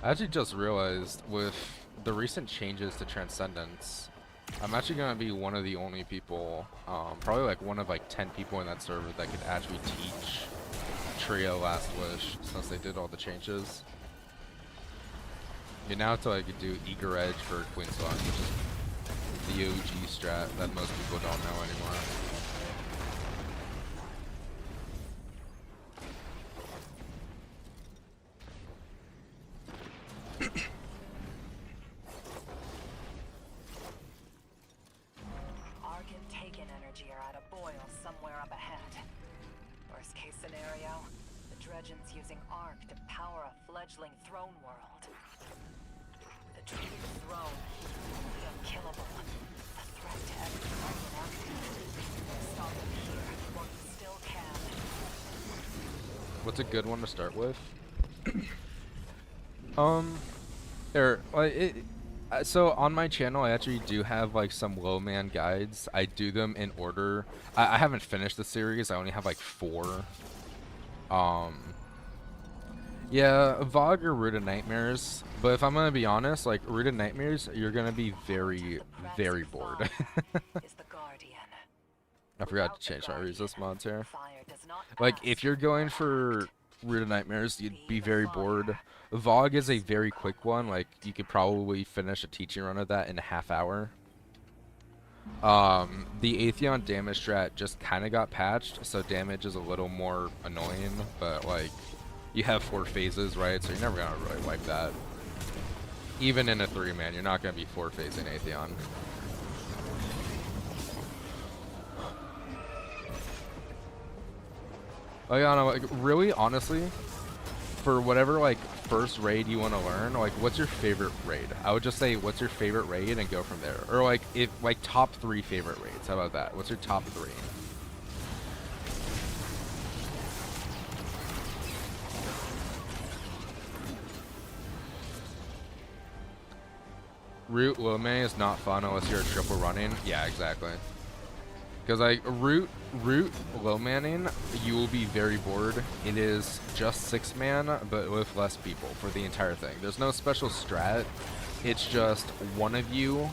I actually just realized with the recent changes to Transcendence, I'm actually gonna be one of the only people, probably like one of like 10 people in that server that could actually teach Trio Last Wish since they did all the changes. You now have to like do Eager Edge for Queen Song, which is the OG strat that most people don't know anymore. Arc and Taken energy are at a boil somewhere up ahead. Worst case scenario, the Dredgens using Arc to power a fledgling throne world. The true throne, the unkillable, a threat to every Arcan active. Stop them here, while you still can. What's a good one to start with? Um, there, like so on my channel, I actually do have like some low man guides. I do them in order. I haven't finished the series. I only have like 4. Um, yeah, Vogue or Root of Nightmares. But if I'm gonna be honest, like Root of Nightmares, you're gonna be very, very bored. Is the guardian. I forgot to change my resist mods here. Like, if you're going for Root of Nightmares, you'd be very bored. Vogue is a very quick one. Like, you could probably finish a teaching run of that in a half hour. The Atheon damage strat just kind of got patched, so damage is a little more annoying, but, like, you have 4 phases, right? So you're never gonna really wipe that. Even in a 3-man, you're not gonna be 4-phasing Atheon. Like, I don't know, like, really, honestly, for whatever, like, first raid you want to learn, like, what's your favorite raid? I would just say, what's your favorite raid, and go from there. Or, like, if, like, top 3 favorite raids. How about that? What's your top 3? Root Lome is not fun unless you're a triple running. Yeah, exactly. Because, like, root low manning, you will be very bored. It is just 6-man, but with less people for the entire thing. There's no special strat. It's just one of you,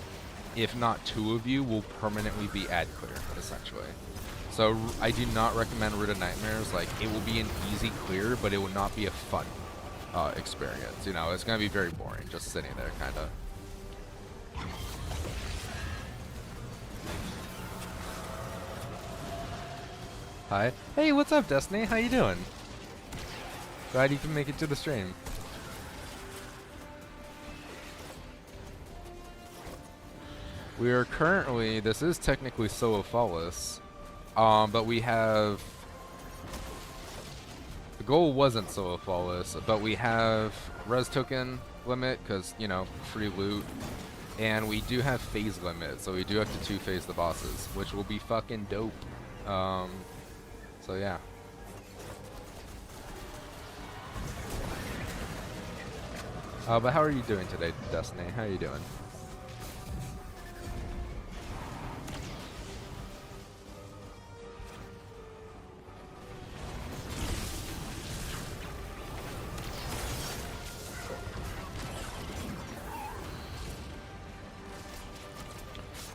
if not 2 of you, will permanently be ad clear, essentially. So I do not recommend Root of Nightmares. Like, it will be an easy clear, but it will not be a fun experience. You know, it's going to be very boring, just sitting there, kind of. Hi. Hey, what's up, Destiny? How you doing? Glad you can make it to the stream. We are currently, this is technically solo flawless, but we have, the goal wasn't solo flawless, but we have res token limit, because, you know, free loot, and we do have phase limit, so we do have to 2-phase the bosses, which will be fucking dope. So yeah. But how are you doing today, Destiny? How are you doing?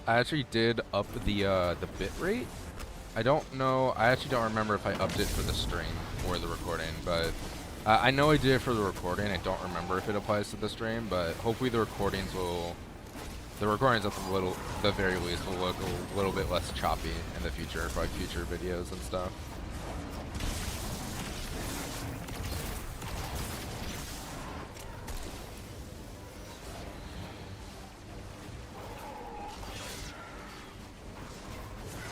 I actually did up the bit rate. I don't know. I actually don't remember if I upped it for the stream or the recording, but I know I did it for the recording. I don't remember if it applies to the stream, but hopefully the recordings will. The recordings at the very least will look a little bit less choppy in the future for like future videos and stuff.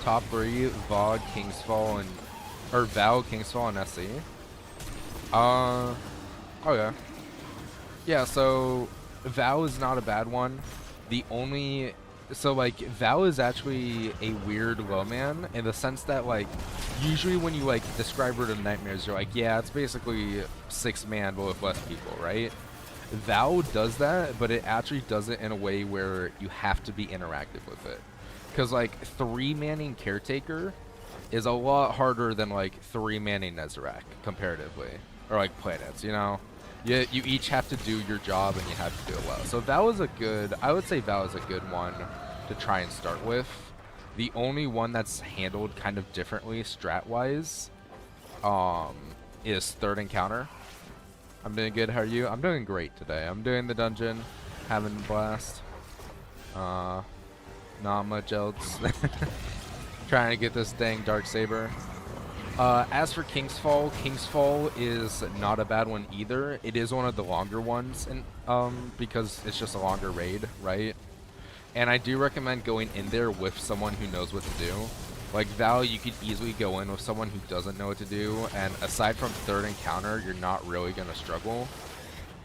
Top 3, Vogue, Kingsfall, and or Val, Kingsfall, and SC. Oh yeah. Yeah, so Val is not a bad one. The only so like Val is actually a weird low man in the sense that like usually when you like describe Root of Nightmares, you're like, yeah, it's basically 6-man but with less people, right? Val does that, but it actually does it in a way where you have to be interactive with it. Because, like, 3-manning Caretaker is a lot harder than, like, 3-manning Nezarec, comparatively. Or, like, planets, you know? You each have to do your job, and you have to do it well. So Val is a good... I would say Val is a good one to try and start with. The only one that's handled kind of differently, strat-wise, is Third Encounter. I'm doing good. How are you? I'm doing great today. I'm doing the dungeon, having a blast. Not much else. Trying to get this dang darksaber. As for Kingsfall, Kingsfall is not a bad one either. It is one of the longer ones, and because it's just a longer raid, right? And I do recommend going in there with someone who knows what to do. Like Val, you could easily go in with someone who doesn't know what to do, and aside from Third Encounter, you're not really gonna struggle.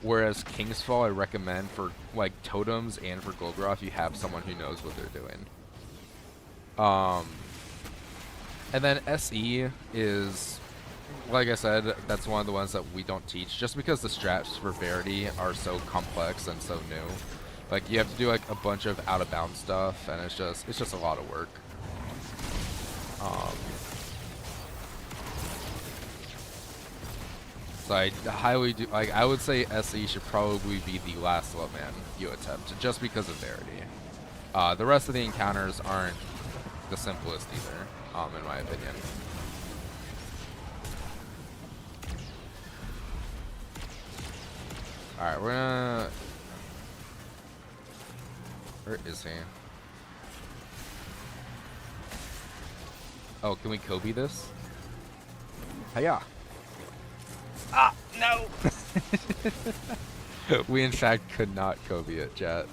Whereas Kingsfall, I recommend for like totems and for Golgroth, you have someone who knows what they're doing. And then SE is like I said, that's one of the ones that we don't teach, just because the strats for Verity are so complex and so new. Like you have to do like a bunch of out of bounds stuff, and it's just a lot of work. So I highly do, like, I would say SE should probably be the last slow man you attempt, just because of Verity. The rest of the encounters aren't the simplest either, in my opinion. Alright, we're gonna... Where is he? Oh, can we Kobe this? Hiya! Ah, no! We in fact could not Kobe it, chat.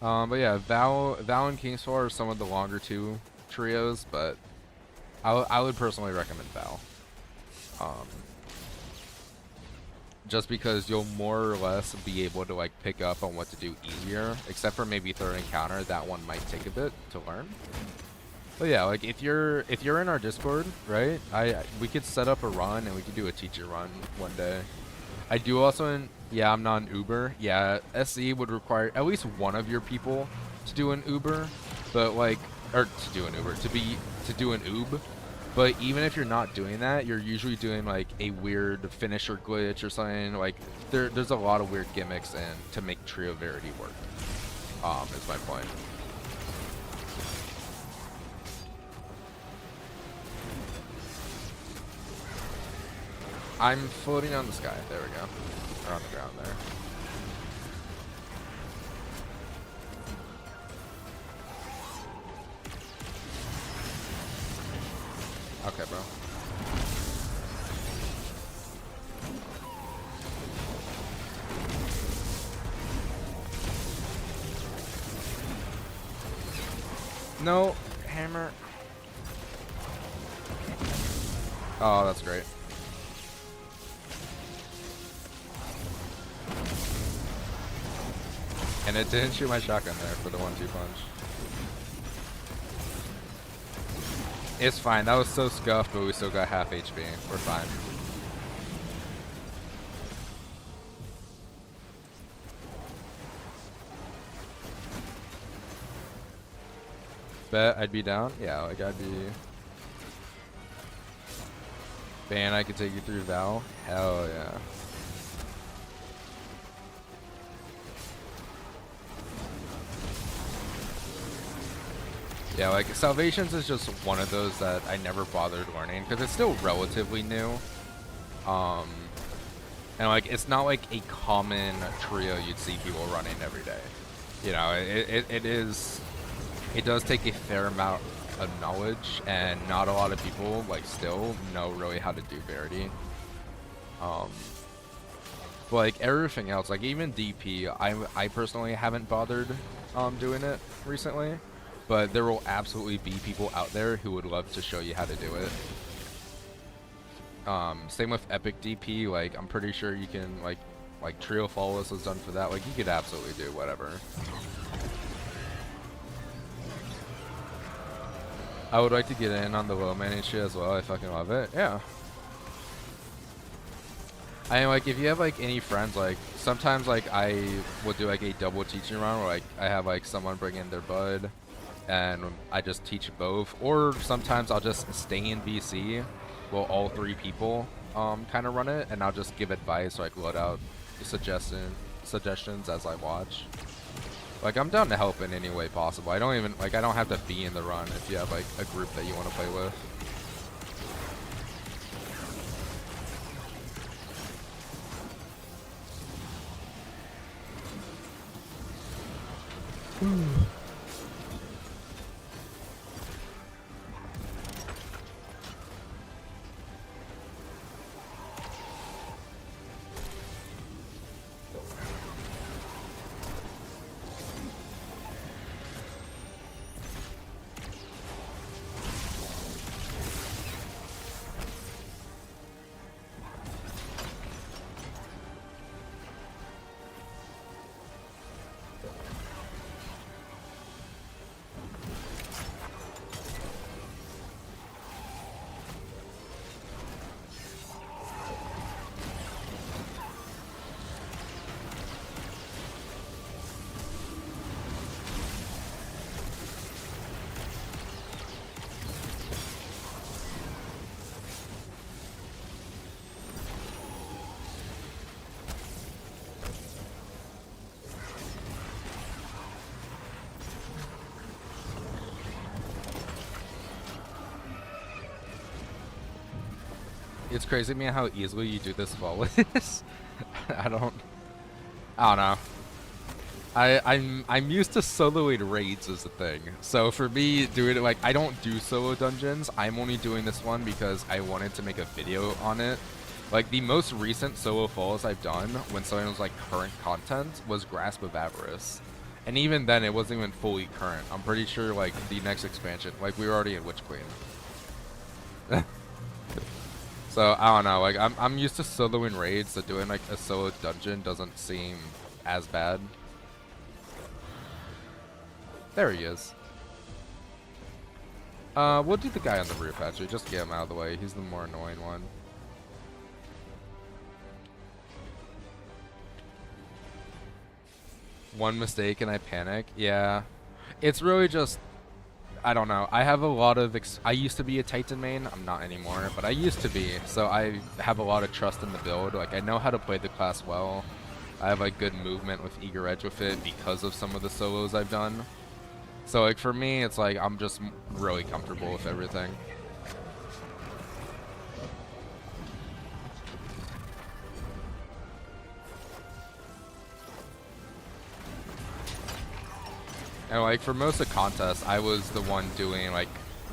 But yeah, Val and Kingsfall are some of the longer two trios, but I would personally recommend Val. Just because you'll more or less be able to like pick up on what to do easier, except for maybe third encounter. That one might take a bit to learn. But yeah, like if you're in our Discord, right? We could set up a run and we could do a teacher run one day. I do also yeah, I'm not an Uber. Yeah, SE would require at least one of your people to do an Uber, but like or to do an Uber, to do an Oob. But even if you're not doing that, you're usually doing like a weird finisher glitch or something. Like there's a lot of weird gimmicks in to make Trio Verity work. Is my point. I'm floating on the sky. There we go. Or on the ground there. Okay, bro. No, hammer. Oh, that's great. And it didn't shoot my shotgun there for the 1-2 punch. It's fine. That was so scuffed, but we still got half HP. We're fine. Bet I'd be down? Yeah, like I'd be... Ban, I could take you through Val? Hell yeah. Yeah, like Salvations is just one of those that I never bothered learning because it's still relatively new. And like it's not like a common trio you'd see people running every day. You know, it does take a fair amount of knowledge, and not a lot of people like still know really how to do Verity. But like everything else, like even DP, I personally haven't bothered doing it recently. But there will absolutely be people out there who would love to show you how to do it. Same with Epic DP, like I'm pretty sure you can like Trio Flawless was done for that. Like you could absolutely do whatever. I would like to get in on the low man shit as well. I fucking love it. Yeah. I mean, like if you have like any friends, like sometimes like I will do like a double teaching run where like I have like someone bring in their bud and I just teach both, or sometimes I'll just stay in VC while all three people kind of run it, and I'll just give advice or like load out suggestions as I watch. Like I'm down to help in any way possible. I don't have to be in the run if you have like a group that you want to play with. It's crazy to me how easily you do this flawless. I don't know. I'm used to soloing raids as a thing. So for me, doing it like I don't do solo dungeons. I'm only doing this one because I wanted to make a video on it. Like the most recent solo falls I've done when something was like current content was Grasp of Avarice. And even then it wasn't even fully current. I'm pretty sure like the next expansion, like we were already in Witch Queen. So I don't know, like I'm used to soloing raids, so doing like a solo dungeon doesn't seem as bad. There he is. We'll do the guy on the roof actually, just get him out of the way. He's the more annoying one. One mistake and I panic. Yeah. It's really just, I don't know. I have a lot of, I used to be a Titan main. I'm not anymore, but I used to be. So I have a lot of trust in the build. Like I know how to play the class well. I have like good movement with Eager Edge with it because of some of the solos I've done. So like for me, it's like I'm just really comfortable with everything. And like for most of contests, I was the one doing like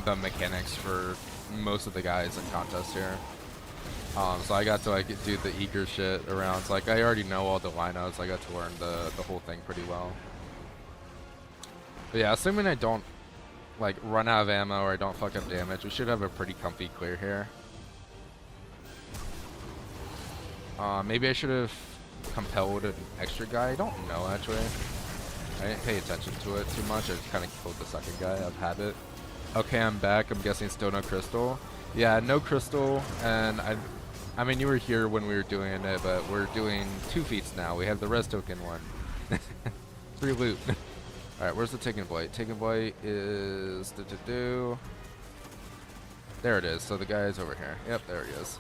the mechanics for most of the guys in contest here. So I got to like do the eager shit around. So like I already know all the lineups. I got to learn the whole thing pretty well. But yeah, assuming I don't like run out of ammo or I don't fuck up damage, we should have a pretty comfy clear here. Maybe I should have compelled an extra guy. I don't know actually. I didn't pay attention to it too much. I just kind of killed the second guy out of habit. Okay, I'm back. I'm guessing still no crystal. Yeah, no crystal. And I mean, you were here when we were doing it, but we're doing 2 feats now. We have the res token one. 3 loot. All right, where's the Taken Blight? Taken Blight is there it is. So the guy is over here. Yep, there he is.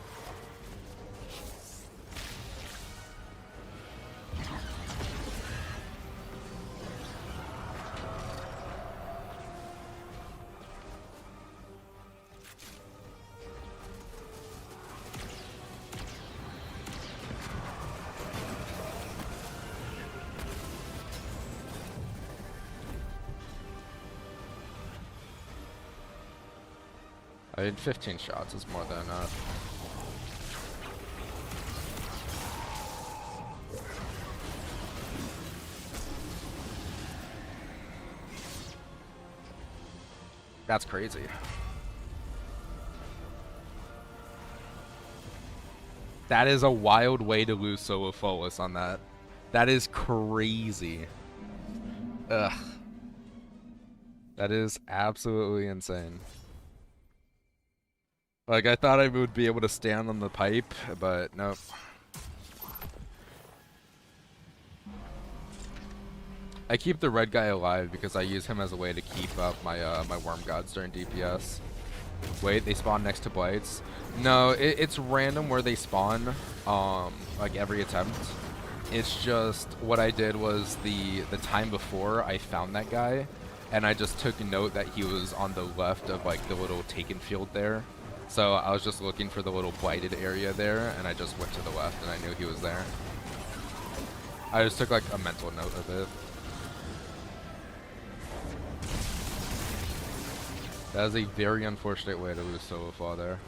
I mean, 15 shots is more than enough. That's crazy. That is a wild way to lose solo Folus on that. That is crazy. Ugh. That is absolutely insane. Like, I thought I would be able to stand on the pipe, but nope. I keep the red guy alive because I use him as a way to keep up my my worm gods during DPS. Wait, they spawn next to blights? No, it's random where they spawn, like every attempt. It's just what I did was the time before I found that guy, and I just took note that he was on the left of like the little taken field there. So I was just looking for the little blighted area there, and I just went to the left, and I knew he was there. I just took like a mental note of it. That is a very unfortunate way to lose solo fall there.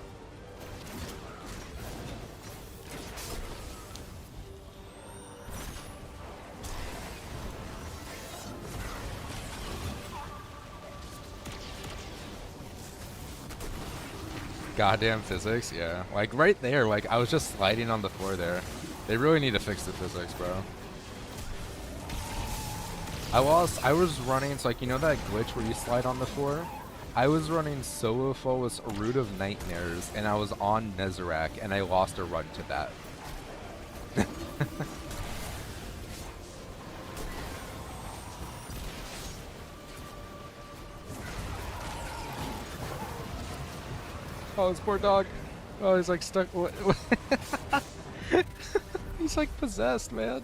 Goddamn physics, yeah. Like right there, like I was just sliding on the floor there. They really need to fix the physics, bro. I was running, so like you know that glitch where you slide on the floor? I was running solo Folus Root of Nightmares, and I was on Nezarec, and I lost a run to that. Oh, this poor dog. Oh, he's like stuck. He's like possessed, man.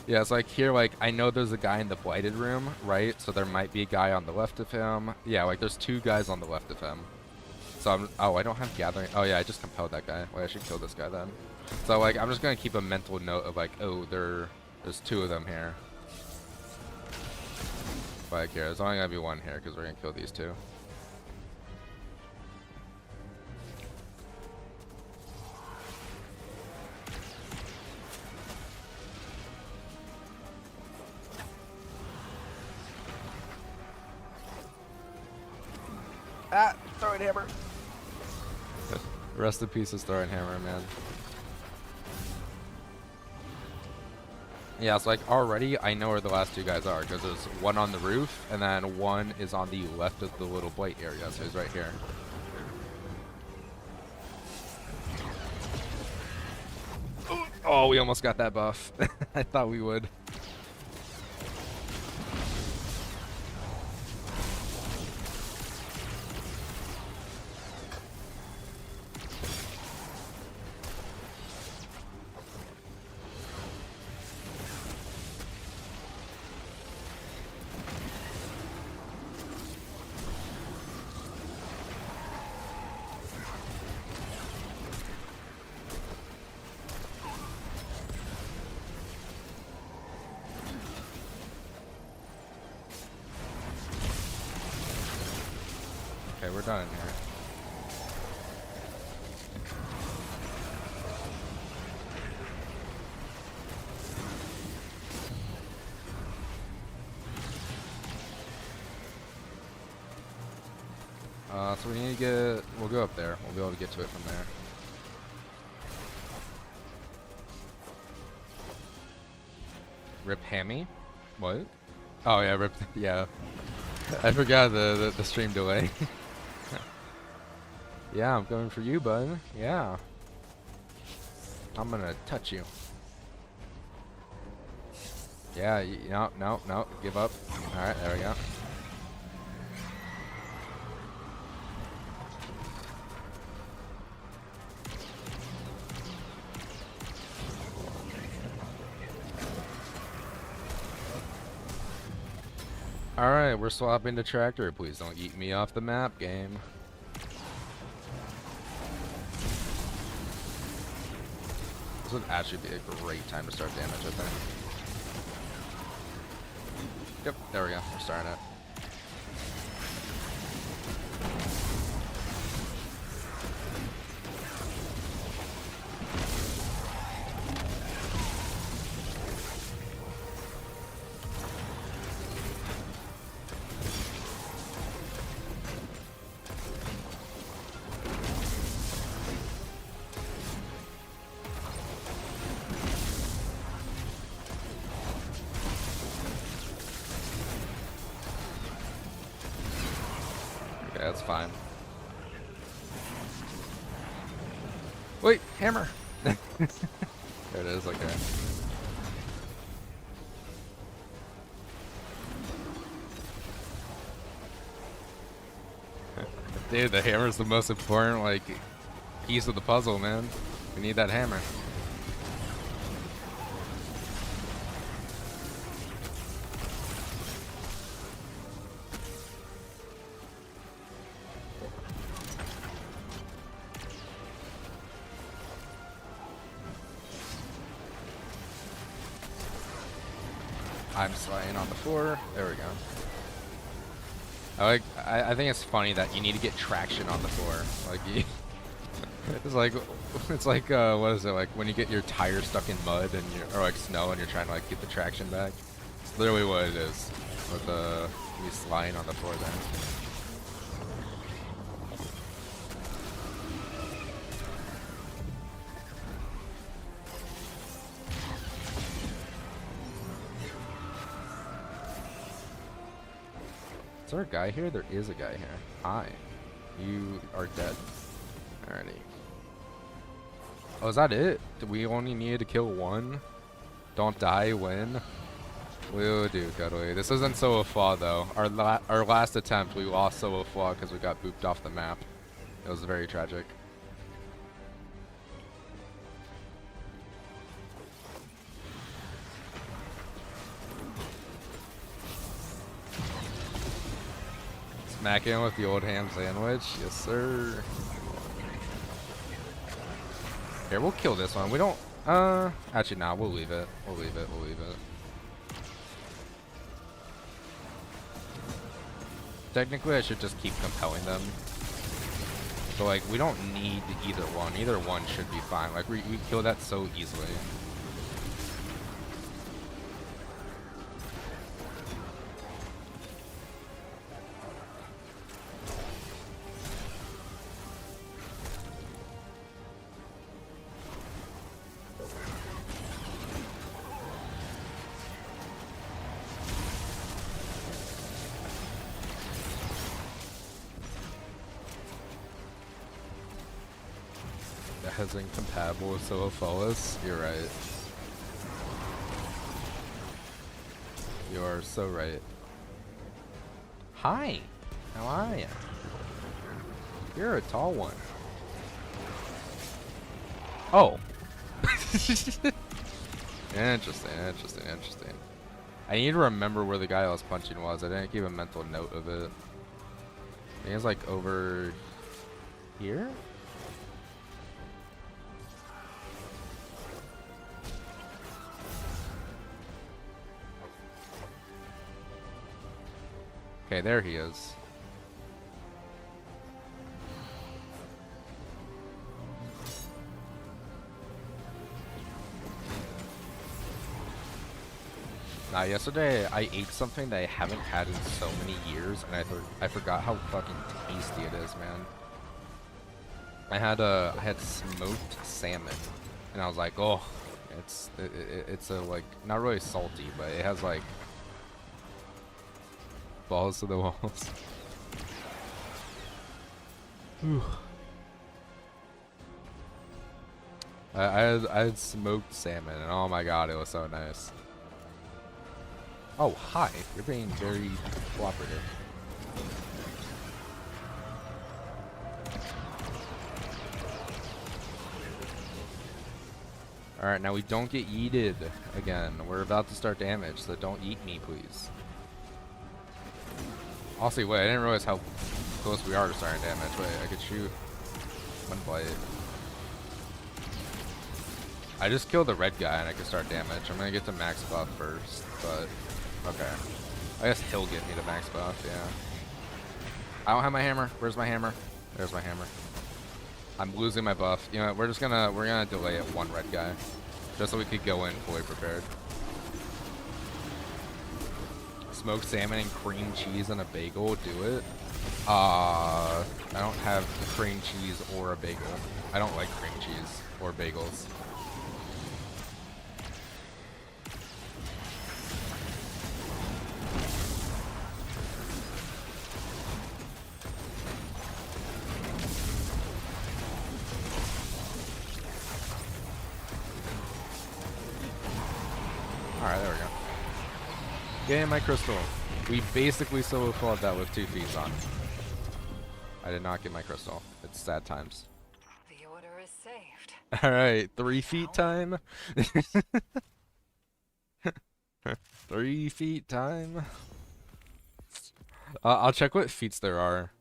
Yeah, it's like here, like, I know there's a guy in the blighted room, right? So there might be a guy on the left of him. Yeah, like, there's 2 guys on the left of him. So oh, I don't have gathering. Oh, yeah, I just compelled that guy. Wait, I should kill this guy then. So, like, I'm just gonna keep a mental note of, like, oh, there's 2 of them here. Like, here, there's only gonna be 1 here, because we're gonna kill these 2. Ah, throwing hammer. Rest in peace is throwing hammer, man. Yeah, it's like already I know where the last 2 guys are because there's 1 on the roof and then 1 is on the left of the little blight area, so he's right here. Oh, we almost got that buff. I thought we would. Okay, we're done in here. So we need to get, we'll go up there. We'll be able to get to it from there. Rip Hammy? What? Oh yeah, rip, yeah. I forgot the stream delay. Yeah, I'm coming for you, bud. Yeah. I'm gonna touch you. Yeah, no, no, no, give up. Alright, there we go. Alright, we're swapping to tractor. Please don't eat me off the map, game. This would actually be a great time to start damage, I think. Yep, there we go. We're starting it. Okay, that's fine. Wait, hammer! There it is, okay. Dude, the hammer's the most important, like, piece of the puzzle, man. We need that hammer. I'm slaying on the floor. There we go. I think it's funny that you need to get traction on the floor. Like you, it's like what is it like when you get your tire stuck in mud and or like snow and you're trying to like get the traction back. It's literally what it is with you sliding on the floor there. Is there a guy here? There is a guy here. Hi. You are dead. Alrighty. Oh, is that it? We only needed to kill 1? Don't die, win? We'll do, cuddly. This isn't so flaw though. Our last attempt, we lost so flaw because we got booped off the map. It was very tragic. Smack in with the old ham sandwich. Yes, sir. Here, we'll kill this one. We don't... Actually, nah, we'll leave it. We'll leave it. We'll leave it. Technically, I should just keep compelling them. So, like, we don't need either one. Either one should be fine. Like, we kill that so easily. That is incompatible with Solophilus. You're right. You are so right. Hi. How are you? You're a tall one. Oh. Interesting, interesting, interesting. I need to remember where the guy I was punching was. I didn't keep a mental note of it. I think it's like over here? Okay, there he is. Nah, yesterday I ate something that I haven't had in so many years, and I forgot how fucking tasty it is, man. I had smoked salmon, and I was like, oh, it's a like not really salty, but it has like balls to the walls. I had smoked salmon, and oh my god, it was so nice. Oh, hi. You're being very cooperative. Alright, now we don't get yeeted again. We're about to start damage, so don't yeet me, please. Also, wait, I didn't realize how close we are to starting damage. Wait, I could shoot one blade. I just killed the red guy and I can start damage. I'm gonna get to max buff first, but okay. I guess he'll get me to max buff, yeah. I don't have my hammer. Where's my hammer? There's my hammer. I'm losing my buff. You know, we're gonna delay it one red guy. Just so we could go in fully prepared. Smoked salmon and cream cheese and a bagel, do it. I don't have cream cheese or a bagel. I don't like cream cheese or bagels. Alright, there we go. Get in my crystal. We basically solo fought that with 2 feet on. I did not get my crystal. It's sad times. The order is saved. Alright, 3 feet time. 3 feet time. I'll check what feats there are.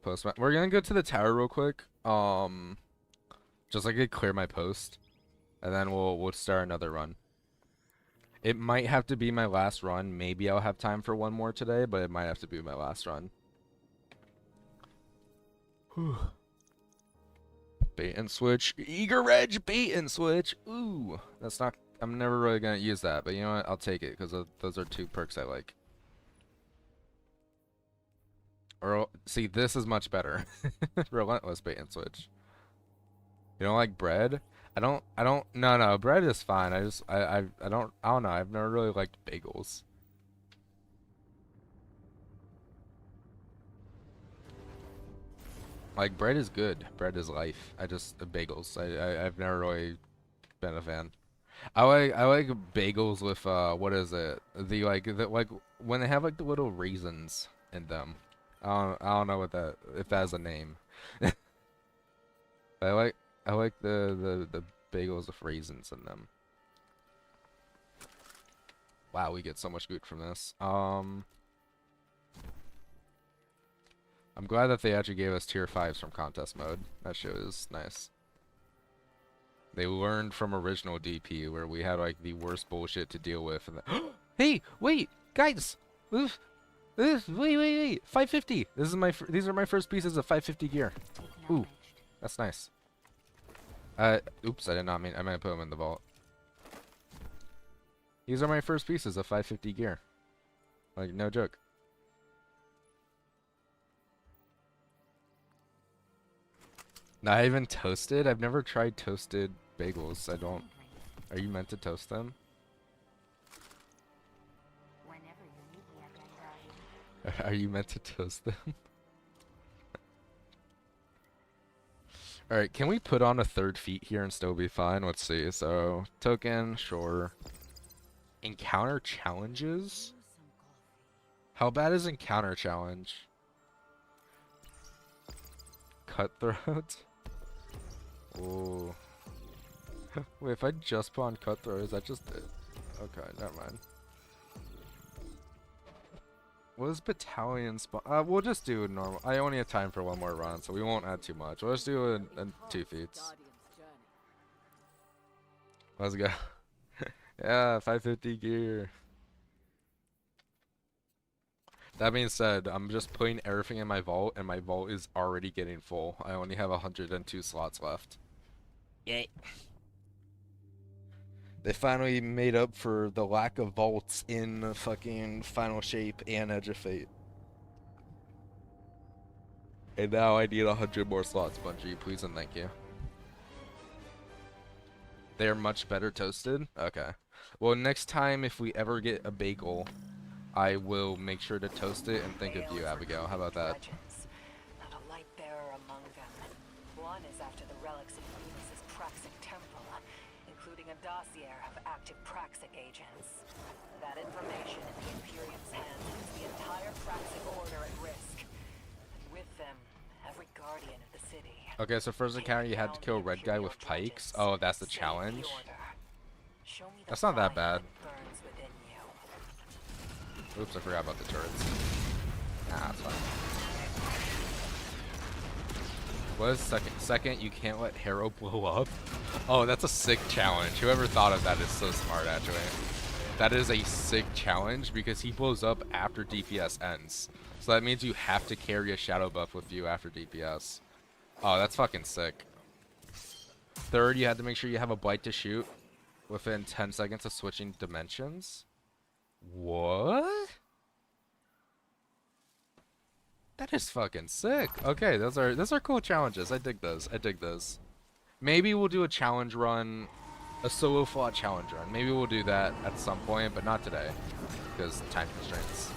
Post. We're gonna go to the tower real quick. Just like to clear my post, and then we'll start another run. It might have to be my last run. Maybe I'll have time for one more today, but it might have to be my last run. Whew. Bait and switch. Eager Reg bait and switch. Ooh, that's not. I'm never really gonna use that, but you know what? I'll take it because those are 2 perks I like. Or see, this is much better. Relentless bait and switch. You don't like bread? I don't. No, bread is fine. I don't know. I've never really liked bagels. Like, bread is good. Bread is life. Bagels. I've never really been a fan. I like bagels with what is it? Like when they have like the little raisins in them. I don't know if that has a name. I like the bagels with raisins in them. Wow, we get so much loot from this. I'm glad that they actually gave us tier 5s from contest mode. That shit was nice. They learned from original DP where we had like the worst bullshit to deal with. And hey, wait, guys, wait, 550. This is these are my first pieces of 550 gear. Ooh, that's nice. Oops, I did not mean. I meant to put them in the vault. These are my first pieces of 550 gear. Like, no joke. Not even toasted? I've never tried toasted bagels. I don't. Are you meant to toast them? Are you meant to toast them? Alright, can we put on a third feet here and still be fine? Let's see. So, token, sure. Encounter challenges? How bad is encounter challenge? Cutthroat? Oh. Wait, if I just put on cutthroat, is that just it? Okay, never mind. What is battalion spawn? We'll just do normal. I only have time for one more run, so we won't add too much. We'll just do a 2 feats. Let's go. Yeah, 550 gear. That being said, I'm just putting everything in my vault, and my vault is already getting full. I only have 102 slots left. Yay. They finally made up for the lack of vaults in fucking Final Shape and Edge of Fate. And now I need 100 more slots, Bungie. Please and thank you. They're much better toasted? Okay. Well, next time if we ever get a bagel, I will make sure to toast it and think of you, Abigail. How about that? Not a light bearer among them. One is after the relics of Venus's Praxic temple, including a dossier of active Praxic agents. That information in the Imperium's hands puts the entire Praxic order at risk. And with them, every guardian of the city. Okay, so first encounter you had to kill a red guy with pikes. Oh, that's the challenge. That's not that bad. Oops, I forgot about the turrets. Nah, it's fine. What is second? Second, you can't let Harrow blow up? Oh, that's a sick challenge. Whoever thought of that is so smart, actually. That is a sick challenge because he blows up after DPS ends. So that means you have to carry a shadow buff with you after DPS. Oh, that's fucking sick. Third, you had to make sure you have a blight to shoot within 10 seconds of switching dimensions. What? That is fucking sick. Okay, those are cool challenges. I dig those. I dig those. Maybe we'll do a challenge run, a solo fought challenge run. Maybe we'll do that at some point, but not today because time constraints.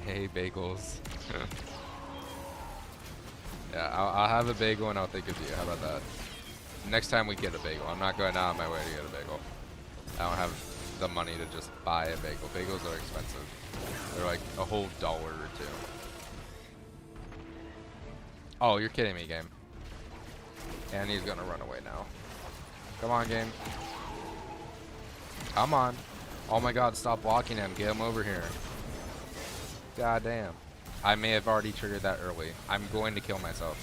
Hey, bagels. Yeah, I'll have a bagel and I'll think of you. How about that? Next time we get a bagel. I'm not going out of my way to get a bagel. I don't have the money to just buy a bagel. Bagels are expensive. They're like a whole $1 or $2. Oh, you're kidding me, game. And he's gonna run away now. Come on, game. Come on. Oh my god, stop blocking him. Get him over here. God damn. I may have already triggered that early. I'm going to kill myself.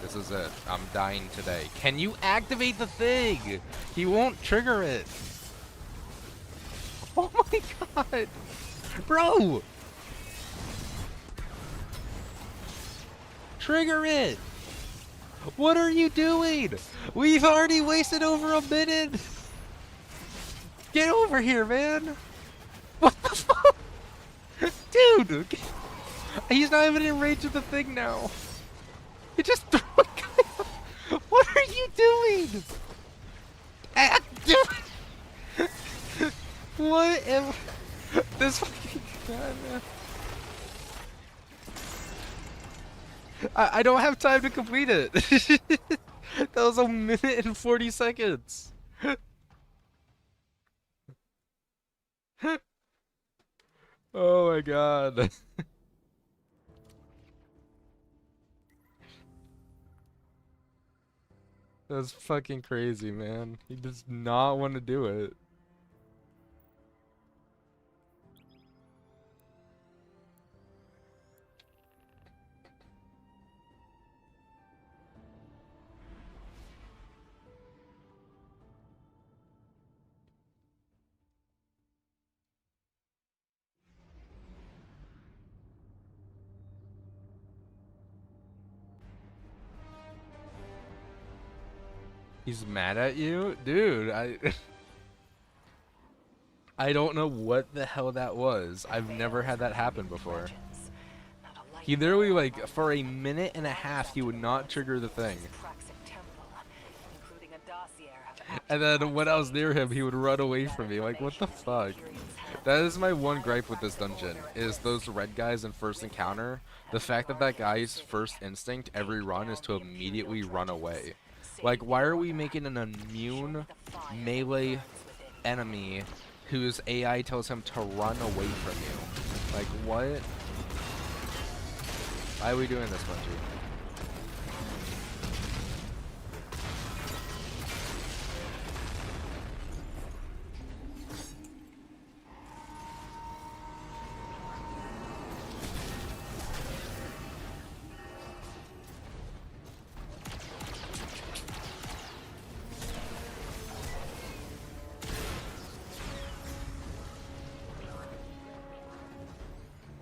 This is it. I'm dying today. Can you activate the thing? He won't trigger it. Oh my god. Bro. Trigger it. What are you doing? We've already wasted over a minute. Get over here, man. What the fuck? Dude. He's not even in range of the thing now. He just threw a guy off. What are you doing? What am... This fucking guy, man. I don't have time to complete it. That was 1 minute and 40 seconds. Oh my god. That's fucking crazy, man. He does not want to do it. He's mad at you? Dude, I don't know what the hell that was. I've never had that happen before. He literally, like, for a minute and a half, he would not trigger the thing. And then when I was near him, he would run away from me. Like, what the fuck? That is my one gripe with this dungeon, is those red guys in first encounter. The fact that that guy's first instinct every run is to immediately run away. Like, why are we making an immune melee enemy whose AI tells him to run away from you? Like, what? Why are we doing this, Bungie?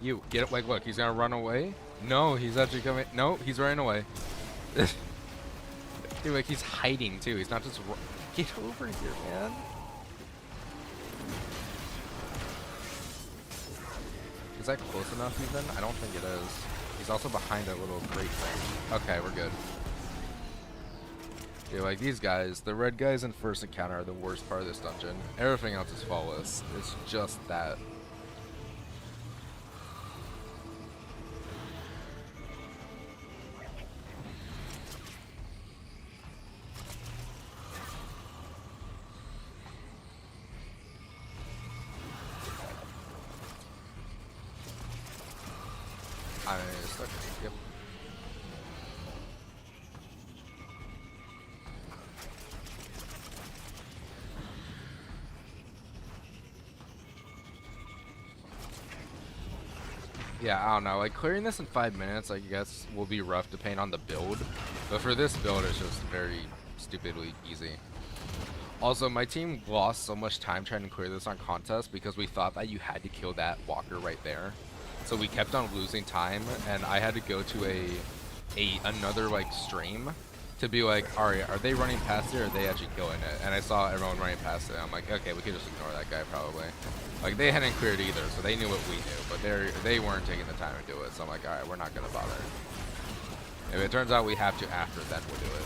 You get it? Like, look, he's gonna run away. No, he's actually coming. No, he's running away. Dude, like he's hiding too. He's not just. Get over here, man. Is that close enough even? I don't think it is. He's also behind a little crate thing. Okay, we're good. Dude, like these guys, the red guys in first encounter are the worst part of this dungeon. Everything else is flawless. It's just that. I'm stuck. Yep. Yeah, I don't know. Like clearing this in 5 minutes, I guess, will be rough depending on the build. But for this build, it's just very stupidly easy. Also, my team lost so much time trying to clear this on contest because we thought that you had to kill that walker right there. So we kept on losing time, and I had to go to another like stream to be like, alright, are they running past it or are they actually killing it? And I saw everyone running past it. I'm like, okay, we could just ignore that guy probably. Like they hadn't cleared either, so they knew what we knew, but they weren't taking the time to do it. So I'm like, alright, we're not gonna bother. If it turns out we have to after, then we'll do it.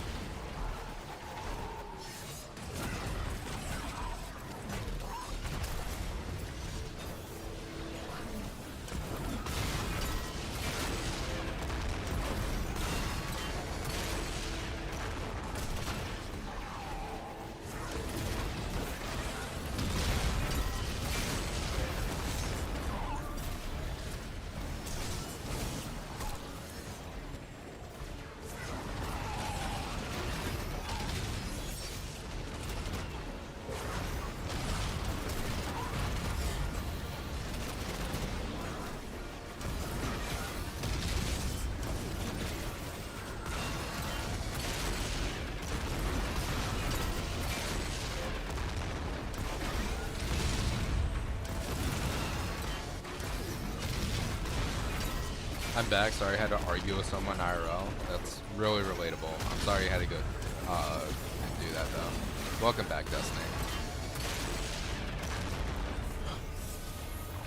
I'm back. Sorry I had to argue with someone IRL. That's really relatable. I'm sorry you had to go and do that though. Welcome back, Destiny.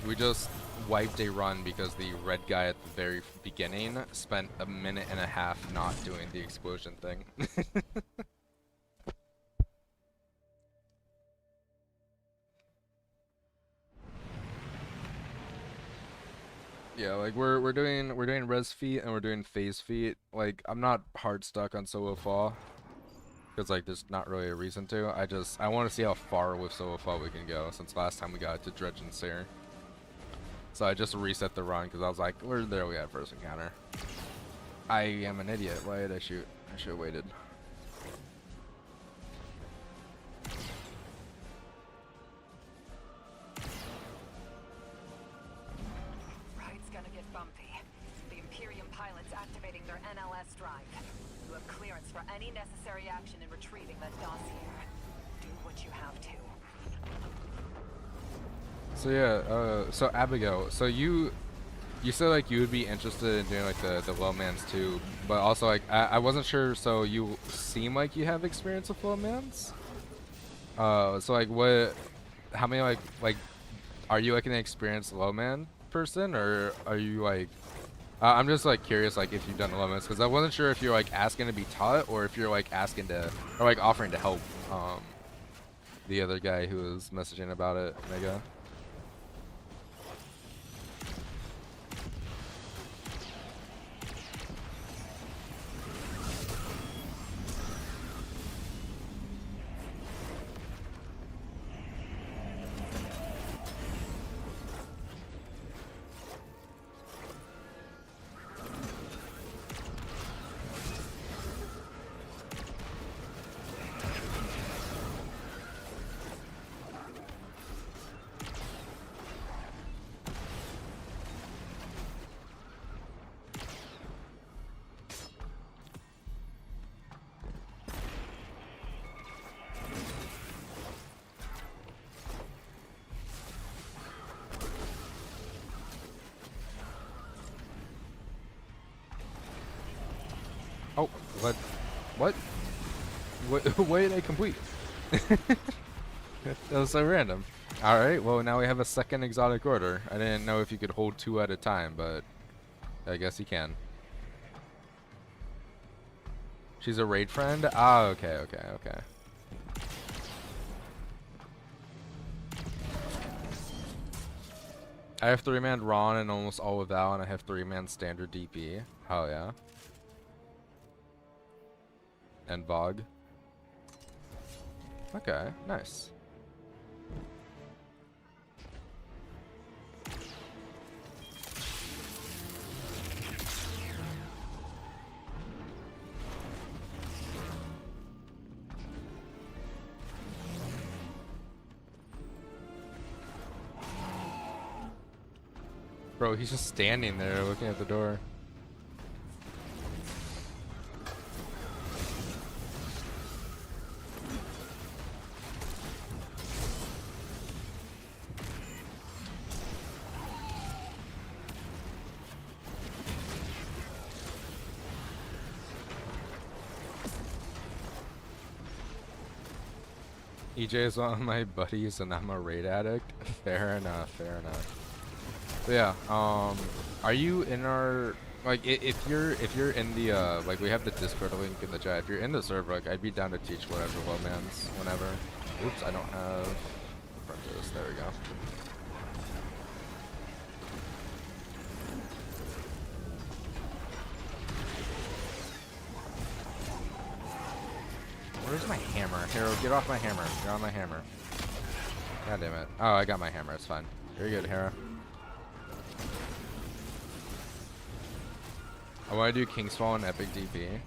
We just wiped a run because the red guy at the very beginning spent a minute and a half not doing the explosion thing. Yeah, like we're doing res feet and we're doing phase feet. Like I'm not hard stuck on solo fall because like there's not really a reason to. I want to see how far with solo fall we can go since last time we got to Dredge and Sear. So I just reset the run because I was like, "Where there we had first encounter." I am an idiot. Why did I shoot? I should have waited. Ride's gonna get bumpy. The Imperium pilot's activating their NLS drive. You have clearance for any necessary action in retrieving that dossier. Do what you have to. So yeah, so Abigail, so you said like you would be interested in doing like the low mans too, but also like I wasn't sure. So you seem like you have experience with low mans. So like how many like are you like an experienced low man person, or are you like I'm just like curious like if you've done low mans, because I wasn't sure if you're like asking to be taught or if you're like asking to or like offering to help the other guy who was messaging about it, Mega. Oh, what? What? What did I complete? That was so random. Alright, well now we have a second exotic order. I didn't know if you could hold 2 at a time, but I guess you can. She's a raid friend? Ah, okay. I have 3-man Ron and almost all of Val, and I have 3-man standard DP. Oh yeah. And Vogue. Okay, nice. Bro, he's just standing there looking at the door. EJ is one of my buddies and I'm a raid addict. Fair enough, fair enough. But yeah, are you in our like if you're in the like we have the Discord link in the chat. If you're in the server, like I'd be down to teach whatever low mans whenever. Oops, I don't have apprentice. There we go. Where's my hammer? Hero, get off my hammer. You're on my hammer. God damn it. Oh, I got my hammer. It's fine. Very good, Hero. I want to do Kingsfall and Epic DP.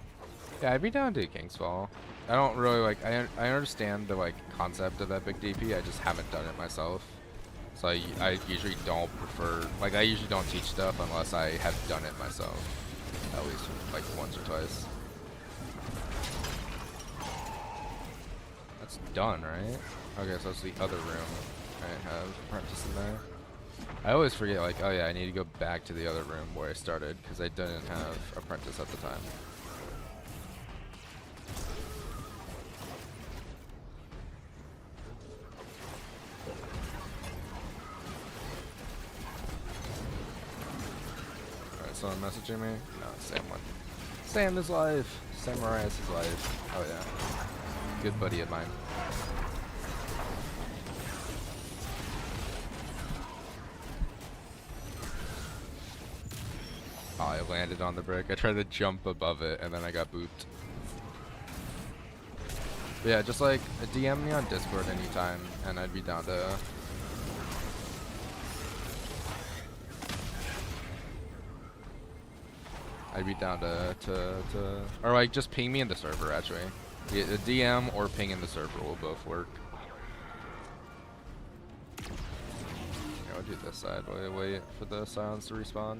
Yeah, I'd be down to do Kingsfall. I don't really like. I understand the like concept of Epic DP. I just haven't done it myself. So I usually don't prefer. Like I usually don't teach stuff unless I have done it myself. At least like once or twice. That's done, right? Okay, so it's the other room. I have apprentice in there. I always forget, like, oh yeah, I need to go back to the other room where I started because I didn't have apprentice at the time. Alright, someone messaging me? No, it's Sam one. Sam is live. Samurai is live. Oh yeah. Good buddy of mine. Oh, I landed on the brick. I tried to jump above it, and then I got booped. But yeah, just like DM me on Discord anytime, and I'd be down to I'd be down to or like just ping me in the server actually. Yeah, a DM or ping in the server will both work. Yeah, I'll do this side. Wait for the silence to respawn.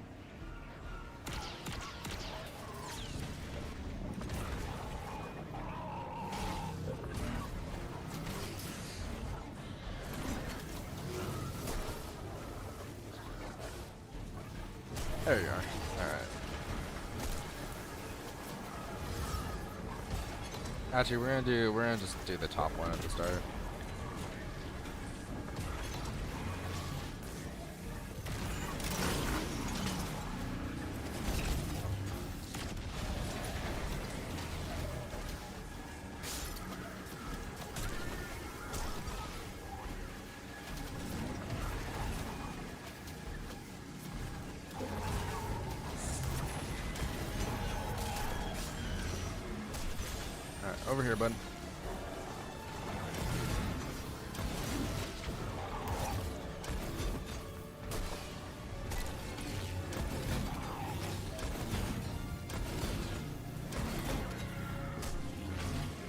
There you are. Alright. Actually, we're gonna just do the top one at the start. Alright, over here, bud.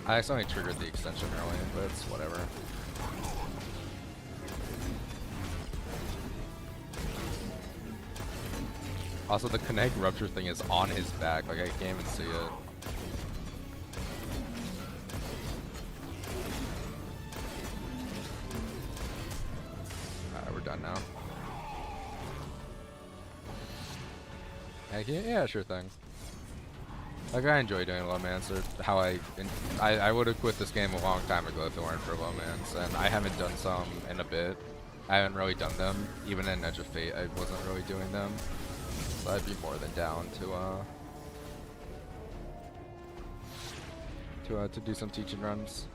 I accidentally triggered the extension early, but it's whatever. Also, the connect rupture thing is on his back, like I can't even see it. Alright, we're done now. Heck yeah, yeah, sure thing. Like, I enjoy doing low mans, or how I would have quit this game a long time ago if it weren't for low mans, and I haven't done some in a bit. I haven't really done them, even in Edge of Fate I wasn't really doing them. So I'd be more than down to do some teaching runs.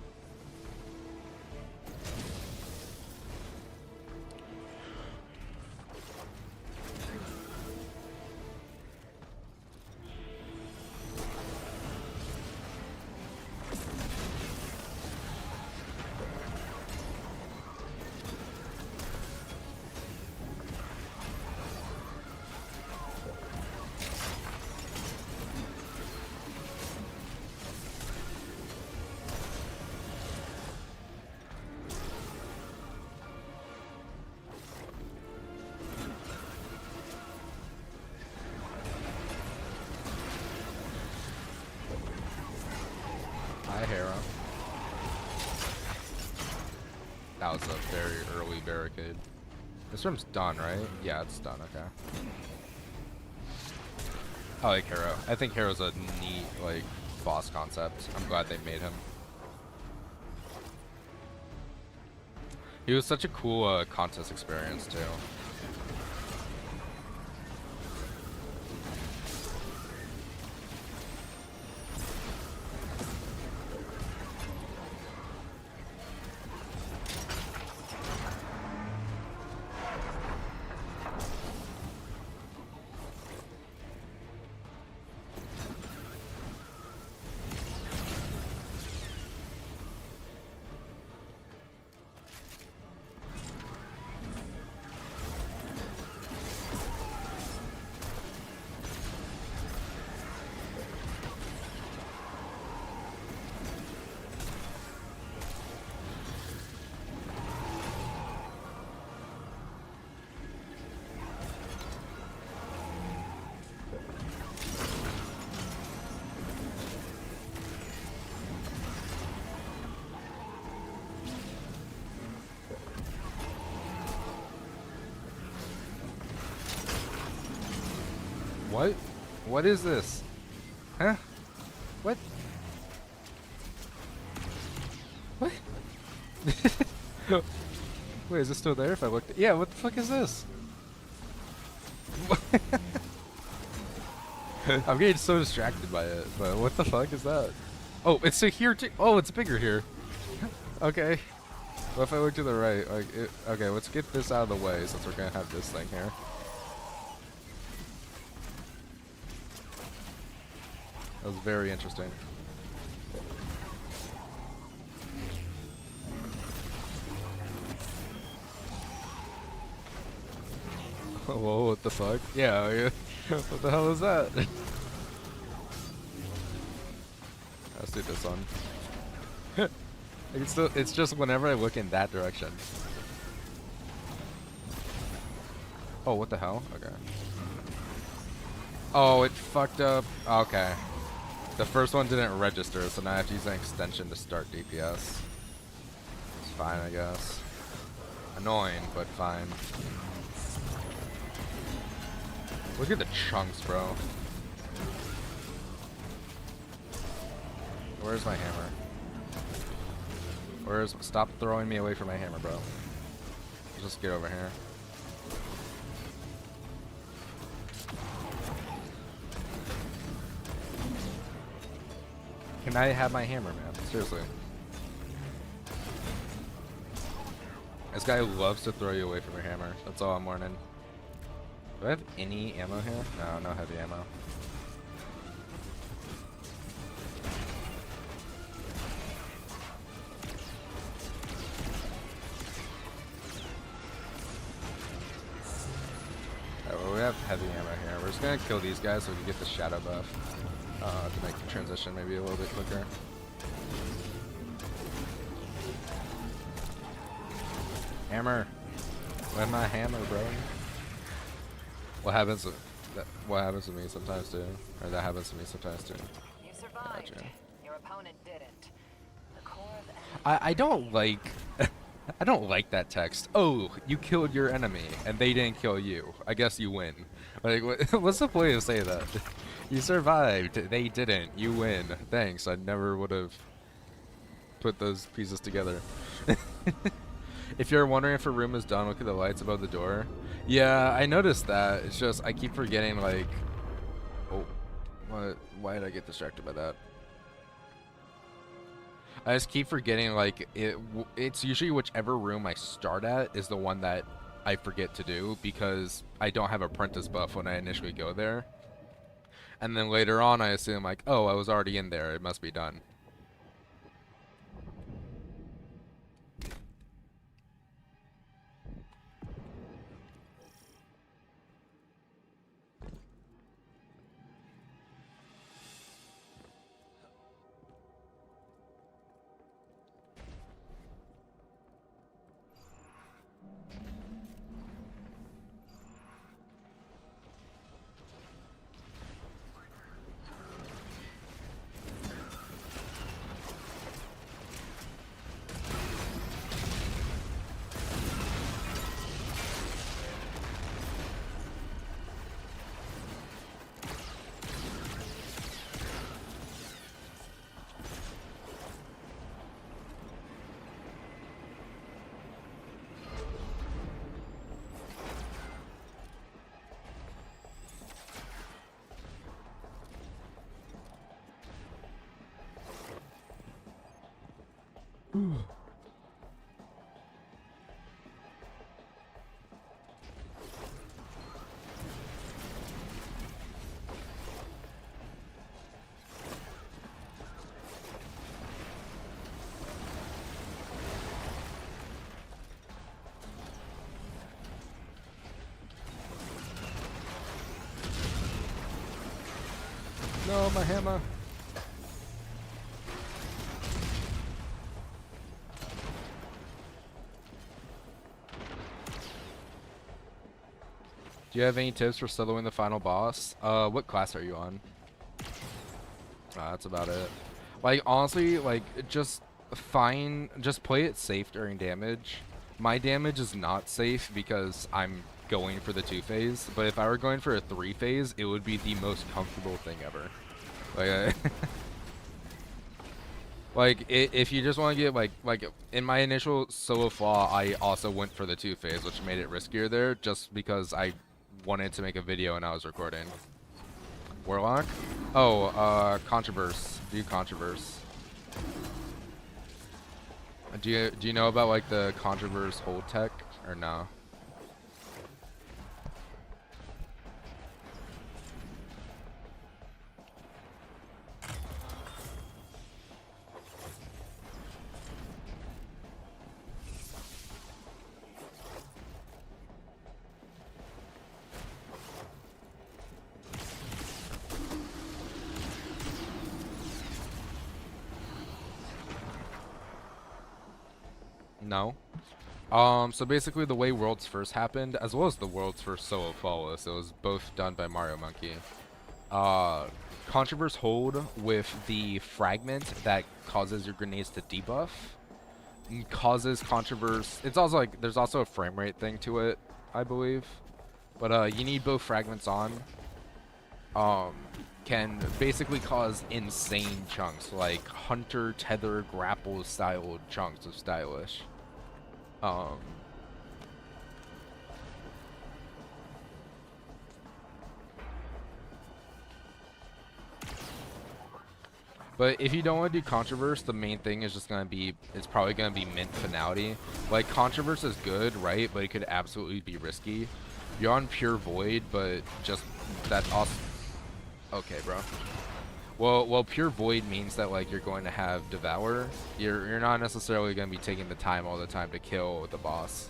Hi, Hera. That was a very early barricade. This room's done, right? Yeah, it's done, okay. I like Hero. I think Hero's a neat, like, boss concept. I'm glad they made him. He was such a cool contest experience, too. What? What is this? Huh? What? What? Wait, is it still there if I looked? Yeah, what the fuck is this? I'm getting so distracted by it, but what the fuck is that? Oh, it's here too. Oh, it's bigger here. Okay. What if I look to the right? Like, okay, let's get this out of the way since we're gonna have this thing here. That was very interesting. Whoa, what the fuck? Yeah, yeah. What the hell is that? do this one. It's just whenever I look in that direction. Oh, what the hell? Okay. Oh, it fucked up. Okay. The first one didn't register, so now I have to use an extension to start DPS. It's fine, I guess. Annoying, but fine. Look at the chunks, bro. Where's my hammer? Stop throwing me away from my hammer, bro. Just get over here. Can I have my hammer, man? Seriously. This guy loves to throw you away from your hammer. That's all I'm learning. Do I have any ammo here? No, no heavy ammo. Alright, well, we have heavy ammo here. We're just gonna kill these guys so we can get the shadow buff. To make the transition maybe a little bit quicker. Hammer. Where's my hammer, bro? What happens to me sometimes too? Or that happens to me sometimes too. You survived. Gotcha. Your opponent didn't. The core of I don't like I don't like that text. Oh, you killed your enemy and they didn't kill you. I guess you win. Like what's the point of saying that? You survived. They didn't. You win. Thanks. I never would have put those pieces together. If you're wondering if a room is done, look at the lights above the door. Yeah, I noticed that. It's just I keep forgetting like oh, what? Why did I get distracted by that? I just keep forgetting like it's usually whichever room I start at is the one that I forget to do because I don't have apprentice buff when I initially go there. And then later on I assume like, oh, I was already in there, it must be done. No, my hammer. Do you have any tips for soloing the final boss? What class are you on? That's about it. Like, honestly, like, just play it safe during damage. My damage is not safe because I'm going for the 2-phase, but if I were going for a 3-phase, it would be the most comfortable thing ever. Like, like if you just want to get like in my initial solo flaw, I also went for the 2-phase, which made it riskier there, just because I wanted to make a video and I was recording. Warlock? Oh, Controverse. Do Controverse. Do you know about like the Controverse hold tech or no? No. So basically the way Worlds First happened, as well as the World's First Solo Flawless, it was both done by Mario Monkey. Uh, Controverse hold with the fragment that causes your grenades to debuff. Causes Controverse. It's also like, there's also a frame rate thing to it, I believe. But you need both fragments on. Can basically cause insane chunks, like Hunter, Tether, Grapple style chunks of stylish. Um, But if you don't want to do Controverse, the main thing is just going to be, it's probably going to be Mint Finality. Like, Controverse is good, right? But it could absolutely be risky. You're on Pure Void, but just, that's awesome. Okay, bro. Well, Pure Void means that, like, you're going to have Devour. You're not necessarily going to be taking the time all the time to kill the boss.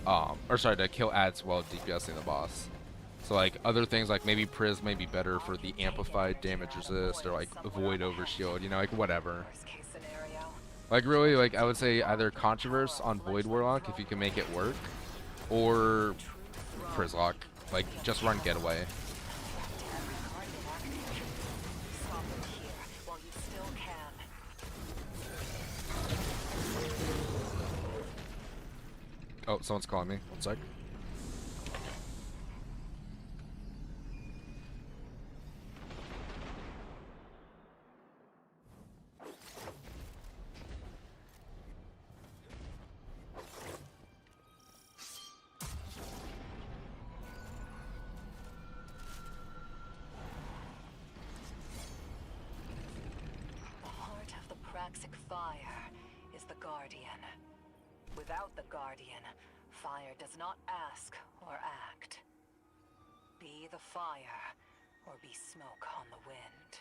Or sorry, to kill ads while DPSing the boss. So like other things like maybe Priz may be better for the amplified damage resist or like avoid overshield, you know, like whatever. Like really, like I would say either Controverse on Void Warlock if you can make it work, or Prizlock. Like just run Getaway. Oh, someone's calling me. One sec. Fire is the Guardian. Without the Guardian, fire does not ask or act. Be the fire, or be smoke on the wind.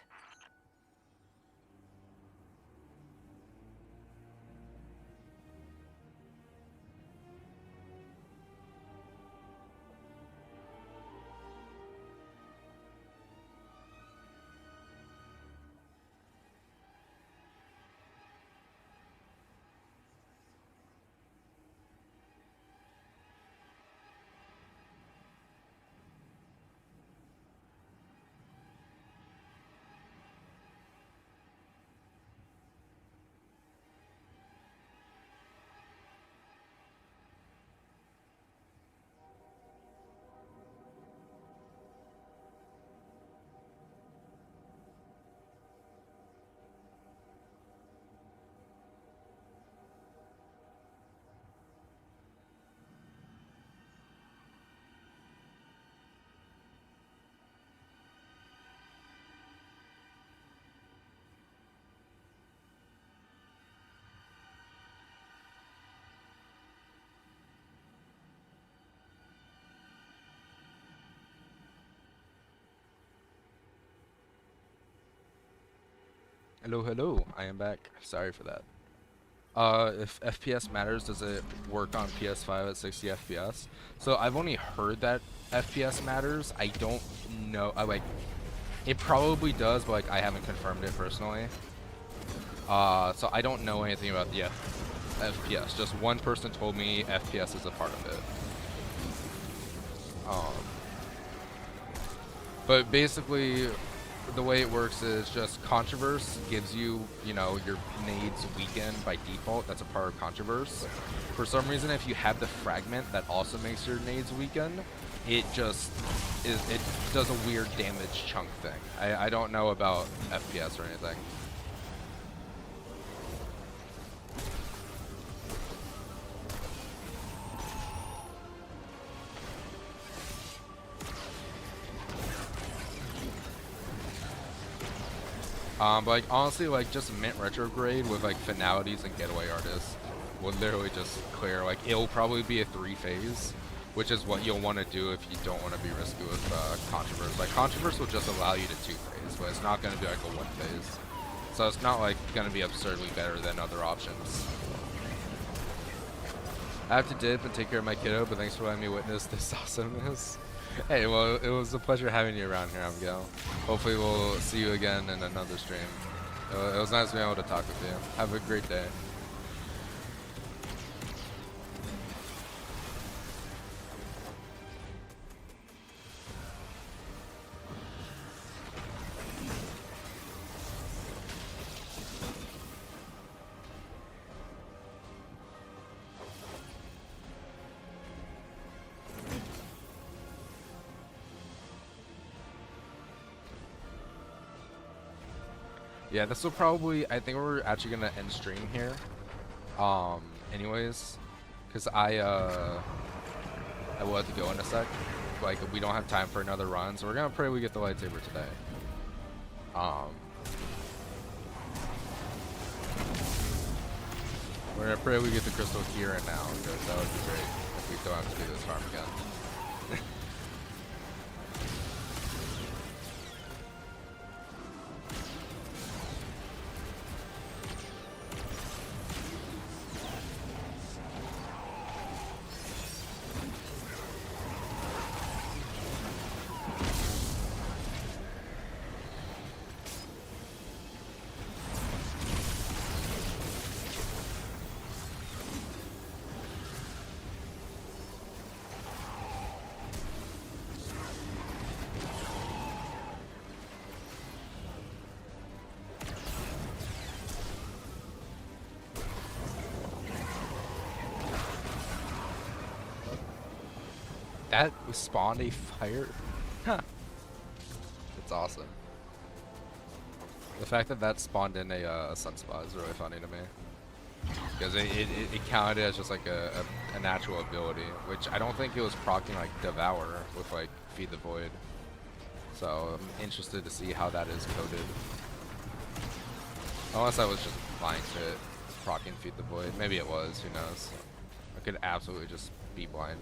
Hello, hello. I am back. Sorry for that. If FPS matters, does it work on PS5 at 60 FPS? So I've only heard that FPS matters. I don't know. It probably does, but like I haven't confirmed it personally. So I don't know anything about the FPS. Just one person told me FPS is a part of it. But basically, the way it works is just Controverse gives you, you know, your nades weaken by default. That's a part of Controverse. For some reason, if you have the fragment that also makes your nades weaken, it just it does a weird damage chunk thing. I don't know about FPS or anything. But like honestly, like just Mint Retrograde with like Finalities and Getaway Artists will literally just clear. Like it'll probably be a 3-phase, which is what you'll want to do if you don't want to be risky with Controverse. Like Controverse will just allow you to 2-phase, but it's not going to be like a 1-phase. So it's not like going to be absurdly better than other options. I have to dip and take care of my kiddo, but thanks for letting me witness this awesomeness. Hey, well, it was a pleasure having you around here, Abigail. Hopefully we'll see you again in another stream. It was nice being able to talk with you. Have a great day. Yeah, this will probably. I think we're actually gonna end stream here. Anyways, cause I will have to go in a sec. Like we don't have time for another run, so we're gonna pray we get the lightsaber today. Um, we're gonna pray we get the crystal here and now, because that would be great if we don't have to do this farm again. That spawned a fire. Huh. That's awesome. The fact that that spawned in a sunspot is really funny to me. Because it counted as just like a natural ability, which I don't think it was proccing like Devour with like Feed the Void. So I'm interested to see how that is coded. Unless I was just blind to it, proccing Feed the Void. Maybe it was, who knows. I could absolutely just be blind.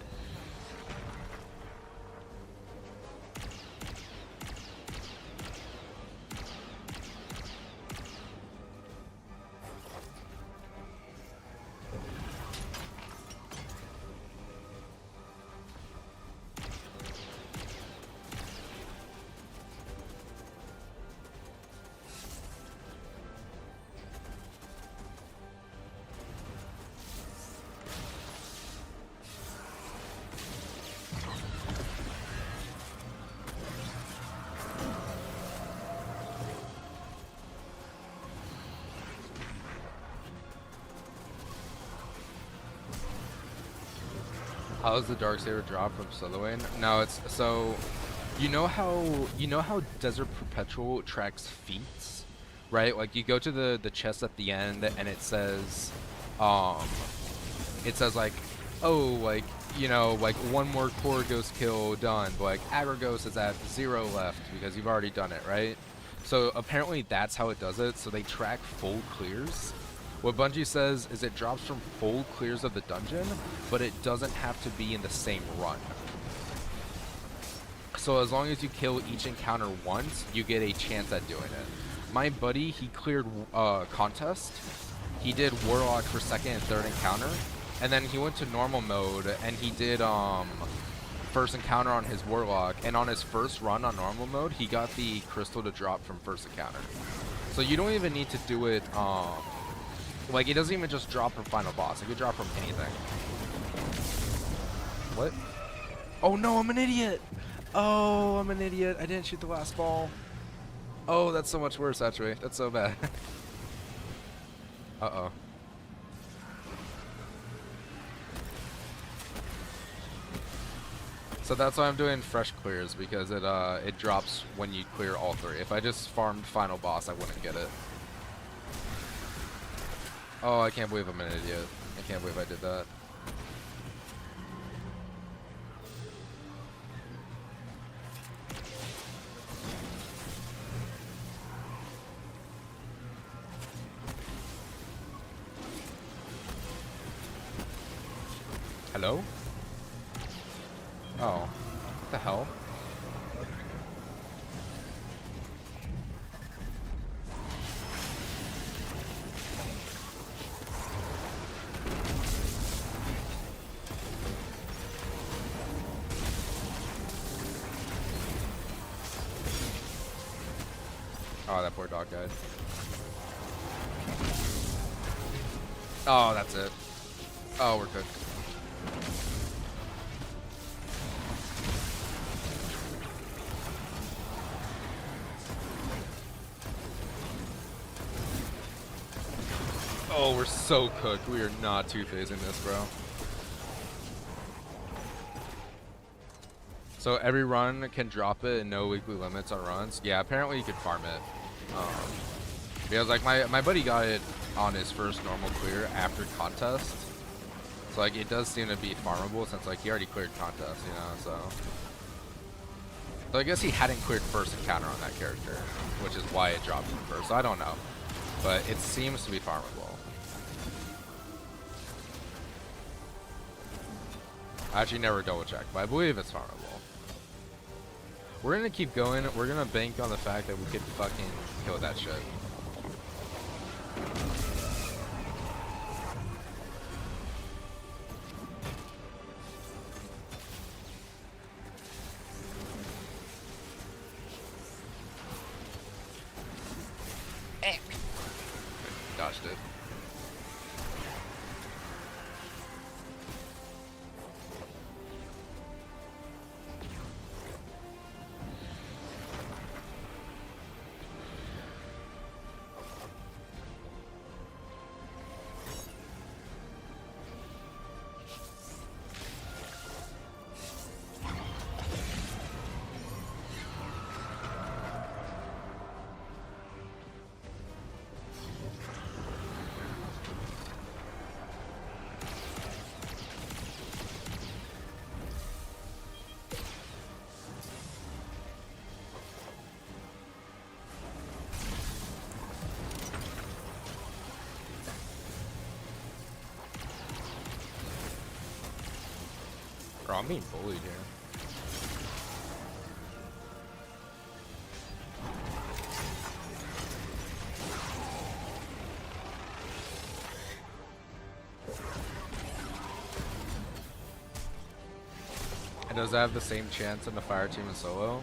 How's the darksaber drop from Slitherlane? No, it's so you know how Desert Perpetual tracks feats, right? Like you go to the chest at the end and um it says like, oh, like, you know, like one more core ghost kill done, but like Agragos is at 0 left because you've already done it, right? So apparently that's how it does it. So they track full clears. What Bungie says is it drops from full clears of the dungeon, but it doesn't have to be in the same run. So as long as you kill each encounter once, you get a chance at doing it. My buddy, he cleared contest. He did Warlock for second and third encounter, and then he went to normal mode and he did first encounter on his Warlock, and on his first run on normal mode, he got the crystal to drop from first encounter. So you don't even need to do it like, it doesn't even just drop from final boss. It could drop from anything. What? Oh no, I'm an idiot! Oh, I'm an idiot. I didn't shoot the last ball. Oh, that's so much worse, actually. That's so bad. Uh-oh. So that's why I'm doing fresh clears, because it drops when you clear all three. If I just farmed final boss, I wouldn't get it. Oh, I can't believe I'm an idiot. I can't believe I did that. Hello? Oh. What the hell? Oh, that poor dog died. Oh, that's it. Oh, we're cooked. Oh, we're so cooked. We are not two-phasing this, bro. So every run can drop it and no weekly limits on runs. Yeah, apparently you could farm it. Because like my buddy got it on his first normal clear after contest. So like it does seem to be farmable since like he already cleared contest, you know, so I guess he hadn't cleared first encounter on that character, which is why it dropped him first. So I don't know. But it seems to be farmable. I actually never double checked, but I believe it's farmable. We're gonna keep going. We're gonna bank on the fact that we could fucking kill that shit. Dodged it. Bro, I'm being bullied here. And does that have the same chance in the fire team and solo?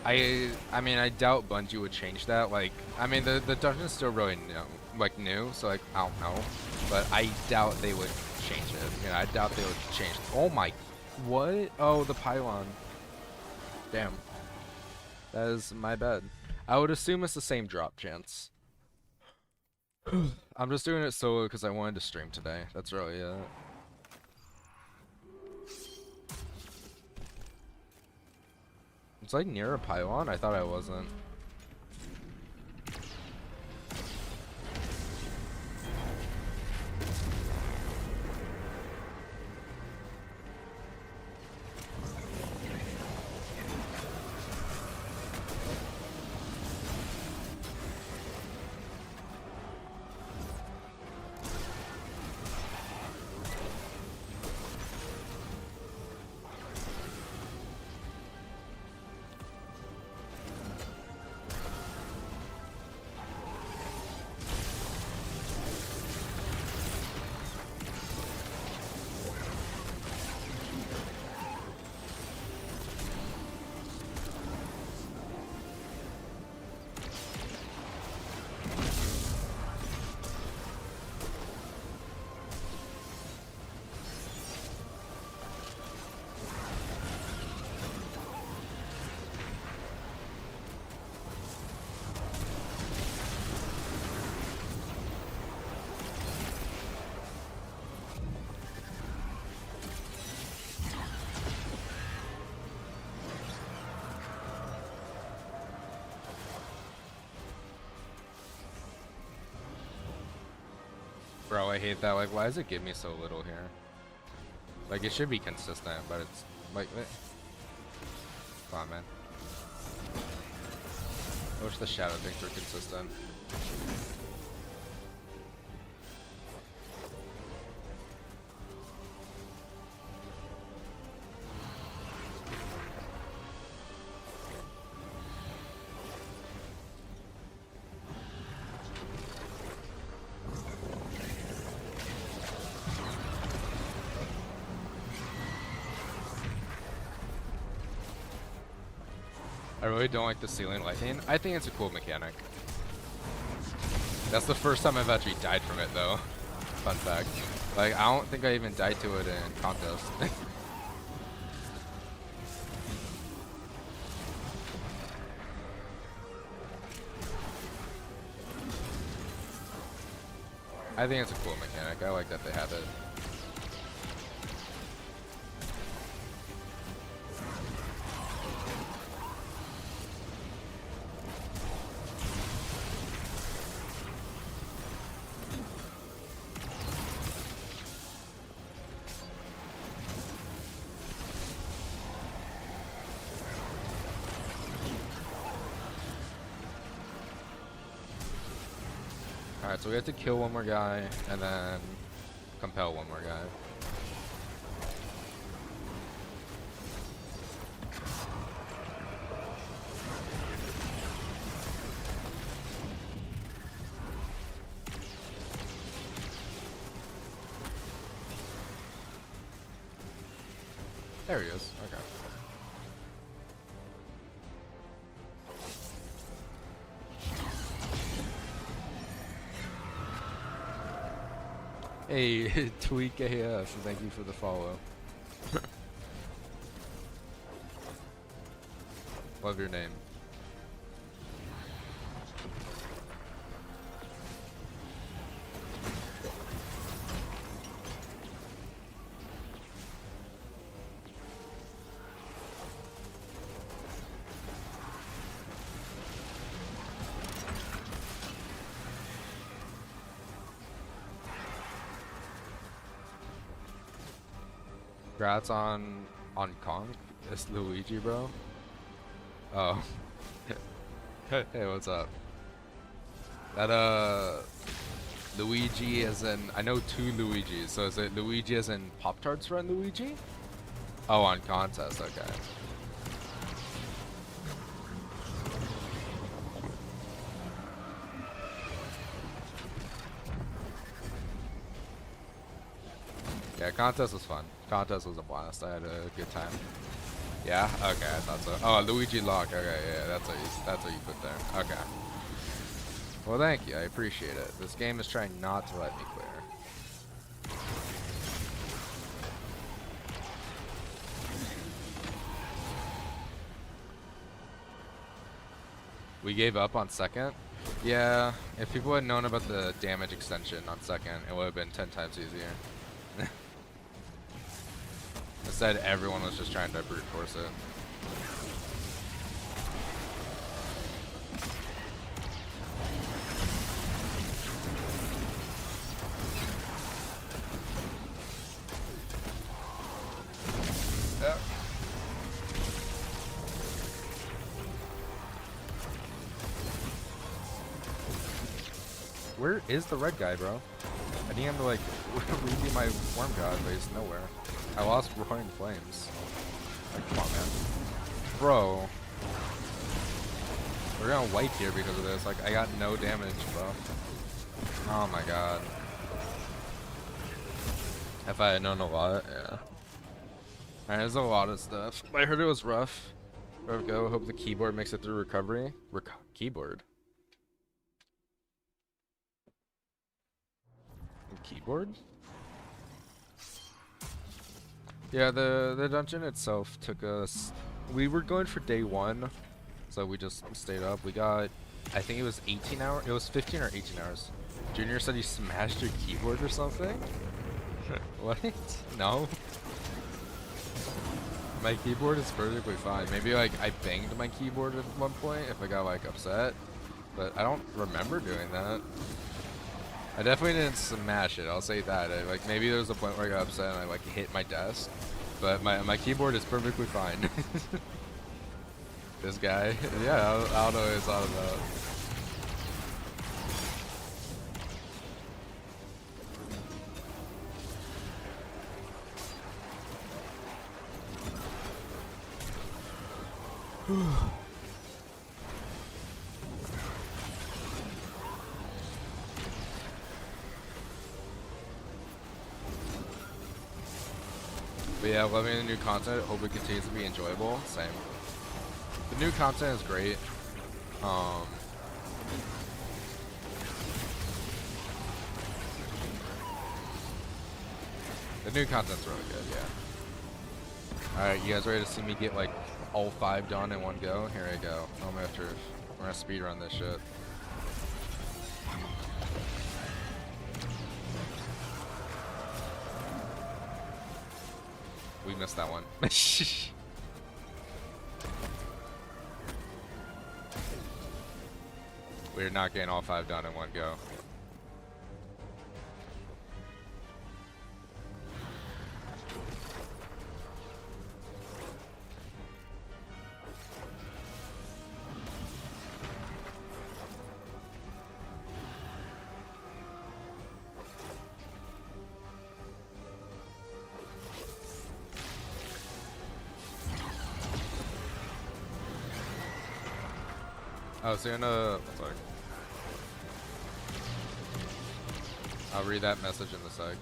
I mean, I doubt Bungie would change that. Like, I mean, the dungeon's still really new, so like, I don't know. But I doubt they would change it. You know, I doubt they would change it. Oh my, what? Oh, the pylon. Damn. That is my bad. I would assume it's the same drop chance. I'm just doing it solo because I wanted to stream today. That's really it. It's like near a pylon? I thought I wasn't. Bro, I hate that. Like, why does it give me so little here? Like, it should be consistent, but it's like, come on, man. I wish the shadow things were consistent. I really don't like the ceiling lightning. I think it's a cool mechanic. That's the first time I've actually died from it, though. Fun fact. Like, I don't think I even died to it in contest. I think it's a cool mechanic. I like that they have it. Alright, so we have to kill one more guy, and then compel one more guy. There he is. Okay. Hey, Tweak AF, thank you for the follow. Love your name. Congrats on Kong. It's Luigi, bro. Oh. Hey, what's up? That Luigi as in I know two Luigis, so is it Luigi as in Pop-Tarts friend Luigi? Oh, on contest, okay. Yeah, contest was fun. Contest was a blast. I had a good time. Yeah? Okay, I thought so. Oh, Luigi Lock. Okay, yeah, that's what you put there. Okay. Well, thank you. I appreciate it. This game is trying not to let me clear. We gave up on second? Yeah, if people had known about the damage extension on second, it would have been 10 times easier. Instead, everyone was just trying to brute force it. Yeah. Where is the red guy, bro? I need him to like redo my worm god, but he's nowhere. I lost roaring flames. Like, come on, man. Bro. We're gonna wipe here because of this. Like, I got no damage, bro. Oh my god. If I had known a lot, yeah. Alright, there's a lot of stuff. I heard it was rough. There we go. Hope the keyboard makes it through recovery. Keyboard? Keyboard? Yeah, the dungeon itself took us. We were going for day one, so we just stayed up. We got, I think it was 18 hours. It was 15 or 18 hours. Junior said he smashed your keyboard or something. What? No. My keyboard is perfectly fine. Maybe like I banged my keyboard at one point if I got like upset, but I don't remember doing that. I definitely didn't smash it, I'll say that. Like maybe there was a point where I got upset and I like hit my desk, but my keyboard is perfectly fine. This guy, yeah, I don't know what it's all about. But yeah, loving the new content. Hope it continues to be enjoyable. Same. The new content is great. The new content's really good, yeah. Alright, you guys ready to see me get like all 5 done in one go? Here I go. We're gonna speedrun this shit. We missed that one. We're not getting all 5 done in one go. Oh, so you're gonna. Sorry. I'll read that message in a sec.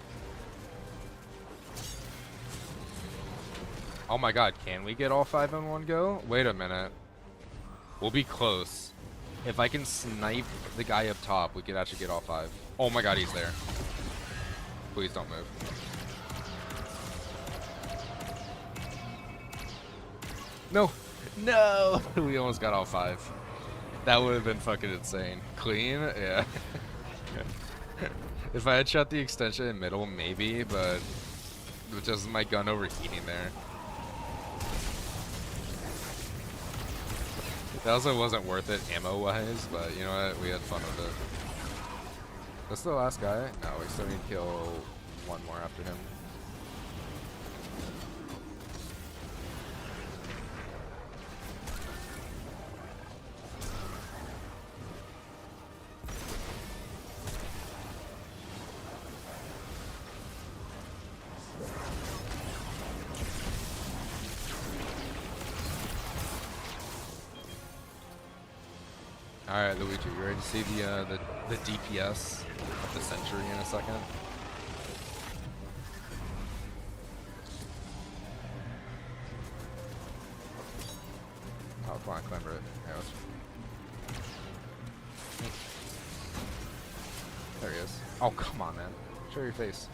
Oh my god, can we get all 5 in one go? Wait a minute. We'll be close. If I can snipe the guy up top, we could actually get all 5. Oh my god, he's there. Please don't move. No! No! We almost got all 5. That would have been fucking insane. Clean? Yeah. If I had shot the extension in middle, maybe, but with just my gun overheating there. That also wasn't worth it ammo-wise, but you know what? We had fun with it. That's the last guy? No, we still need to kill one more after him. Alright, Luigi, you ready to see the DPS of the century in a second? Oh, come on, climber it. There he is. Oh, come on, man. Show your face.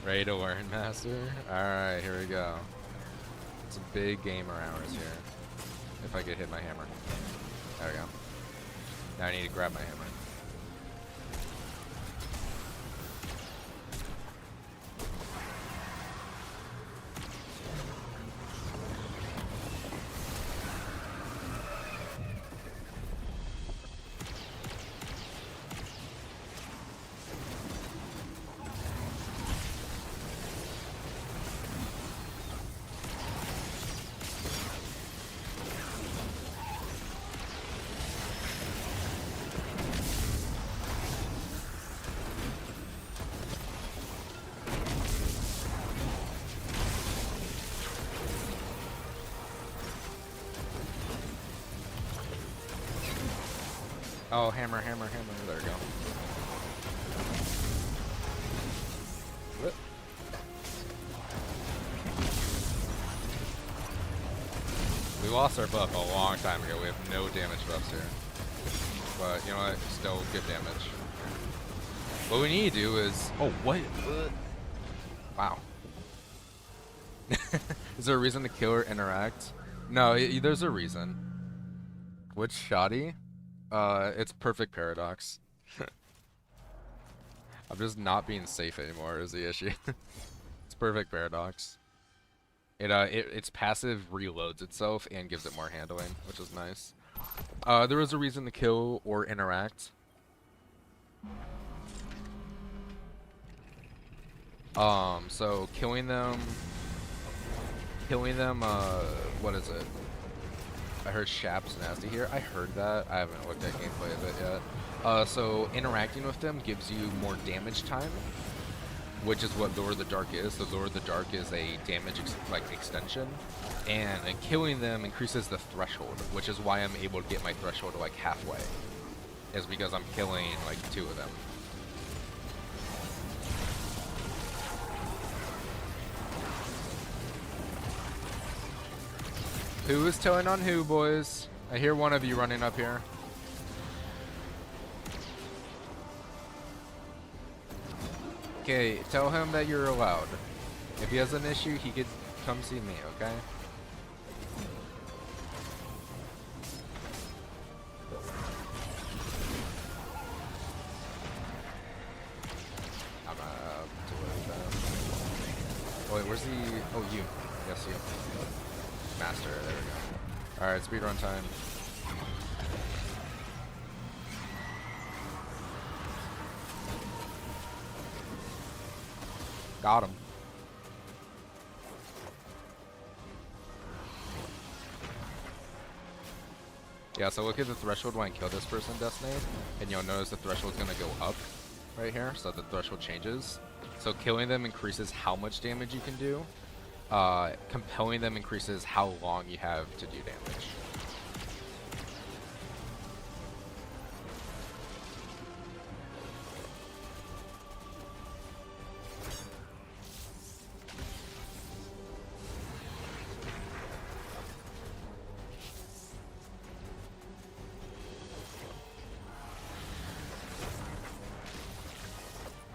Ready to learn, Master? Alright, here we go. It's a big game around us here. If I could hit my hammer. There we go. Now I need to grab my hammer. Oh, hammer, hammer, hammer. There we go. What? We lost our buff a long time ago. We have no damage buffs here. But, you know what? Still good damage. What we need to do is... Oh, what? Wow. Is there a reason to kill or interact? No, there's a reason. Which shoddy? It's perfect paradox. I'm just not being safe anymore is the issue. It's perfect paradox. Its passive reloads itself and gives it more handling, which is nice. There was a reason to kill or interact. So killing them, what is it? I heard Shap's nasty here. I heard that. I haven't looked at gameplay of it yet. So interacting with them gives you more damage time, which is what Lure of the Dark is. So Lure of the Dark is a damage extension, and killing them increases the threshold, which is why I'm able to get my threshold to like halfway. Is because I'm killing like 2 of them. Who is telling on who, boys? I hear one of you running up here. Okay, tell him that you're allowed. If he has an issue, he could come see me, okay? I'm to it fast. Oh, wait, where's the... Oh, you. Yes, you. Master, there we go. Alright, speedrun time. Got him. Yeah, so look at the threshold when I kill this person, Destiny, and you'll notice the threshold's gonna go up right here, so the threshold changes. So killing them increases how much damage you can do. Compelling them increases how long you have to do damage.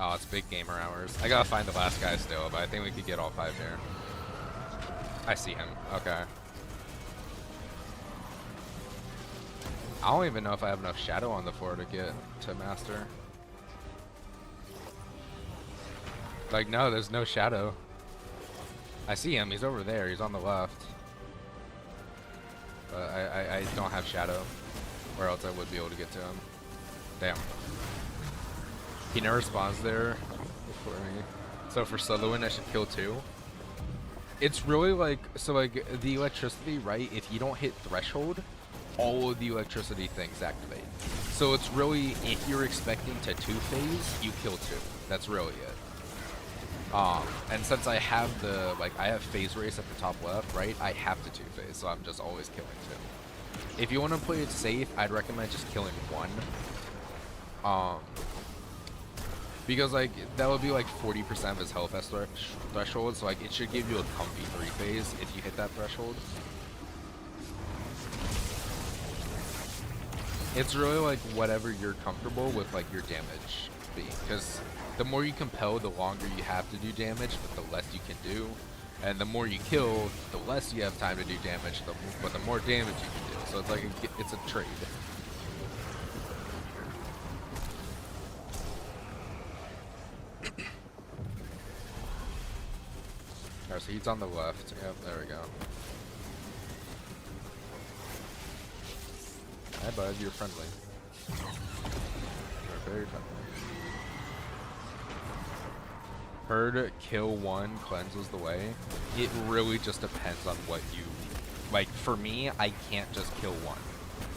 Oh, it's big gamer hours. I gotta find the last guy still, but I think we could get all 5 here. I see him. Okay. I don't even know if I have enough shadow on the floor to get to master. Like, no, there's no shadow. I see him. He's over there. He's on the left. But I don't have shadow. Or else I would be able to get to him. Damn. He never spawns there before me. So for solo win, I should kill 2. It's really like, so like the electricity, right? If you don't hit threshold, all of the electricity things activate. So it's really, if you're expecting to 2-phase, you kill 2. That's really it. And since I have the, like, I have phase race at the top left, right? I have to 2-phase, so I'm just always killing 2. If you want to play it safe, I'd recommend just killing 1. Because, like, that would be, like, 40% of his health as threshold, so, like, it should give you a comfy 3-phase if you hit that threshold. It's really, like, whatever you're comfortable with, like, your damage being. Because the more you compel, the longer you have to do damage, but the less you can do. And the more you kill, the less you have time to do damage, but the more damage you can do. So it's like, it's a trade. Alright, so he's on the left. Yep, there we go. Hi, bud. You're friendly. You're very friendly. Heard kill 1 cleanses the way. It really just depends on what you... Like, for me, I can't just kill 1.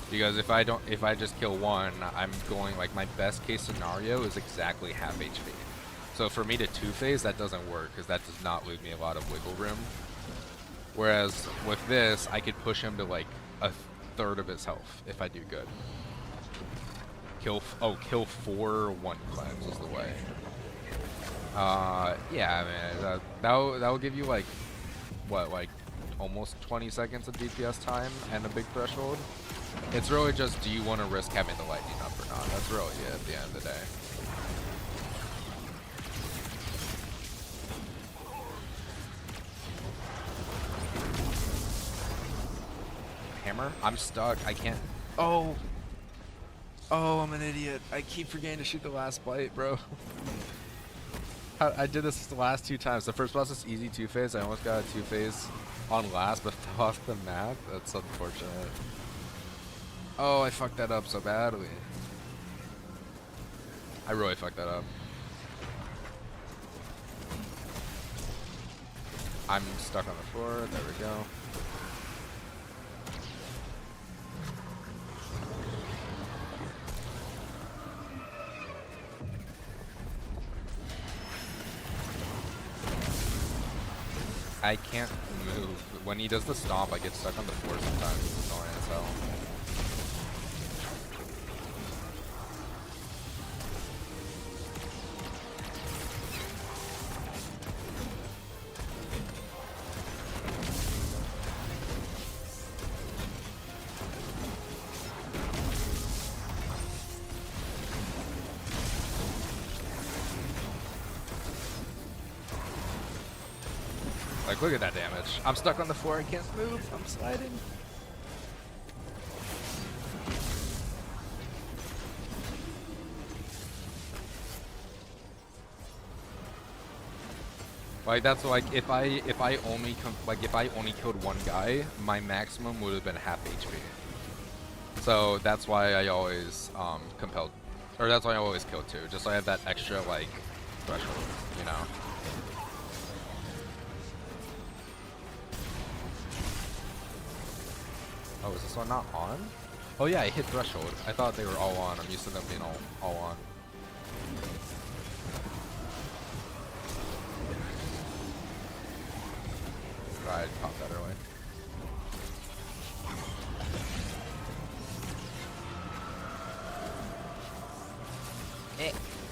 Because if I just kill 1, I'm going, like, my best case scenario is exactly half HP. So for me to 2-phase, that doesn't work, because that does not leave me a lot of wiggle room. Whereas with this, I could push him to like a third of his health if I do good. Kill 4, 1 cleanse is the way. Yeah, man, that'll give you like, what, like almost 20 seconds of DPS time and a big threshold. It's really just, do you want to risk having the lightning up or not? That's really it at the end of the day. Hammer? I'm stuck. I can't. Oh, I'm an idiot. I keep forgetting to shoot the last bite, bro. I did this the last 2 times. The first boss is easy 2-phase. I almost got a 2-phase on last, but fell off the map. That's unfortunate. Oh, I fucked that up so badly. I really fucked that up. I'm stuck on the floor. There we go. I can't move. When he does the stomp, I get stuck on the floor sometimes. It's annoying as hell. Like, look at that damage. I'm stuck on the floor. I can't move. I'm sliding. Like, that's like, if I only killed 1 guy, my maximum would have been half HP. So that's why I always compelled, or that's why I always kill 2, just so I have that extra like threshold, you know. Oh, is this one not on? Oh yeah, I hit threshold. I thought they were all on. I'm used to them being all on. I popped that early.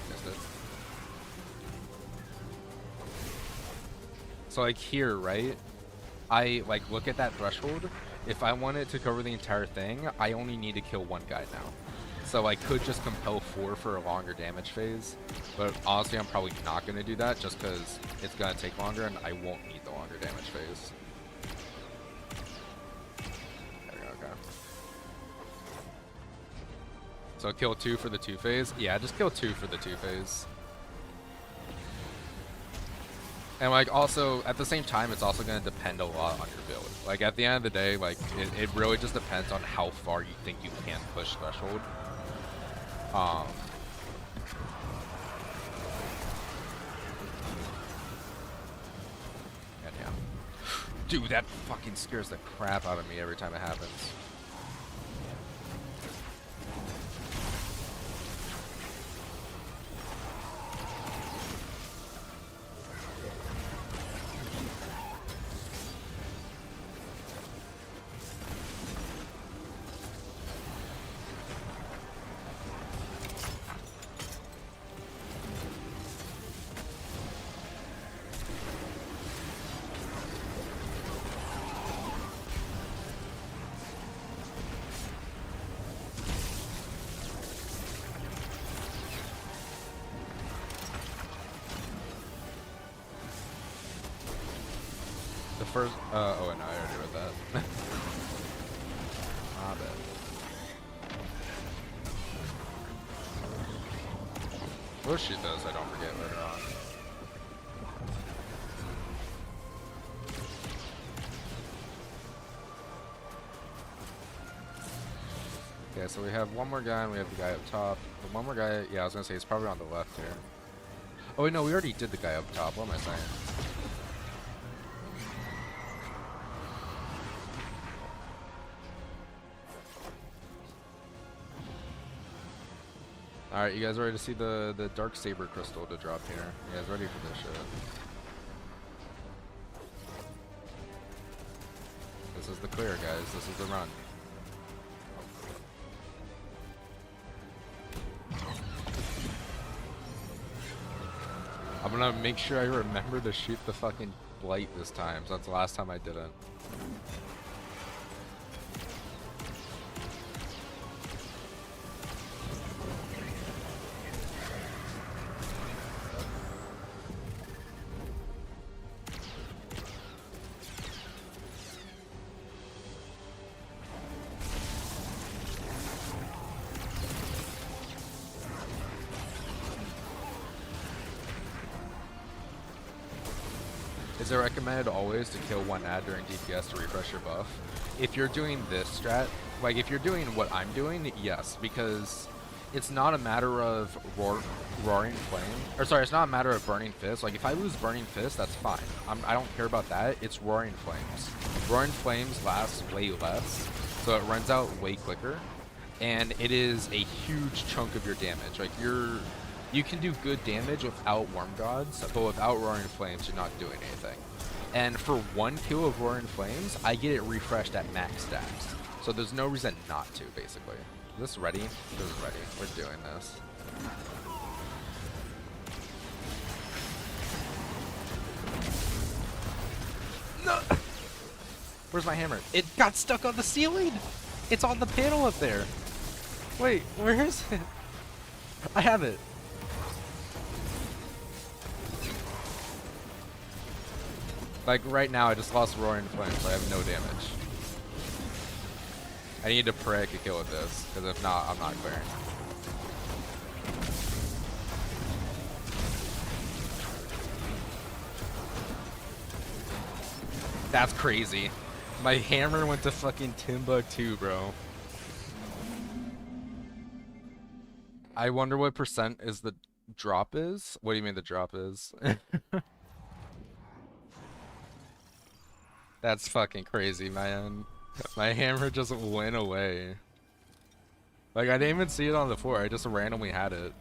Missed it. So like here, right? I like look at that threshold. If I want it to cover the entire thing, I only need to kill one guy now. So I could just compel 4 for a longer damage phase, but honestly I'm probably not going to do that just because it's going to take longer and I won't need the longer damage phase. There we go, okay. So kill 2 for the 2 phase? Yeah, just kill 2 for the 2 phase. And like also at the same time, it's also going to depend a lot on your build. Like at the end of the day, like it really just depends on how far you think you can push threshold. Yeah. Dude, that fucking scares the crap out of me every time it happens. The first, oh no, I already read that. Ah, bad. We'll shoot those, I don't forget later on. Okay, so we have one more guy and we have the guy up top. The one more guy, yeah, I was gonna say he's probably on the left here. Oh wait, no, we already did the guy up top. What am I saying? Alright, you guys ready to see the darksaber crystal to drop here? You guys ready for this shit? This is the clear, guys. This is the run. I'm gonna make sure I remember to shoot the fucking blight this time, so that's the last time I didn't. Is it recommended always to kill one ad during DPS to refresh your buff? If you're doing this strat, like if you're doing what I'm doing, yes, because it's not a matter of roaring flame, or sorry, it's not a matter of burning fist. Like if I lose burning fist, that's fine. I don't care about that. It's roaring flames. Roaring flames lasts way less, so it runs out way quicker, and it is a huge chunk of your damage. Like you can do good damage without Worm Gods, but without Roaring Flames, you're not doing anything. And for 1 kill of Roaring Flames, I get it refreshed at max stacks. So there's no reason not to, basically. Is this ready? This is ready. We're doing this. No! Where's my hammer? It got stuck on the ceiling! It's on the panel up there! Wait, where is it? I have it. Like right now, I just lost Roaring Flames, so I have no damage. I need to pray I could kill with this, because if not, I'm not clearing. That's crazy. My hammer went to fucking Timbuktu, bro. I wonder what percent is the drop is? What do you mean the drop is? That's fucking crazy, man. My hammer just went away. Like, I didn't even see it on the floor. I just randomly had it.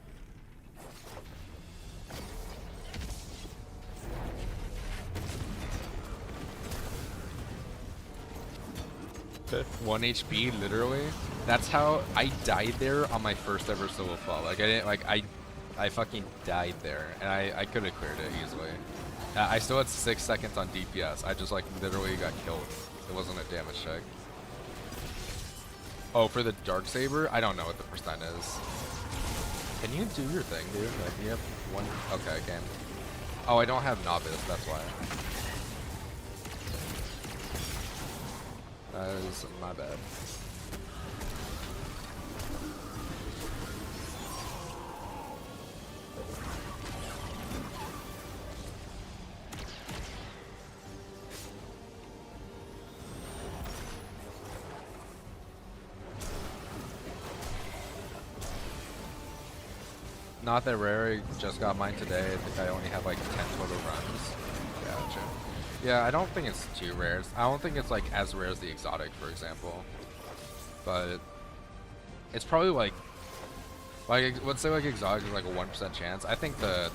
1 HP, literally. That's how I died there on my first ever solo fall. Like I didn't like I fucking died there, and I could have cleared it easily. I still had 6 seconds on DPS. I just like literally got killed. It wasn't a damage check. Oh, for the darksaber, I don't know what the percent is. Can you do your thing, dude? Like you have one. Okay, game. Oh, I don't have novice. That's why. That is my bad. Not that rare. I just got mine today. I think I only have like 10 total runs. Gotcha. Yeah, I don't think it's too rare. I don't think it's like as rare as the exotic, for example. But it's probably like let's say like exotic is like a 1% chance. I think the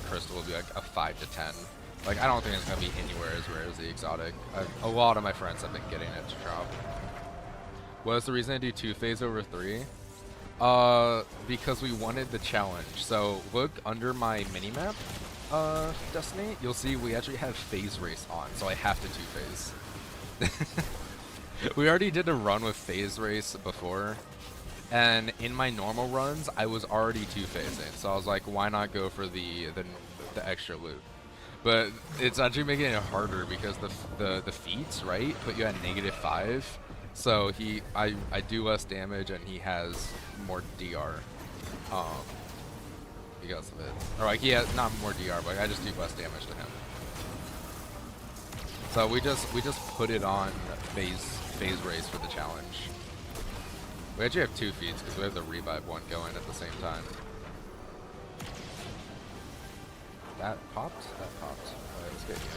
crystal will be like a 5 to 10. Like I don't think it's gonna be anywhere as rare as the exotic. A lot of my friends have been getting it to drop. What is the reason I do 2 phase over 3? Because we wanted the challenge. So look under my minimap, Destiny, you'll see we actually have phase race on, so I have to 2-phase. We already did a run with phase race before, and in my normal runs, I was already 2-phasing, so I was like, why not go for the extra loot? But it's actually making it harder because the feats, right, put you at -5. So I do less damage and he has more DR, because of it. Or like he has not more DR, but I just do less damage to him. So we just put it on phase race for the challenge. We actually have 2 feeds because we have the revive one going at the same time. That popped. That popped. Alright, let's get here.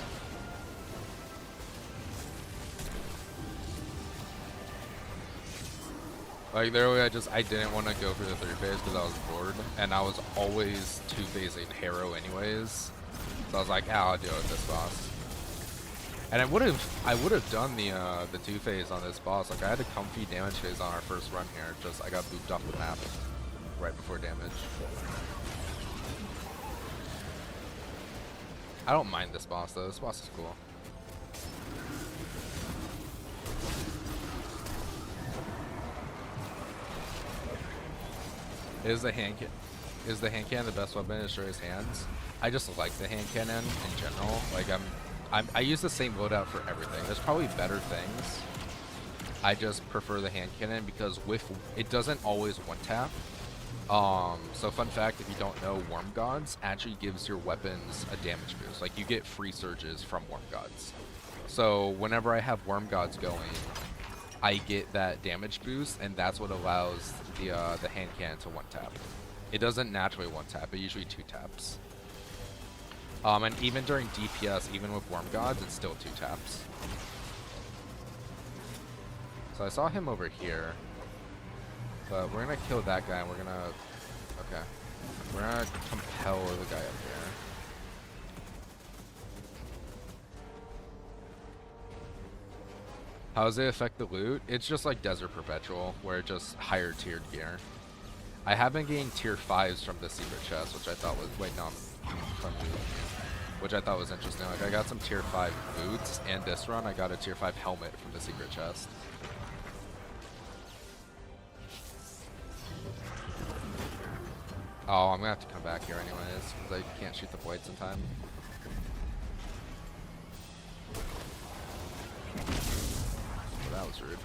Like literally, I didn't want to go for the 3-phase because I was bored, and I was always 2-phasing Harrow anyways. So I was like, ah, I'll deal with this boss. And I would have done the 2-phase on this boss. Like I had a comfy damage phase on our first run here. Just I got booped off the map right before damage. I don't mind this boss though. This boss is cool. Is the hand cannon the best weapon to destroy his hands? I just like the hand cannon in general. Like I use the same loadout for everything. There's probably better things. I just prefer the hand cannon because it doesn't always one tap. So fun fact, if you don't know, Worm Gods actually gives your weapons a damage boost. Like you get free surges from Worm Gods. So whenever I have Worm Gods going, I get that damage boost, and that's what allows the hand cannon to 1-tap. It doesn't naturally 1-tap, it usually 2-taps. And even during DPS, even with Worm Gods, it's still 2-taps. So I saw him over here, but we're gonna kill that guy, and we're gonna compel the guy up here. How does it affect the loot? It's just like Desert Perpetual, where it's just higher tiered gear. I have been getting tier 5s from the secret chest, which I thought was, wait, no, I'm from loot, which I thought was interesting. Like I got some tier 5 boots, and this run I got a tier 5 helmet from the secret chest. Oh, I'm gonna have to come back here anyways, because I can't shoot the blades in time. Well, that was rude.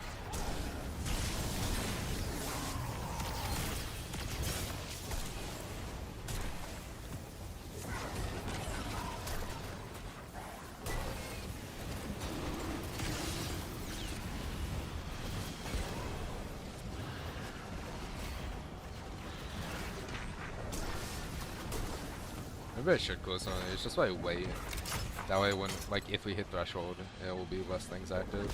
Maybe I should close some of these, just like wait. That way when, like, if we hit threshold, it will be less things active.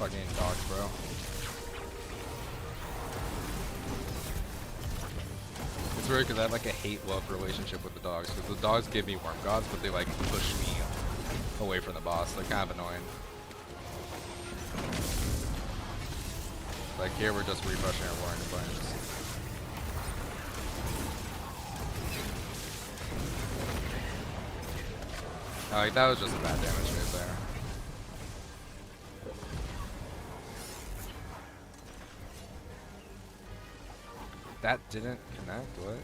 fucking dogs, bro. It's weird because I have like a hate-love relationship with the dogs. Because the dogs give me worm gods, but they like push me away from the boss. They're kind of annoying. Like here, we're just refreshing our warring flames. Like that was just a bad damage phase there. That didn't connect, what?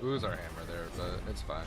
Lose our hammer there, but it's fine.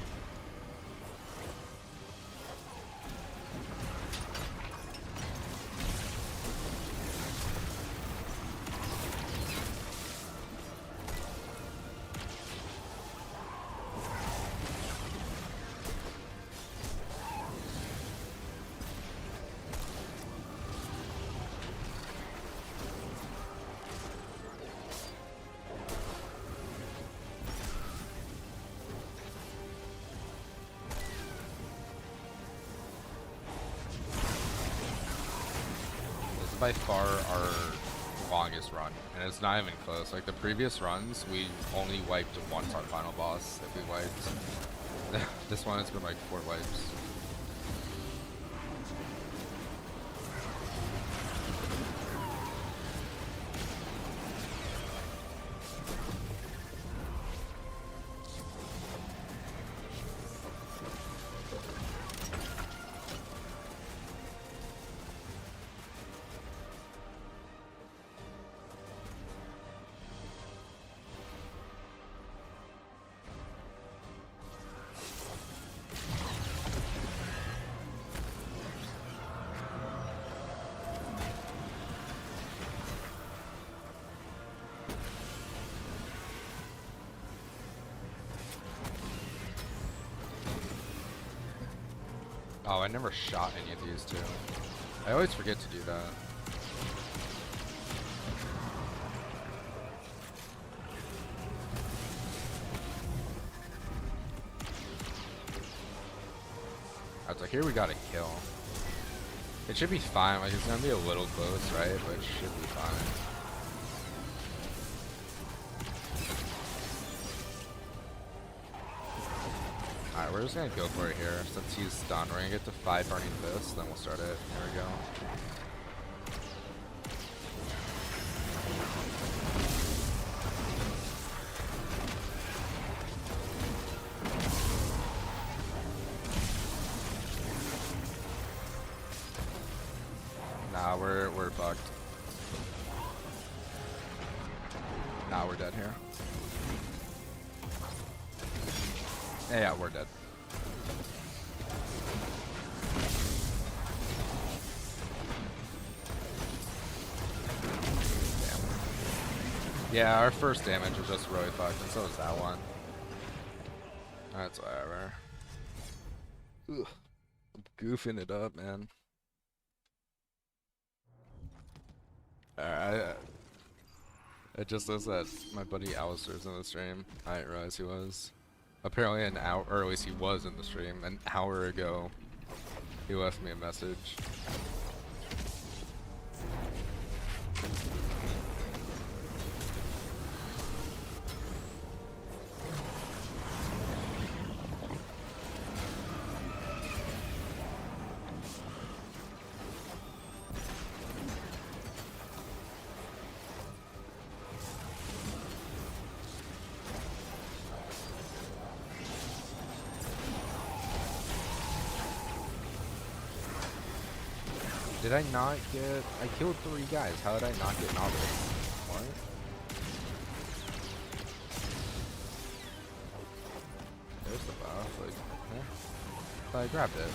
By far our longest run, and it's not even close. Like the previous runs, we only wiped once our final boss if we wiped. This one, it's been like 4 wipes. Oh, I never shot any of these two. I always forget to do that. I was like, here we got a kill. It should be fine, like it's gonna be a little close, right? But it should be fine. Alright, we're just gonna go for it here. Since he's done, we're gonna get to 5 burning fists, then we'll start it. There we go. Nah, we're fucked. Nah, we're dead here. Yeah, we're dead. Damn. Yeah, our first damage was just really fucked, and so was that one. That's whatever. Ugh. I'm goofing it up, man. I it just says that my buddy Alistair's in the stream. I didn't realize he was. Apparently an hour, or at least he was in the stream an hour ago. He left me a message. Did I not get... I killed 3 guys. How did I not get nominated? What? There's the buff. Like, eh. I grabbed it.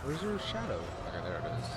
Where's your shadow? Okay, there it is.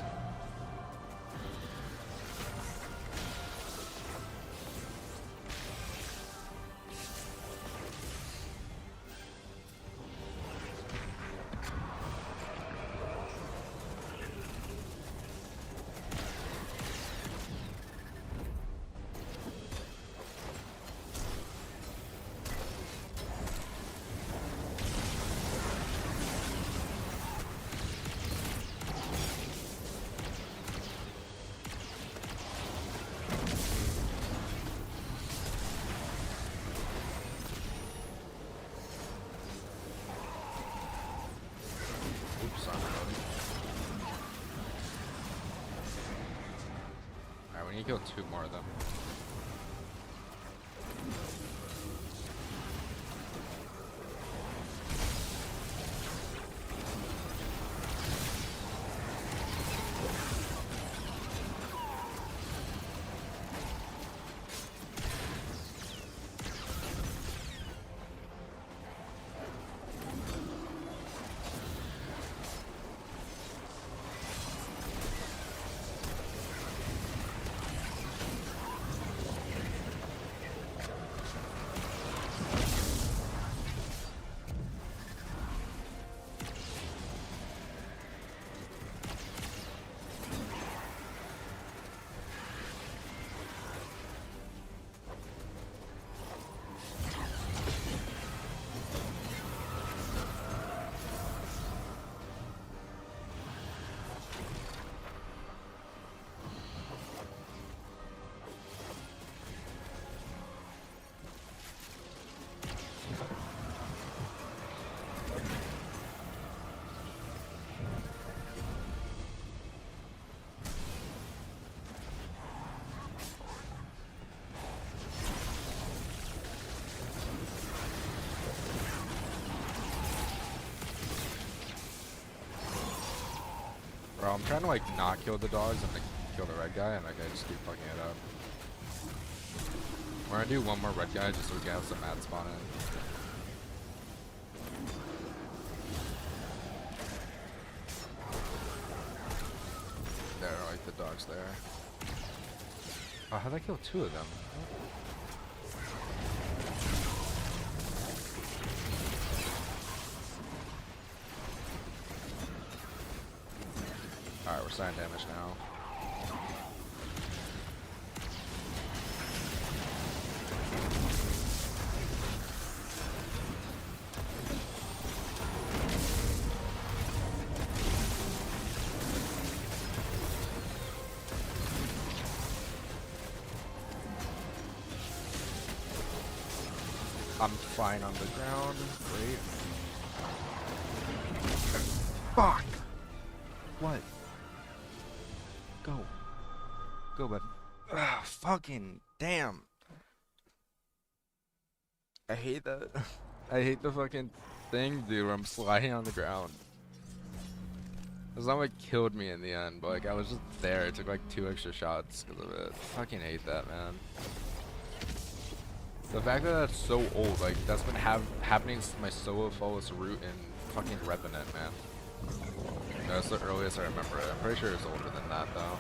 Oops, I'm reloading. Alright, we need to kill 2 more of them. Bro, I'm trying to like not kill the dogs and like kill the red guy, and like I just keep fucking it up. We're gonna do one more red guy just so we can have some mad spawn in. There are like the dogs there. Oh, how'd I kill 2 of them? Alright, we're starting damage now. I'm fine on the ground. Great. Fuck! What? Go. Go, bud. Ugh, fucking damn. I hate that. I hate the fucking thing, dude, where I'm sliding on the ground. It's not what killed me in the end, but like I was just there. It took like 2 extra shots because of it. Fucking hate that, man. The fact that that's so old, like that's been happening since my solo flawless route in fucking Revenant, man. That's the earliest I remember it. I'm pretty sure it's older than that though.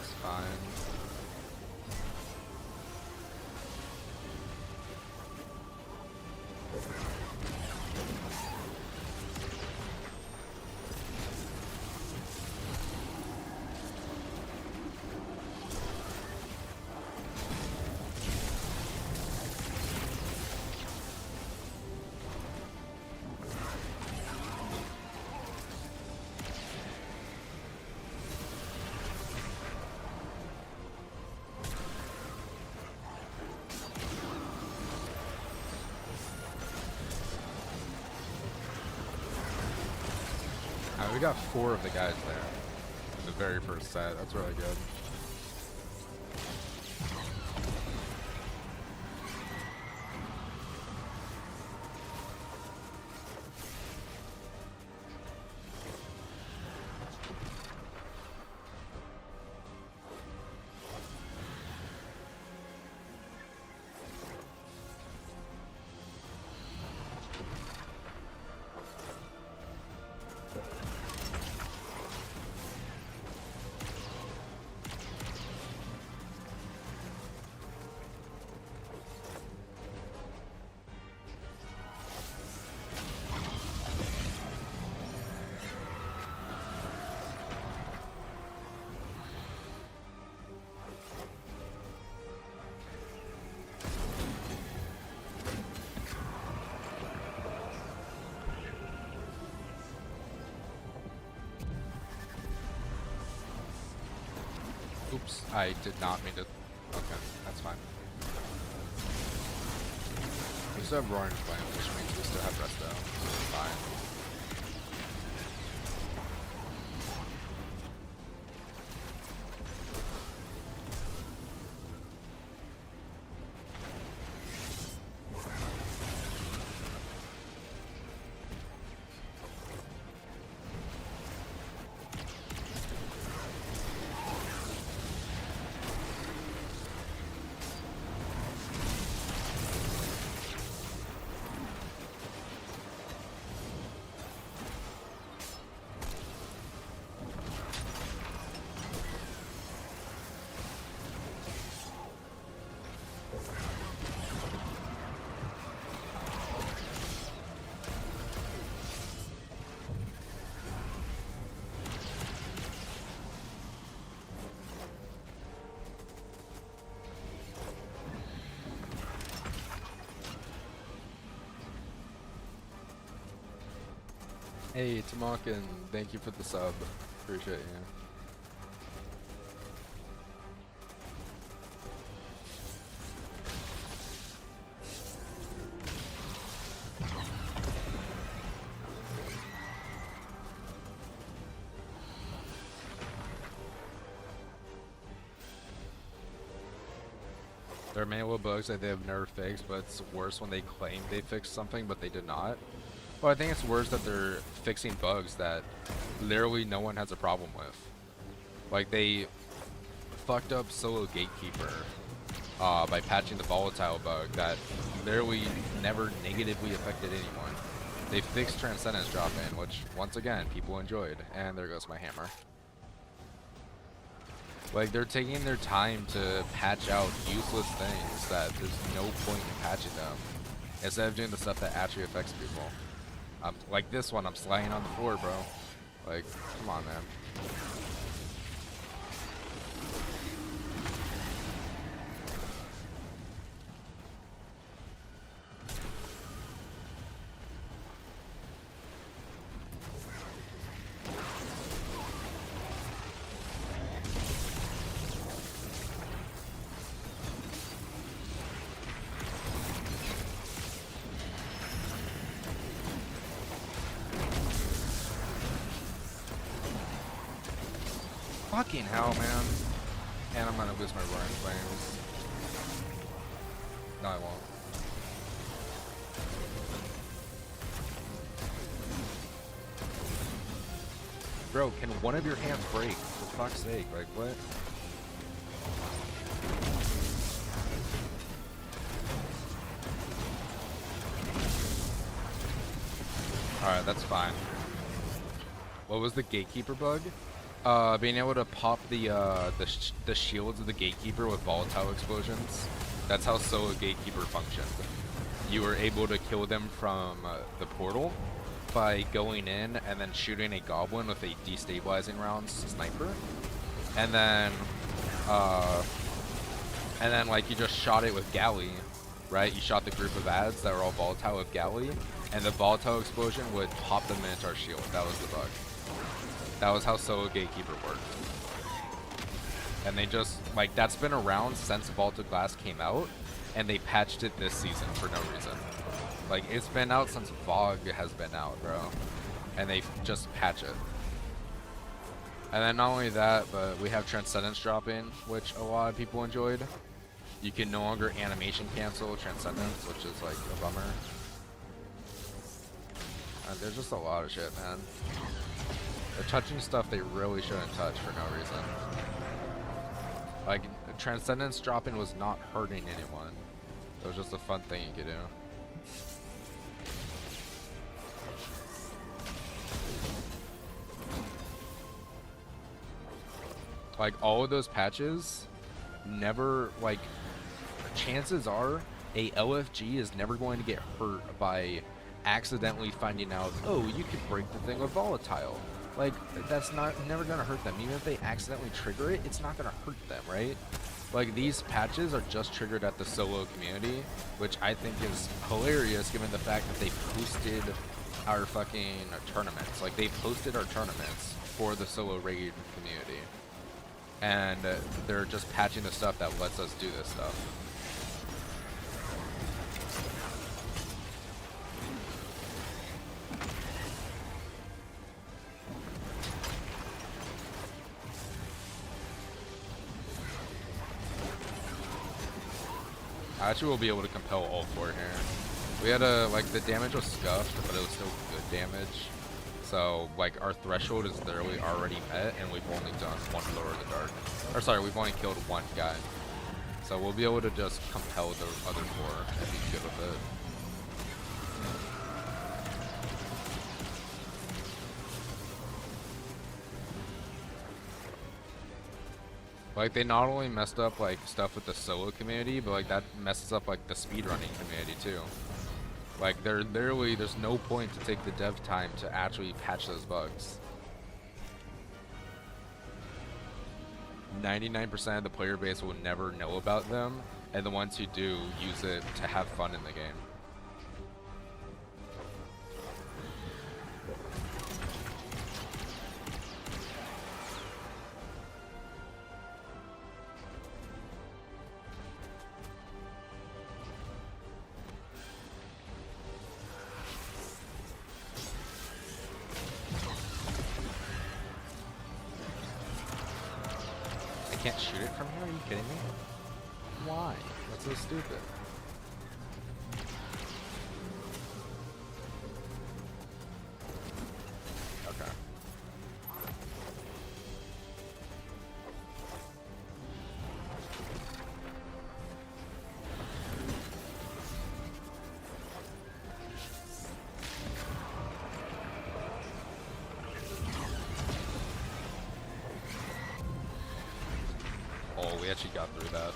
It's fine. We got 4 of the guys there in the very first set. That's really good. Oops, I did not mean to. Okay, that's fine. We still have Roaring Flame, which means we still have Resto. So it's fine. Hey, Tamakin, thank you for the sub. Appreciate you. There are many little bugs that they have never fixed, but it's worse when they claim they fixed something, but they did not. Well, I think it's worse that they're fixing bugs that literally no one has a problem with. Like, they fucked up Solo Gatekeeper by patching the volatile bug that literally never negatively affected anyone. They fixed Transcendence drop-in, which, once again, people enjoyed. And there goes my hammer. Like, they're taking their time to patch out useless things that there's no point in patching them, instead of doing the stuff that actually affects people. I'm like this one. I'm sliding on the floor, bro. Like, come on, man. Fucking hell, man. And I'm gonna lose my roaring flames. No, I won't. Bro, can one of your hands break? For fuck's sake, like what? Alright, that's fine. What was the gatekeeper bug? Being able to pop the shields of the gatekeeper with volatile explosions. That's how solo gatekeeper functioned. You were able to kill them from the portal by going in and then shooting a goblin with a destabilizing rounds sniper, and then like you just shot it with galley, right? You shot the group of ads that were all volatile with galley, and the volatile explosion would pop the minotaur shield. That was the bug. That was how solo gatekeeper worked. And they just, like, that's been around since Vault of Glass came out, and they patched it this season for no reason. Like, it's been out since VOG has been out, bro. And they just patch it. And then not only that, but we have Transcendence dropping, which a lot of people enjoyed. You can no longer animation cancel Transcendence, which is like a bummer. And there's just a lot of shit, man. They're touching stuff they really shouldn't touch for no reason. Like, Transcendence dropping was not hurting anyone. It was just a fun thing you could do. Like, all of those patches never, like, chances are a LFG is never going to get hurt by accidentally finding out, oh, you could break the thing with volatile. Like, that's never gonna hurt them. Even if they accidentally trigger it, it's not gonna hurt them, right? Like, these patches are just triggered at the solo community, which I think is hilarious given the fact that they posted our fucking tournaments. Like, they posted our tournaments for the solo raid community. And they're just patching the stuff that lets us do this stuff. Actually, we'll be able to compel all four here. We had like, the damage was scuffed, but it was still good damage. So, like, our threshold is literally already met, and we've only done one Lower the Dark. Or, sorry, we've only killed one guy. So, we'll be able to just compel the other four and be good with it. Like, they not only messed up, like, stuff with the solo community, but, like, that messes up, like, the speedrunning community, too. Like, there's no point to take the dev time to actually patch those bugs. 99% of the player base will never know about them, and the ones who do use it to have fun in the game. Can't shoot it from here? Are you kidding me? Why? That's so stupid. Okay. We actually got through that.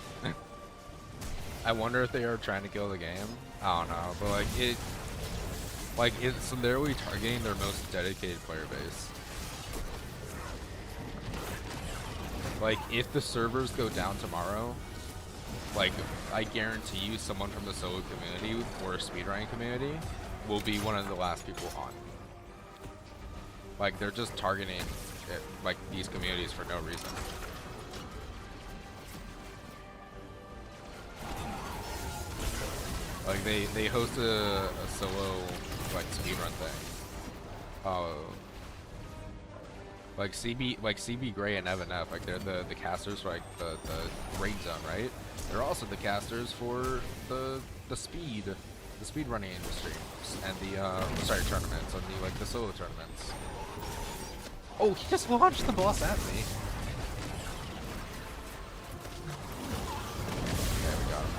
I wonder if they are trying to kill the game. I don't know, but like Like, it's literally targeting their most dedicated player base. Like, if the servers go down tomorrow, like, I guarantee you someone from the solo community or speedrunning community will be one of the last people on. Like, they're just targeting it, like, these communities for no reason. Like, they host a solo, like, speedrun thing. Like CB Gray and Evan F, like they're the casters for like the raid zone, right? They're also the casters for the speed running industry and the tournaments and the solo tournaments. Oh, he just launched the boss at me. Okay, we got him.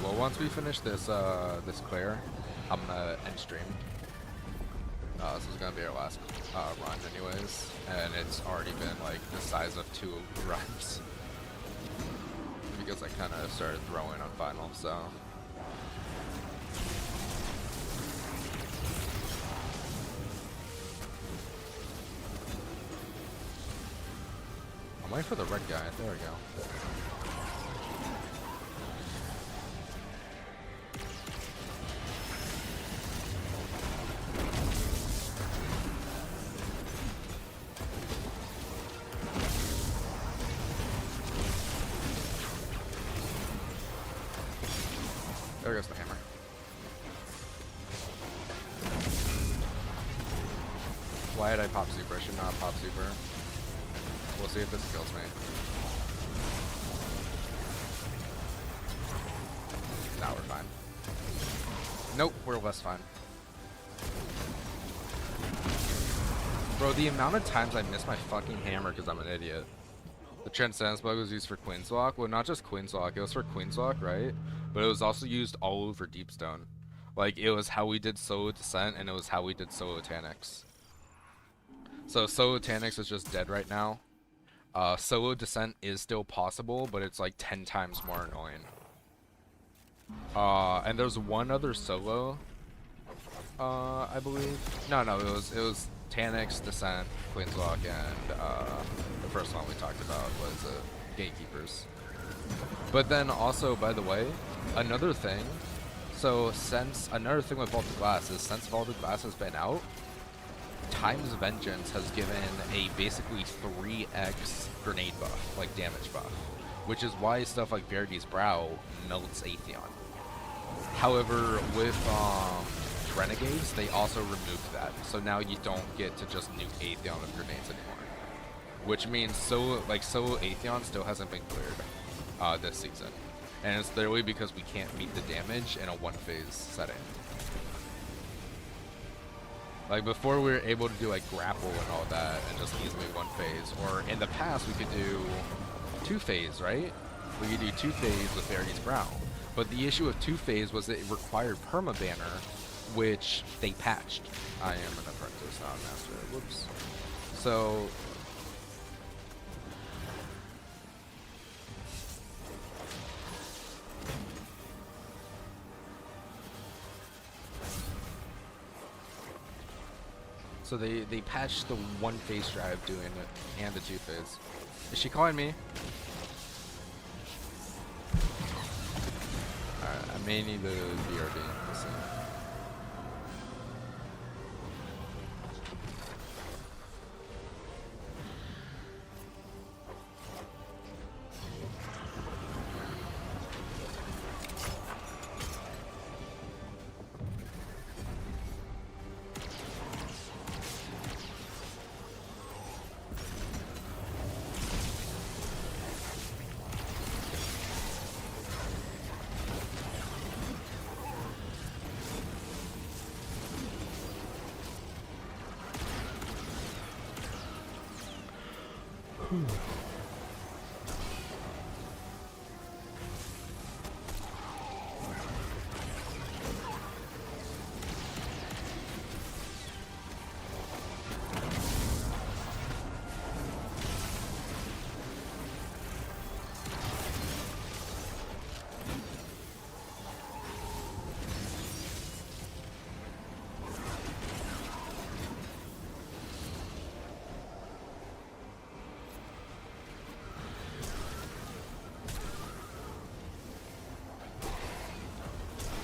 Well, once we finish this this clear, I'm gonna end stream. This is gonna be our last run, anyways, and it's already been like the size of 2 runs because I kind of started throwing on final. So I'm waiting for the red guy. There we go. There goes the hammer. Why did I pop super? I should not pop super. We'll see if this kills me. Now we're fine. Nope, we're less fine. Bro, the amount of times I miss my fucking hammer because I'm an idiot. The Transcendence bug was used for Queen's Lock. Well, not just Queen's Lock. It was for Queen's Lock, right? But it was also used all over Deepstone. Like, it was how we did Solo Descent, and it was how we did Solo Tanics. So, Solo Tanics is just dead right now. Solo Descent is still possible, but it's like 10 times more annoying. And there's one other solo, I believe. No, it was Tanics, Descent, Queen's Lock, and the first one we talked about was Gatekeepers. But then also, by the way, another thing. So another thing with Vaulted Glass is since Vaulted Glass has been out, Time's Vengeance has given a basically 3x grenade buff, like damage buff, which is why stuff like Verity's Brow melts Atheon. However, with Renegades, they also removed that, so now you don't get to just nuke Atheon with grenades anymore. Which means Solo Atheon still hasn't been cleared this season. And it's literally because we can't meet the damage in a one-phase setting. Like, before we were able to do, like, grapple and all that, and just easily one-phase. Or, in the past, we could do two-phase, right? We could do two-phase with Verity's Brow. But the issue with two-phase was that it required permabanner, which they patched. I am an apprentice, not a master. Whoops. So... So they patched the one-phase drive doing it, and the two-phase. Is she calling me? Alright, I may need the BRB. Let's see.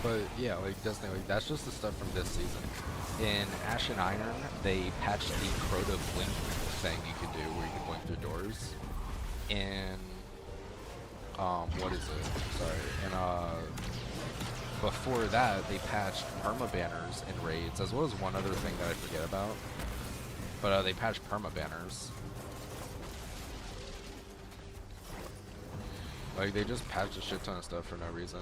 But yeah, like Disney, like that's just the stuff from this season. In Ash and Iron, they patched the Crota blink thing you could do where you can blink through doors. In what is it? Sorry. And before that, they patched perma banners in raids, as well as one other thing that I forget about. But they patched perma banners. Like they just patched a shit ton of stuff for no reason.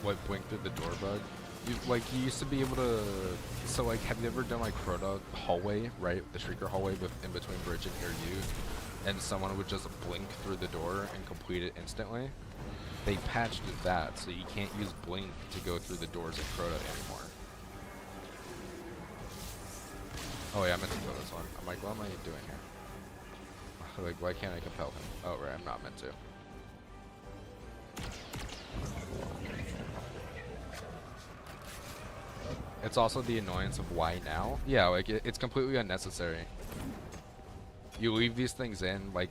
What, blink through the door bug? You used to be able to, so like, have you ever done like Crota hallway, right? The Shrieker hallway in between Bridge and Here You, and someone would just blink through the door and complete it instantly? They patched that, so you can't use blink to go through the doors in Crota anymore. Oh yeah, I meant to kill this one. I'm like, what am I doing here? Like, why can't I compel him? Oh right, I'm not meant to. It's also the annoyance of why now. Yeah, like it's completely unnecessary. You leave these things in, like,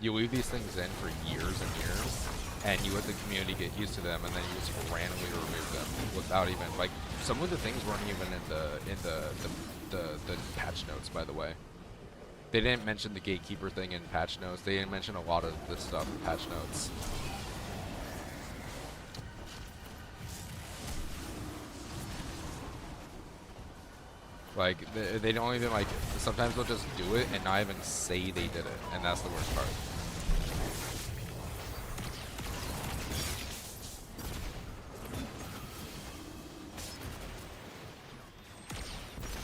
you leave these things in for years and years, and you let the community get used to them, and then you just randomly remove them without even, like, some of the things weren't even in the patch notes, by the way. They didn't mention the gatekeeper thing in patch notes. They didn't mention a lot of this stuff in patch notes. Like, they don't even, like, sometimes they'll just do it and not even say they did it, and that's the worst part.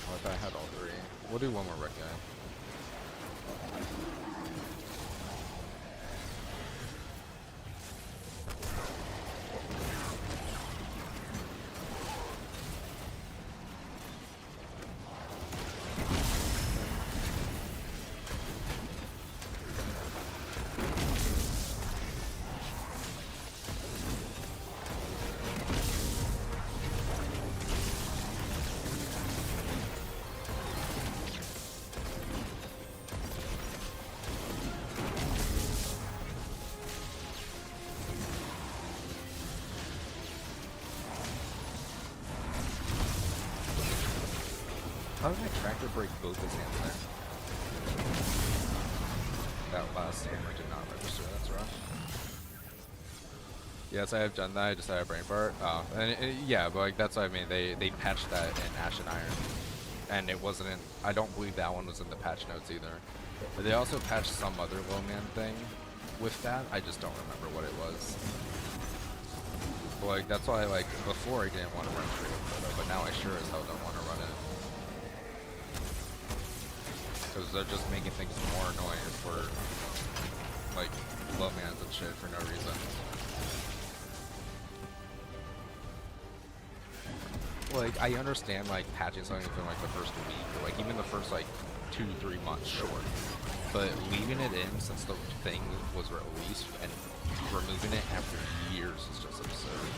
What if I had all three? We'll do one more red guy. How did my tractor break both his hands there? That last hammer did not register, that's rough. Yes, I have done that, I just had a brain fart. Oh, yeah, but like, that's what I mean, they patched that in Ash and Iron. And it wasn't in, I don't believe that one was in the patch notes either. But they also patched some other low man thing with that, I just don't remember what it was. But like, that's why, like, before I didn't want to run Crota, but now I sure as hell don't want to run it. Because they're just making things more annoying for, like, low mans and shit for no reason. Like, I understand, like, patching something within, like, the first week, or, like, even the first, like, 2-3 months, sure. But leaving it in since the thing was released and removing it after years is just absurd.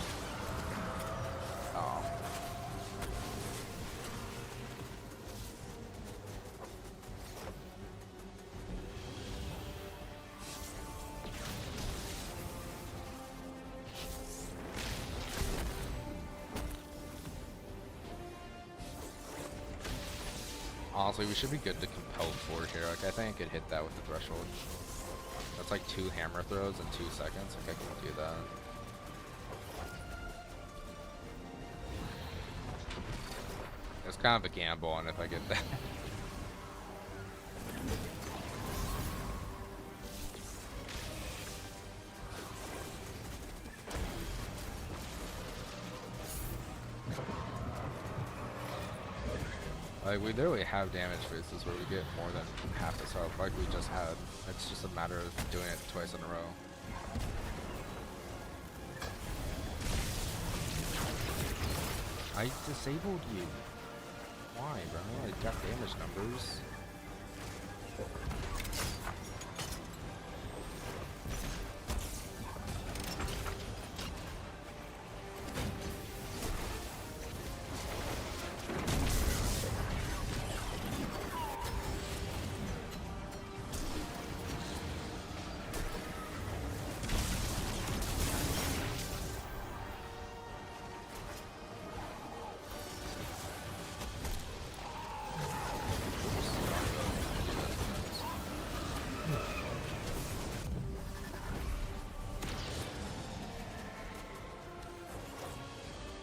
Honestly, we should be good to compel forward here. Like, I think I could hit that with the threshold. That's like 2 hammer throws in 2 seconds. Like, I can do that. It's kind of a gamble, and if I get that. Like, we literally have damage phases where we get more than half this health, like we just had. It's just a matter of doing it twice in a row. I disabled you. Why, bro? I got damage numbers.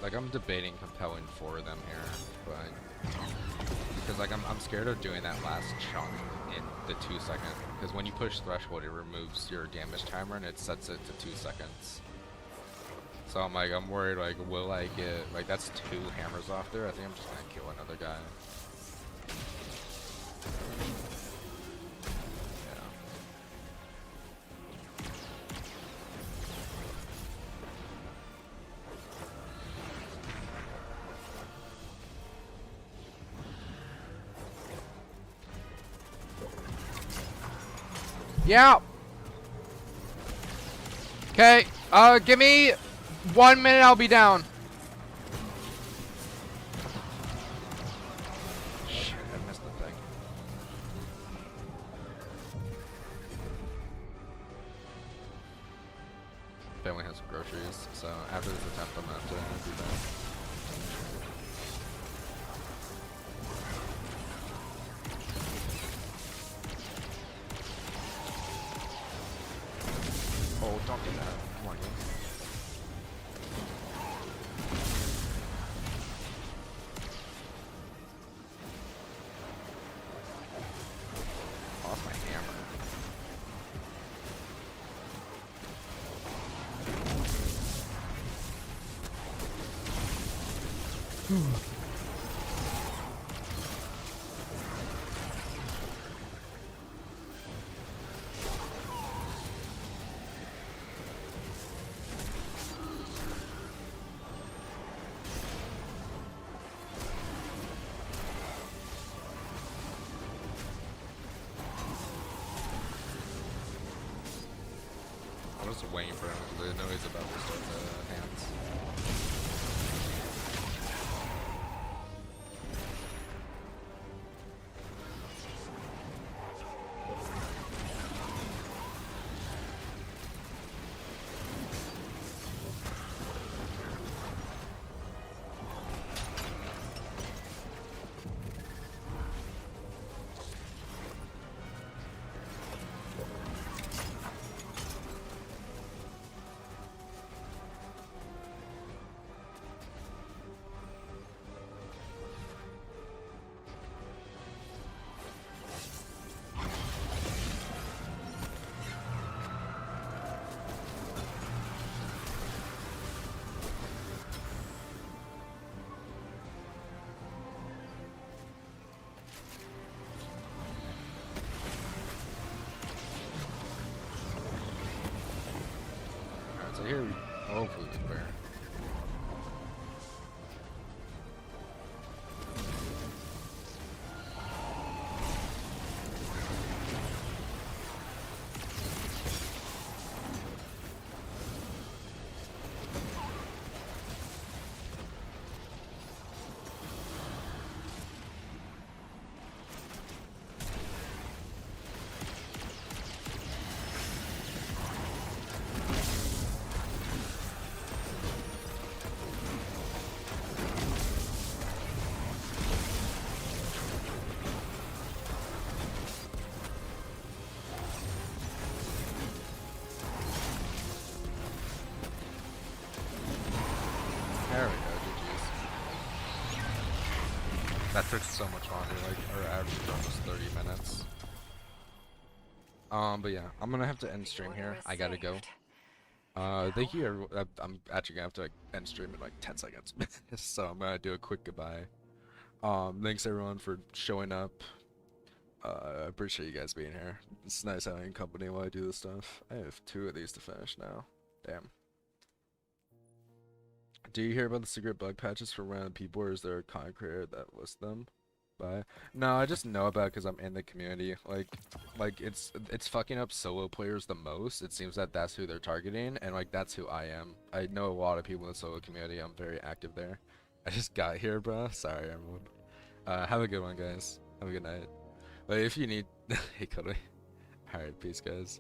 Like, I'm debating compelling four of them here, but because like I'm scared of doing that last chunk in the 2 second, because when you push threshold, it removes your damage timer and it sets it to 2 seconds. So I'm worried, like, will I get, like, that's 2 hammers off there. I think I'm just gonna kill another guy. Yeah. Okay. Give me 1 minute. I'll be down. Shit, I missed the thing. Family has some groceries, so after this attempt, I'm gonna have to do that. Oh, don't do that. Come on, game. Lost my hammer. I'm just waiting for him because I know he's about to start the hands. Alright, so here we hopefully we clear. There we go, GG's. That took so much longer, like, our average was almost 30 minutes. But yeah, I'm gonna have to end stream here. I gotta go. Thank you everyone. I'm actually gonna have to, like, end stream in like 10 seconds. So I'm gonna do a quick goodbye. Thanks everyone for showing up. I appreciate you guys being here. It's nice having company while I do this stuff. I have 2 of these to finish now. Damn. Do you hear about the secret bug patches for random people, or is there a content creator that lists them? By no, I just know about it because I'm in the community. Like it's fucking up solo players the most. It seems that that's who they're targeting, and like that's who I am. I know a lot of people in the solo community. I'm very active there. I just got here, bro. Sorry, everyone. Have a good one, guys. Have a good night. But if you need, hey, Cody. All right, peace, guys.